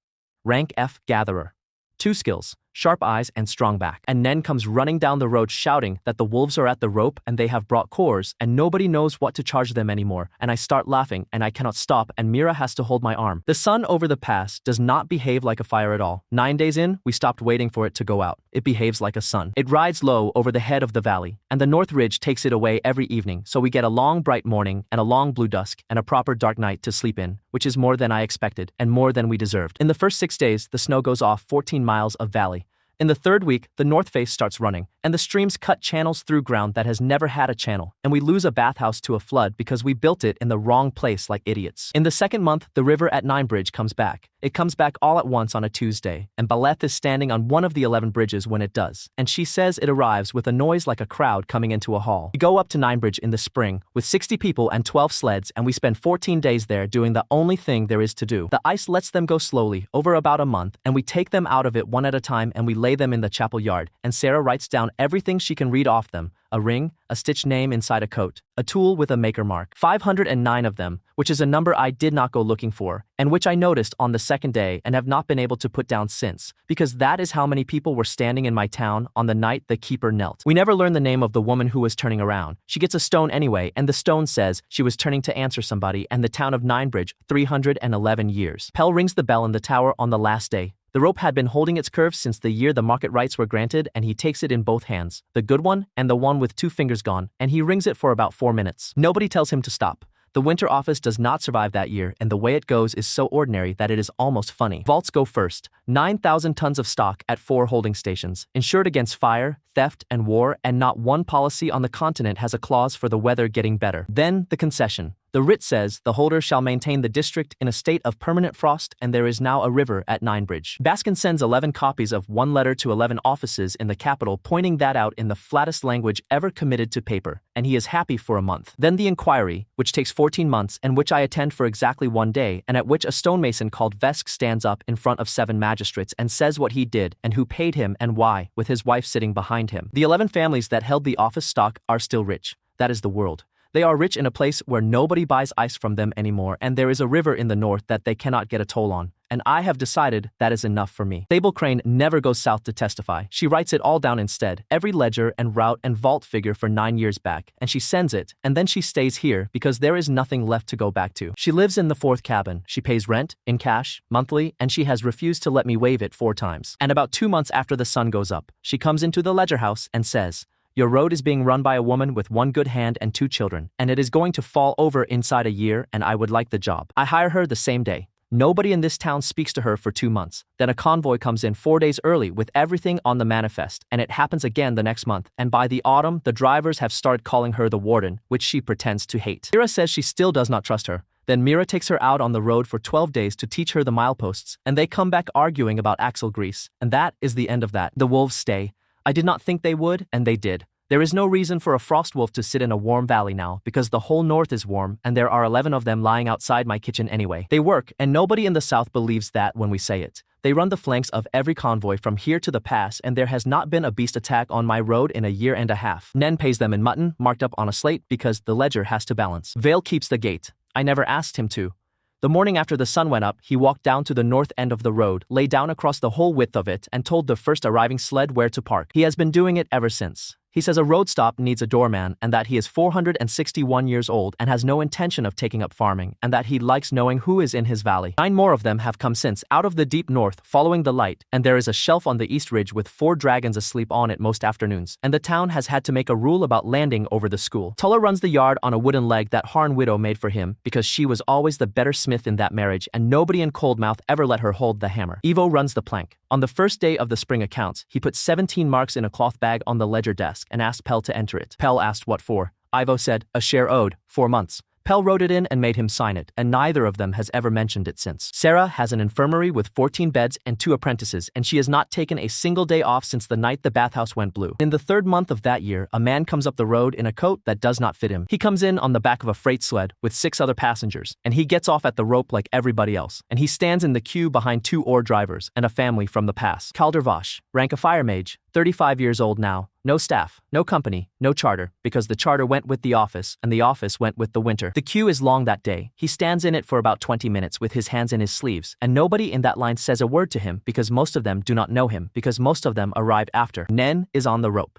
Rank F Gatherer. 2 skills, sharp eyes and strong back. And Nen comes running down the road shouting that the wolves are at the rope and they have brought cores and nobody knows what to charge them anymore. And I start laughing and I cannot stop, and Mira has to hold my arm. The sun over the pass does not behave like a fire at all. 9 days in, we stopped waiting for it to go out. It behaves like a sun. It rides low over the head of the valley, and the north ridge takes it away every evening, so we get a long bright morning and a long blue dusk and a proper dark night to sleep in, which is more than I expected and more than we deserved. In the first 6 days, the snow goes off 14 miles of valley. In the 3rd week, the north face starts running, and the streams cut channels through ground that has never had a channel, and we lose a bathhouse to a flood because we built it in the wrong place like idiots. In the 2nd month, the river at Ninebridge comes back. It comes back all at once on a Tuesday, and Baleth is standing on one of the 11 bridges when it does, and she says it arrives with a noise like a crowd coming into a hall. We go up to Ninebridge in the spring with 60 people and 12 sleds, and we spend 14 days there doing the only thing there is to do. The ice lets them go slowly, over about a month, and we take them out of it one at a time and we lay them in the chapel yard, and Sarah writes down everything she can read off them: a ring, a stitched name inside a coat, a tool with a maker mark. 509 of them, which is a number I did not go looking for, and which I noticed on the 2nd day and have not been able to put down since, because that is how many people were standing in my town on the night the keeper knelt. We never learn the name of the woman who was turning around. She gets a stone anyway, and the stone says she was turning to answer somebody, and the town of Ninebridge, 311 years. Pell rings the bell in the tower on the last day. The rope had been holding its curve since the year the market rights were granted, and he takes it in both hands, the good one and the one with 2 fingers gone, and he rings it for about 4 minutes. Nobody tells him to stop. The winter office does not survive that year, and the way it goes is so ordinary that it is almost funny. Vaults go first. 9,000 tons of stock at 4 holding stations, insured against fire, theft, and war, and not one policy on the continent has a clause for the weather getting better. Then, the concession. The writ says the holder shall maintain the district in a state of permanent frost, and there is now a river at Ninebridge. Baskin sends 11 copies of one letter to 11 offices in the capital pointing that out in the flattest language ever committed to paper, and he is happy for a month. Then the inquiry, which takes 14 months and which I attend for exactly 1 day, and at which a stonemason called Vesk stands up in front of 7 magistrates and says what he did and who paid him and why, with his wife sitting behind him. The 11 families that held the office stock are still rich. That is the world. They are rich in a place where nobody buys ice from them anymore, and there is a river in the north that they cannot get a toll on, and I have decided that is enough for me. Sable Crane never goes south to testify. She writes it all down instead, every ledger and route and vault figure for 9 years back, and she sends it, and then she stays here because there is nothing left to go back to. She lives in the 4th cabin. She pays rent, in cash, monthly, and she has refused to let me waive it 4 times. And about 2 months after the sun goes up, she comes into the ledger house and says, "Your road is being run by a woman with 1 good hand and 2 children, and it is going to fall over inside a year, and I would like the job." I hire her the same day. Nobody in this town speaks to her for 2 months. Then a convoy comes in 4 days early with everything on the manifest, and it happens again the next month, and by the autumn, the drivers have started calling her the warden, which she pretends to hate. Mira says she still does not trust her. Then Mira takes her out on the road for 12 days to teach her the mileposts, and they come back arguing about axle grease, and that is the end of that. The wolves stay. I did not think they would, and they did. There is no reason for a frost wolf to sit in a warm valley now because the whole north is warm and there are 11 of them lying outside my kitchen anyway. They work, and nobody in the south believes that when we say it. They run the flanks of every convoy from here to the pass, and there has not been a beast attack on my road in a year and a half. Nen pays them in mutton, marked up on a slate because the ledger has to balance. Vale keeps the gate. I never asked him to. The morning after the sun went up, he walked down to the north end of the road, lay down across the whole width of it, and told the first arriving sled where to park. He has been doing it ever since. He says a road stop needs a doorman and that he is 461 years old and has no intention of taking up farming, and that he likes knowing who is in his valley. 9 more of them have come since, out of the deep north, following the light, and there is a shelf on the east ridge with 4 dragons asleep on it most afternoons, and the town has had to make a rule about landing over the school. Tulla runs the yard on a wooden leg that Harn widow made for him because she was always the better smith in that marriage, and nobody in Coldmouth ever let her hold the hammer. Evo runs the plank. On the first day of the spring accounts, he put 17 marks in a cloth bag on the ledger desk and asked Pell to enter it. Pell asked what for. Ivo said, a share owed, 4 months. Pell wrote it in and made him sign it, and neither of them has ever mentioned it since. Sarah has an infirmary with 14 beds and 2 apprentices, and she has not taken a single day off since the night the bathhouse went blue. In the 3rd month of that year, a man comes up the road in a coat that does not fit him. He comes in on the back of a freight sled with 6 other passengers, and he gets off at the rope like everybody else, and he stands in the queue behind 2 ore drivers and a family from the pass. Caldervosh, rank of fire mage, 35 years old now. No staff, no company, no charter, because the charter went with the office, and the office went with the winter. The queue is long that day. He stands in it for about 20 minutes with his hands in his sleeves, and nobody in that line says a word to him because most of them do not know him, because most of them arrived after. Nen is on the rope.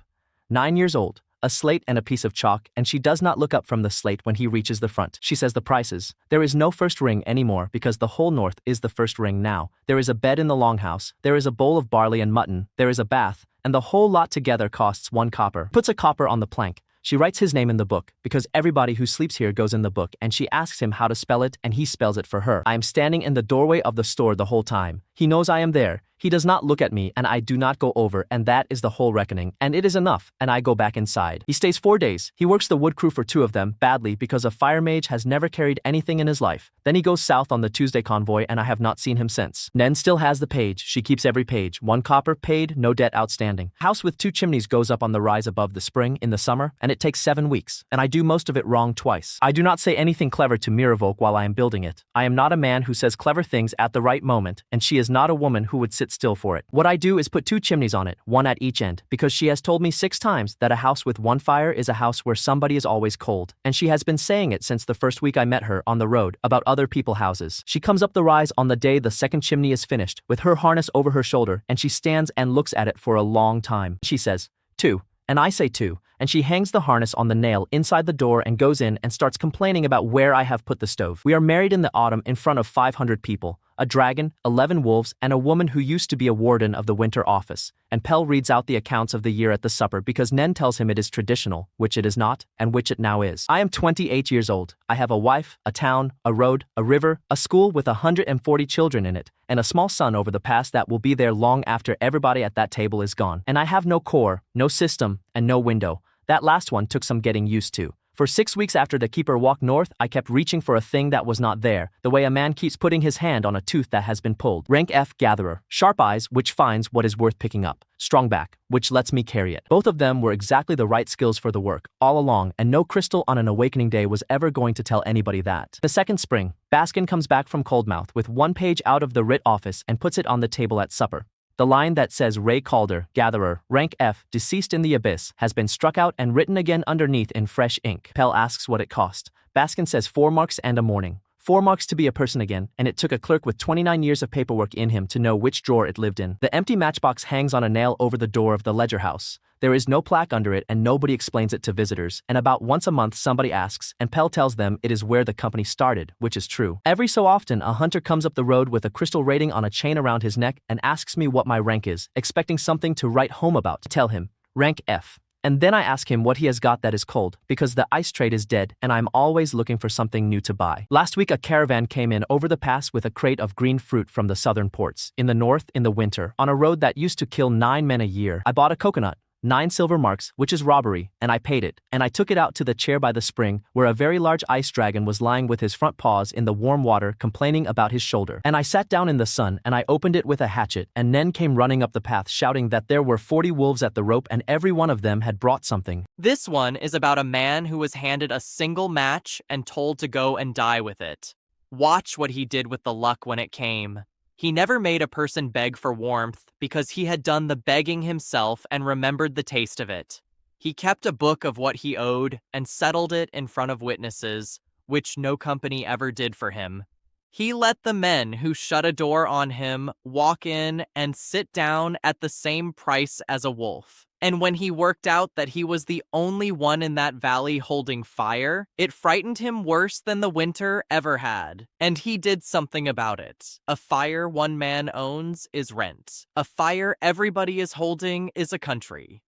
9 years old. A slate and a piece of chalk, and she does not look up from the slate when he reaches the front. She says the prices. There is no first ring anymore because the whole north is the first ring now. There is a bed in the longhouse, there is a bowl of barley and mutton, there is a bath, and the whole lot together costs 1 copper. Puts a copper on the plank. She writes his name in the book, because everybody who sleeps here goes in the book, and she asks him how to spell it, and he spells it for her. I am standing in the doorway of the store the whole time. He knows I am there. He does not look at me, and I do not go over, and that is the whole reckoning, and it is enough, and I go back inside. He stays 4 days. He works the wood crew for 2 of them, badly, because a fire mage has never carried anything in his life. Then he goes south on the Tuesday convoy, and I have not seen him since. Nen still has the page. She keeps every page. 1 copper paid, no debt outstanding. House with 2 chimneys goes up on the rise above the spring in the summer, and it takes 7 weeks, and I do most of it wrong twice. I do not say anything clever to Miravolk while I am building it. I am not a man who says clever things at the right moment, and she is not a woman who would sit still for it. What I do is put 2 chimneys on it, 1 at each end, because she has told me 6 times that a house with 1 fire is a house where somebody is always cold, and she has been saying it since the first week I met her on the road about other people's houses. She comes up the rise on the day the 2nd chimney is finished, with her harness over her shoulder, and she stands and looks at it for a long time. She says, 2. And I say 2, and she hangs the harness on the nail inside the door and goes in and starts complaining about where I have put the stove. We are married in the autumn in front of 500 people, a dragon, 11 wolves, and a woman who used to be a warden of the winter office, and Pell reads out the accounts of the year at the supper because Nen tells him it is traditional, which it is not, and which it now is. I am 28 years old. I have a wife, a town, a road, a river, a school with 140 children in it, and a small son over the pass that will be there long after everybody at that table is gone. And I have no core, no system, and no window. That last one took some getting used to. For 6 weeks after the keeper walked north, I kept reaching for a thing that was not there, the way a man keeps putting his hand on a tooth that has been pulled. Rank F gatherer. Sharp eyes, which finds what is worth picking up. Strong back, which lets me carry it. Both of them were exactly the right skills for the work, all along, and no crystal on an awakening day was ever going to tell anybody that. The 2nd spring, Baskin comes back from Coldmouth with 1 page out of the writ office and puts it on the table at supper. The line that says Ray Calder, gatherer, rank F, deceased in the abyss, has been struck out and written again underneath in fresh ink. Pell asks what it cost. Baskin says 4 marks and a morning. 4 marks to be a person again, and it took a clerk with 29 years of paperwork in him to know which drawer it lived in. The empty matchbox hangs on a nail over the door of the ledger house. There is no plaque under it and nobody explains it to visitors, and about once a month somebody asks, and Pell tells them it is where the company started, which is true. Every so often a hunter comes up the road with a crystal rating on a chain around his neck and asks me what my rank is, expecting something to write home about. Tell him, rank F. And then I ask him what he has got that is cold, because the ice trade is dead and I'm always looking for something new to buy. Last week a caravan came in over the pass with a crate of green fruit from the southern ports. In the north, in the winter, on a road that used to kill 9 men a year, I bought a coconut. 9 silver marks, which is robbery, and I paid it, and I took it out to the chair by the spring, where a very large ice dragon was lying with his front paws in the warm water complaining about his shoulder. And I sat down in the sun, and I opened it with a hatchet, and Nen came running up the path shouting that there were 40 wolves at the rope and every one of them had brought something. This one is about a man who was handed a single match and told to go and die with it. Watch what he did with the luck when it came. He never made a person beg for warmth because he had done the begging himself and remembered the taste of it. He kept a book of what he owed and settled it in front of witnesses, which no company ever did for him. He let the men who shut a door on him walk in and sit down at the same price as a wolf. And when he worked out that he was the only one in that valley holding fire, it frightened him worse than the winter ever had. And he did something about it. A fire one man owns is rent. A fire everybody is holding is a country.